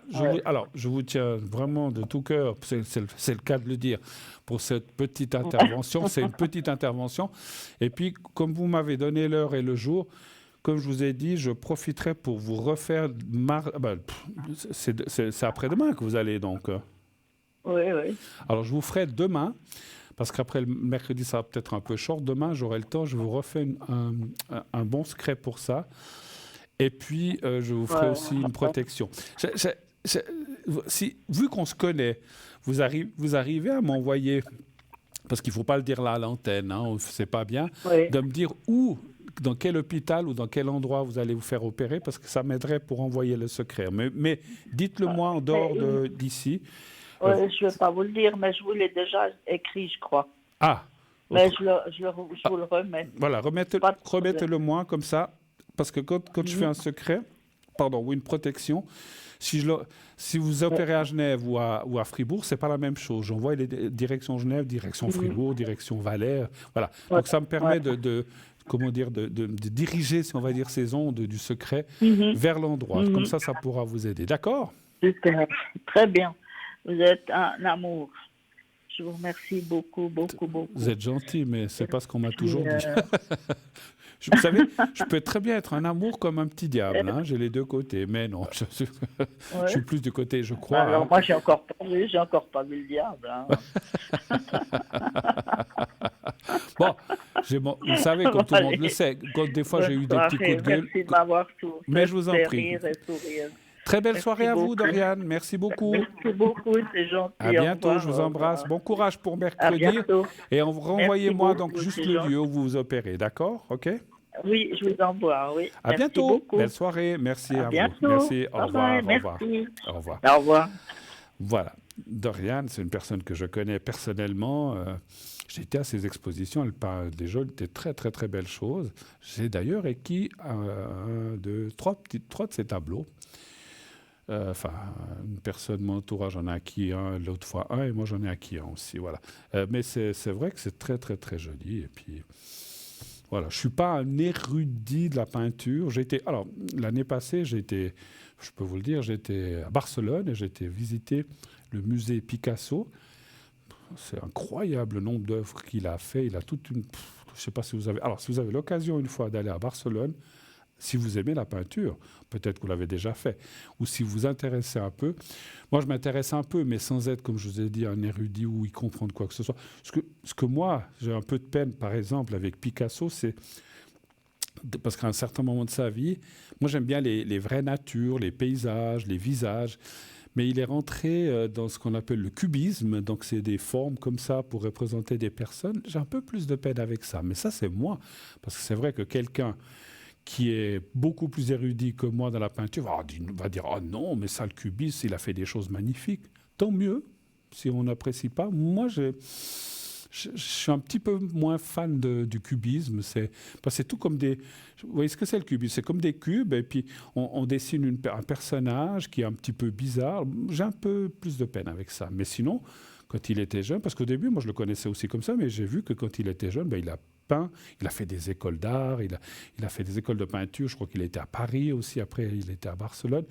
je vous tiens vraiment de tout cœur, c'est le cas de le dire, pour cette petite intervention. C'est une petite intervention. Et puis, comme vous m'avez donné l'heure et le jour, comme je vous ai dit, je profiterai pour vous refaire... c'est après-demain que vous allez, donc. Oui, oui. Alors, je vous ferai demain, parce qu'après le mercredi, ça va peut-être un peu short. Demain, j'aurai le temps, je vous refais un bon secret pour ça. Et puis, je vous ferai aussi une protection. Vu qu'on se connaît, vous arrivez à m'envoyer, parce qu'il ne faut pas le dire là à l'antenne, hein, c'est pas bien, de me dire où, dans quel hôpital ou dans quel endroit vous allez vous faire opérer, parce que ça m'aiderait pour envoyer le secret. Mais dites-le moi en dehors d'ici. Je ne vais pas vous le dire, mais je vous l'ai déjà écrit, je crois. Ah. Mais je vous le remets. Voilà, remettez-le moi comme ça, parce que quand je fais un secret, ou une protection, si vous opérez à Genève ou à Fribourg, c'est pas la même chose. J'envoie les directions Genève, direction Fribourg, direction Valais. Voilà. Donc ça me permet de diriger, si on va dire, ces ondes du secret vers l'endroit. Comme ça pourra vous aider. D'accord ? Super. Très bien. Vous êtes un amour. Je vous remercie beaucoup, beaucoup, beaucoup. Vous êtes gentil, mais c'est pas ce qu'on m'a toujours dit. Vous savez, je peux très bien être un amour comme un petit diable. Hein, j'ai les deux côtés, mais non, je suis plus du côté, je crois. Alors moi, j'ai encore pas vu le diable. Hein. Bon, vous savez, comme tout le monde le sait, quand des fois j'ai eu des petits coups de gueule. Merci de m'avoir tout. Mais je vous en prie. Très belle soirée à vous, Doriane. Merci beaucoup. Merci beaucoup, c'est gentil. À bientôt, je vous embrasse. Bon courage pour mercredi. Et renvoyez-moi donc juste le lieu où vous vous opérez, d'accord ? OK ? Oui, je vous envoie, oui. À bientôt. Beaucoup. Belle soirée. Merci à vous. Merci. Au revoir. Au revoir. Au revoir. Voilà. Doriane, c'est une personne que je connais personnellement. J'étais à ses expositions. Elle parle des très, très, très belles choses. J'ai d'ailleurs acquis trois de ses tableaux. Une personne de mon entourage en a acquis un, l'autre fois un, et moi j'en ai acquis un aussi. Voilà. Mais c'est vrai que c'est très, très, très joli. Et puis, voilà, je ne suis pas un érudit de la peinture. Alors, l'année passée, je peux vous le dire, j'étais à Barcelone et j'ai été visiter le musée Picasso. C'est incroyable le nombre d'œuvres qu'il a fait. Il a toute une... Je ne sais pas si vous avez... Alors, si vous avez l'occasion une fois d'aller à Barcelone, si vous aimez la peinture, peut-être que vous l'avez déjà fait, ou si vous vous intéressez un peu. Moi, je m'intéresse un peu, mais sans être, comme je vous ai dit, un érudit ou y comprendre quoi que ce soit. Ce que moi, j'ai un peu de peine, par exemple, avec Picasso, c'est parce qu'à un certain moment de sa vie, moi, j'aime bien les vraies natures, les paysages, les visages, mais il est rentré dans ce qu'on appelle le cubisme, donc c'est des formes comme ça pour représenter des personnes. J'ai un peu plus de peine avec ça, mais ça, c'est moi, parce que c'est vrai que quelqu'un qui est beaucoup plus érudit que moi dans la peinture, va dire « Oh non, mais ça, le cubisme, il a fait des choses magnifiques. » Tant mieux, si on n'apprécie pas. Moi, je suis un petit peu moins fan du cubisme. C'est tout comme des... Vous voyez ce que c'est le cubisme ? C'est comme des cubes, et puis on dessine un personnage qui est un petit peu bizarre. J'ai un peu plus de peine avec ça. Mais sinon, quand il était jeune, parce qu'au début, moi, je le connaissais aussi comme ça, mais j'ai vu que quand il était jeune, il a peint, il a fait des écoles d'art, il a fait des écoles de peinture, je crois qu'il était à Paris aussi, après il était à Barcelone,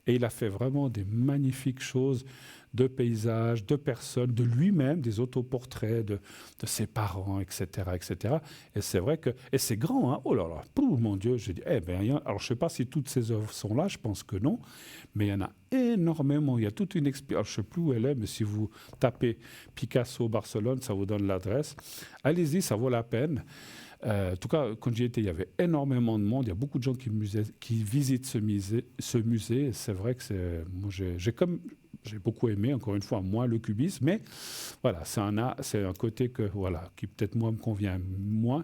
et il a fait vraiment des magnifiques choses de paysages, de personnes, de lui-même, des autoportraits de ses parents, etc., etc. Et c'est vrai que... Et c'est grand, hein. Oh là là, mon Dieu, j'ai dit, alors je ne sais pas si toutes ces œuvres sont là, je pense que non, mais il y en a énormément. Il y a toute une expérience, je ne sais plus où elle est, mais si vous tapez Picasso Barcelone, ça vous donne l'adresse. Allez-y, ça vaut la peine. En tout cas, quand j'y étais, il y avait énormément de monde. Il y a beaucoup de gens qui visitent ce musée. C'est vrai que moi, j'ai beaucoup aimé, encore une fois, moins le cubisme, mais voilà, c'est un côté qui peut-être moi me convient moins,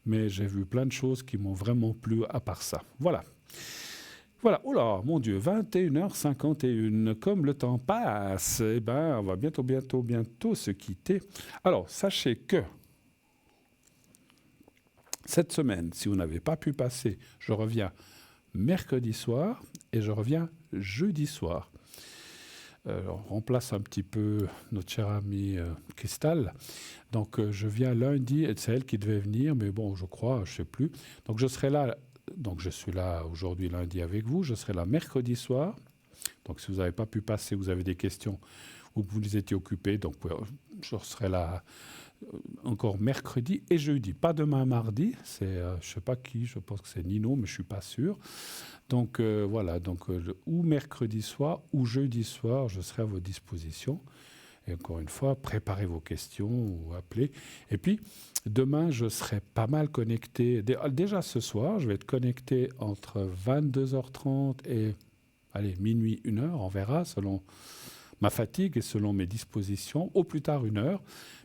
mais j'ai vu plein de choses qui m'ont vraiment plu à part ça. Voilà. Oh là, mon Dieu, 21h51, comme le temps passe, on va bientôt se quitter. Alors, sachez que cette semaine, si vous n'avez pas pu passer, je reviens mercredi soir et je reviens jeudi soir. on remplace un petit peu notre chère amie Cristal. Donc, je viens lundi, et c'est elle qui devait venir, mais bon, je crois, je ne sais plus. Donc, je serai là. Donc, je suis là aujourd'hui, lundi, avec vous. Je serai là mercredi soir. Donc, si vous n'avez pas pu passer, vous avez des questions ou que vous étiez occupés, donc je serai là encore mercredi et jeudi. Pas demain, mardi. C'est, je ne sais pas qui, je pense que c'est Nino, mais je ne suis pas sûr. Donc, voilà. Donc, ou mercredi soir ou jeudi soir, je serai à votre disposition. Et encore une fois, préparez vos questions ou appelez. Et puis, demain, je serai pas mal connecté. Déjà ce soir, je vais être connecté entre 22h30 et minuit, 1h. On verra selon ma fatigue et selon mes dispositions. Au plus tard, 1h.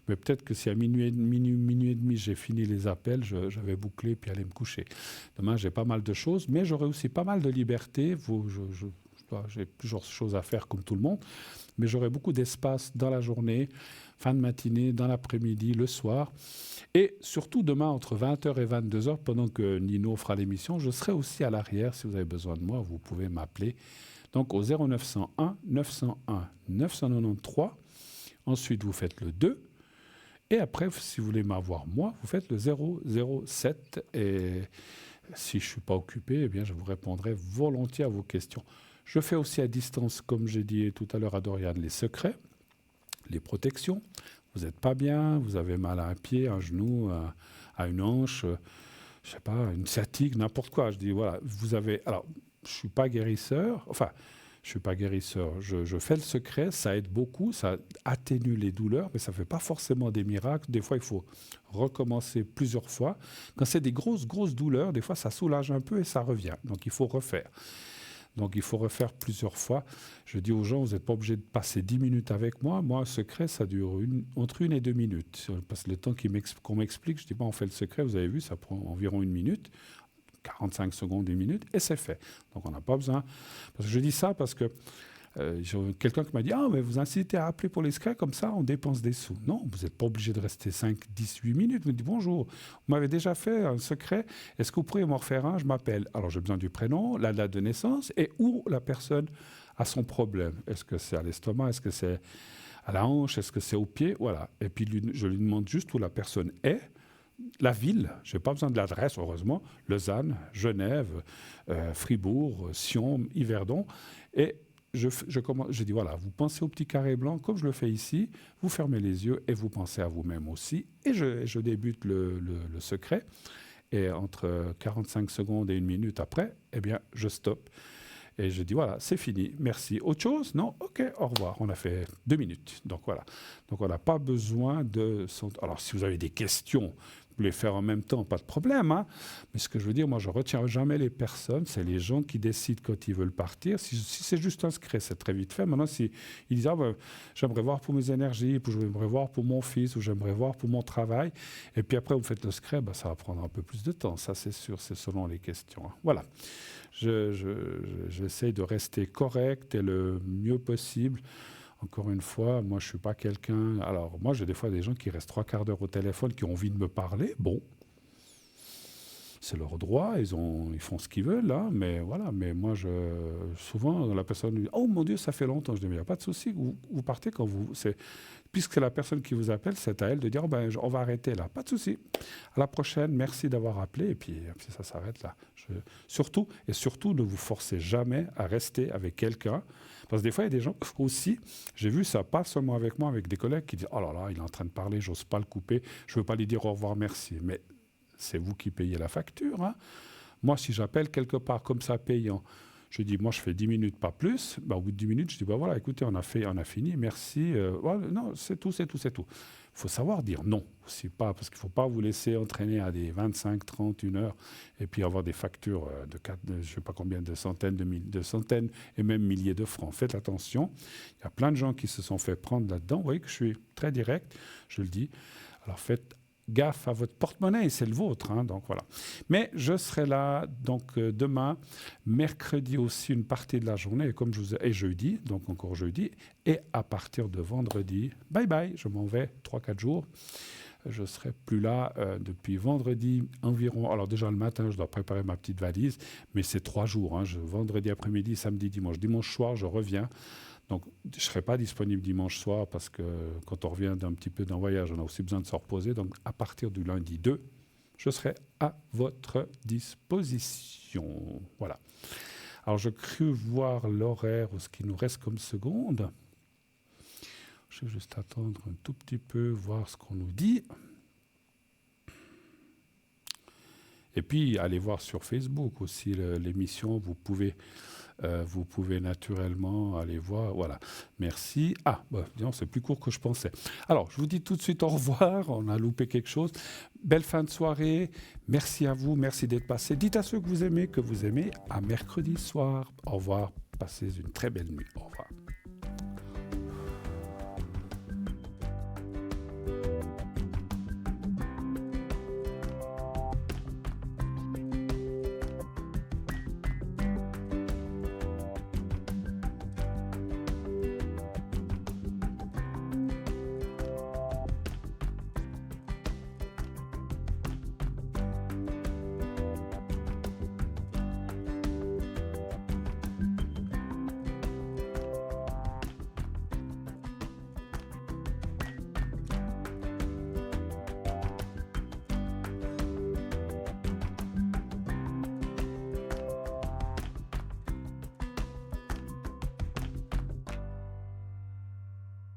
Mais peut-être que si à minuit et demi, j'ai fini les appels, je vais boucler puis aller me coucher. Demain, j'ai pas mal de choses, mais j'aurai aussi pas mal de liberté. J'ai plusieurs choses à faire comme tout le monde, mais j'aurai beaucoup d'espace dans la journée, fin de matinée, dans l'après-midi, le soir. Et surtout demain, entre 20h et 22h, pendant que Nino fera l'émission, je serai aussi à l'arrière. Si vous avez besoin de moi, vous pouvez m'appeler. Donc au 0901 901 993. Ensuite, vous faites le 2. Et après, si vous voulez m'avoir moi, vous faites le 007. Et si je ne suis pas occupé, eh bien, je vous répondrai volontiers à vos questions. Je fais aussi à distance, comme j'ai dit tout à l'heure à Dorian, les secrets, les protections. Vous n'êtes pas bien, vous avez mal à un pied, un genou, à une hanche, je sais pas, une sciatique, n'importe quoi. Je dis, voilà, vous avez... Alors, je ne suis pas guérisseur, je fais le secret, ça aide beaucoup, ça atténue les douleurs, mais ça ne fait pas forcément des miracles. Des fois, il faut recommencer plusieurs fois. Quand c'est des grosses douleurs, des fois, ça soulage un peu et ça revient. Donc, il faut refaire. Donc, il faut refaire plusieurs fois. Je dis aux gens, vous n'êtes pas obligés de passer 10 minutes avec moi. Moi, un secret, ça dure entre 1 et 2 minutes. Parce que le temps qu'on m'explique, je dis, on fait le secret, vous avez vu, ça prend environ 1 minute, 45 secondes, 1 minute, et c'est fait. Donc, on n'a pas besoin. Parce que je dis ça parce que j'ai quelqu'un qui m'a dit, mais vous incitez à appeler pour les secrets, comme ça, on dépense des sous. Non, vous n'êtes pas obligé de rester 5, 10, 8 minutes. Vous me dites, bonjour, vous m'avez déjà fait un secret, est-ce que vous pourriez m'en refaire un? Je m'appelle. Alors, j'ai besoin du prénom, la date de naissance, et où la personne a son problème. Est-ce que c'est à l'estomac? Est-ce que c'est à la hanche? Est-ce que c'est au pied? Voilà. Et puis, je lui demande juste où la personne est. La ville, je n'ai pas besoin de l'adresse, heureusement, Lausanne, Genève, Fribourg, Sion, Yverdon. Et je dis, voilà, vous pensez au petit carré blanc, comme je le fais ici, vous fermez les yeux et vous pensez à vous-même aussi. Et je débute le secret. Et entre 45 secondes et 1 minute après, eh bien, je stoppe. Et je dis, voilà, c'est fini, merci. Autre chose? Non? OK, au revoir. On a fait 2 minutes. Donc, voilà. Donc, on n'a pas besoin de... Alors, si vous avez des questions, vous les faire en même temps, pas de problème. Hein. Mais ce que je veux dire, moi, je ne retiens jamais les personnes. C'est les gens qui décident quand ils veulent partir. Si c'est juste un secret, c'est très vite fait. Maintenant, s'ils disent, j'aimerais voir pour mes énergies, puis j'aimerais voir pour mon fils, ou j'aimerais voir pour mon travail. Et puis après, vous faites le secret, ça va prendre un peu plus de temps. Ça, c'est sûr, c'est selon les questions. Hein. Voilà. J'essaie de rester correct et le mieux possible. Encore une fois, moi, je ne suis pas quelqu'un... Alors, moi, j'ai des fois des gens qui restent 3/4 d'heure au téléphone, qui ont envie de me parler. Bon, c'est leur droit, ils font ce qu'ils veulent, hein, mais voilà. Mais moi, souvent, la personne me dit « Oh mon Dieu, ça fait longtemps ». Je dis « Mais il n'y a pas de souci, vous partez quand vous... » Puisque c'est la personne qui vous appelle, c'est à elle de dire « on va arrêter là ». Pas de souci. À la prochaine, merci d'avoir appelé, et puis ça s'arrête là. Surtout, ne vous forcez jamais à rester avec quelqu'un. Parce que des fois, il y a des gens aussi, j'ai vu ça, pas seulement avec moi, avec des collègues qui disent « Oh là là, il est en train de parler, j'ose pas le couper, je veux pas lui dire au revoir, merci ». Mais c'est vous qui payez la facture. Hein. Moi, si j'appelle quelque part comme ça payant, je dis, moi, je fais 10 minutes, pas plus. Au bout de 10 minutes, je dis, voilà, écoutez, on a fini, merci. Non, c'est tout. Il faut savoir dire non. C'est pas, parce qu'il ne faut pas vous laisser entraîner à des 25, 30, 1 heure, et puis avoir des factures je ne sais pas combien, de centaines et même milliers de francs. Faites attention. Il y a plein de gens qui se sont fait prendre là-dedans. Vous voyez que je suis très direct, je le dis. Alors faites gaffe à votre porte-monnaie, c'est le vôtre, hein, donc voilà. Mais je serai là donc demain, mercredi aussi une partie de la journée, et jeudi, donc encore jeudi, et à partir de vendredi, bye bye, je m'en vais 3-4 jours. Je ne serai plus là depuis vendredi environ. Alors déjà le matin, je dois préparer ma petite valise, mais c'est 3 jours. Hein, vendredi après-midi, samedi, dimanche. Dimanche soir, je reviens. Donc, je ne serai pas disponible dimanche soir parce que quand on revient d'un petit peu d'un voyage, on a aussi besoin de se reposer. Donc, à partir du lundi 2, je serai à votre disposition. Voilà. Alors, je crus voir l'horaire ou ce qui nous reste comme seconde. Je vais juste attendre un tout petit peu, voir ce qu'on nous dit. Et puis, allez voir sur Facebook aussi l'émission. Vous pouvez naturellement aller voir. Voilà. Merci. Ah, disons, c'est plus court que je pensais. Alors, je vous dis tout de suite au revoir. On a loupé quelque chose. Belle fin de soirée. Merci à vous. Merci d'être passé. Dites à ceux que vous aimez. À mercredi soir. Au revoir. Passez une très belle nuit. Au revoir.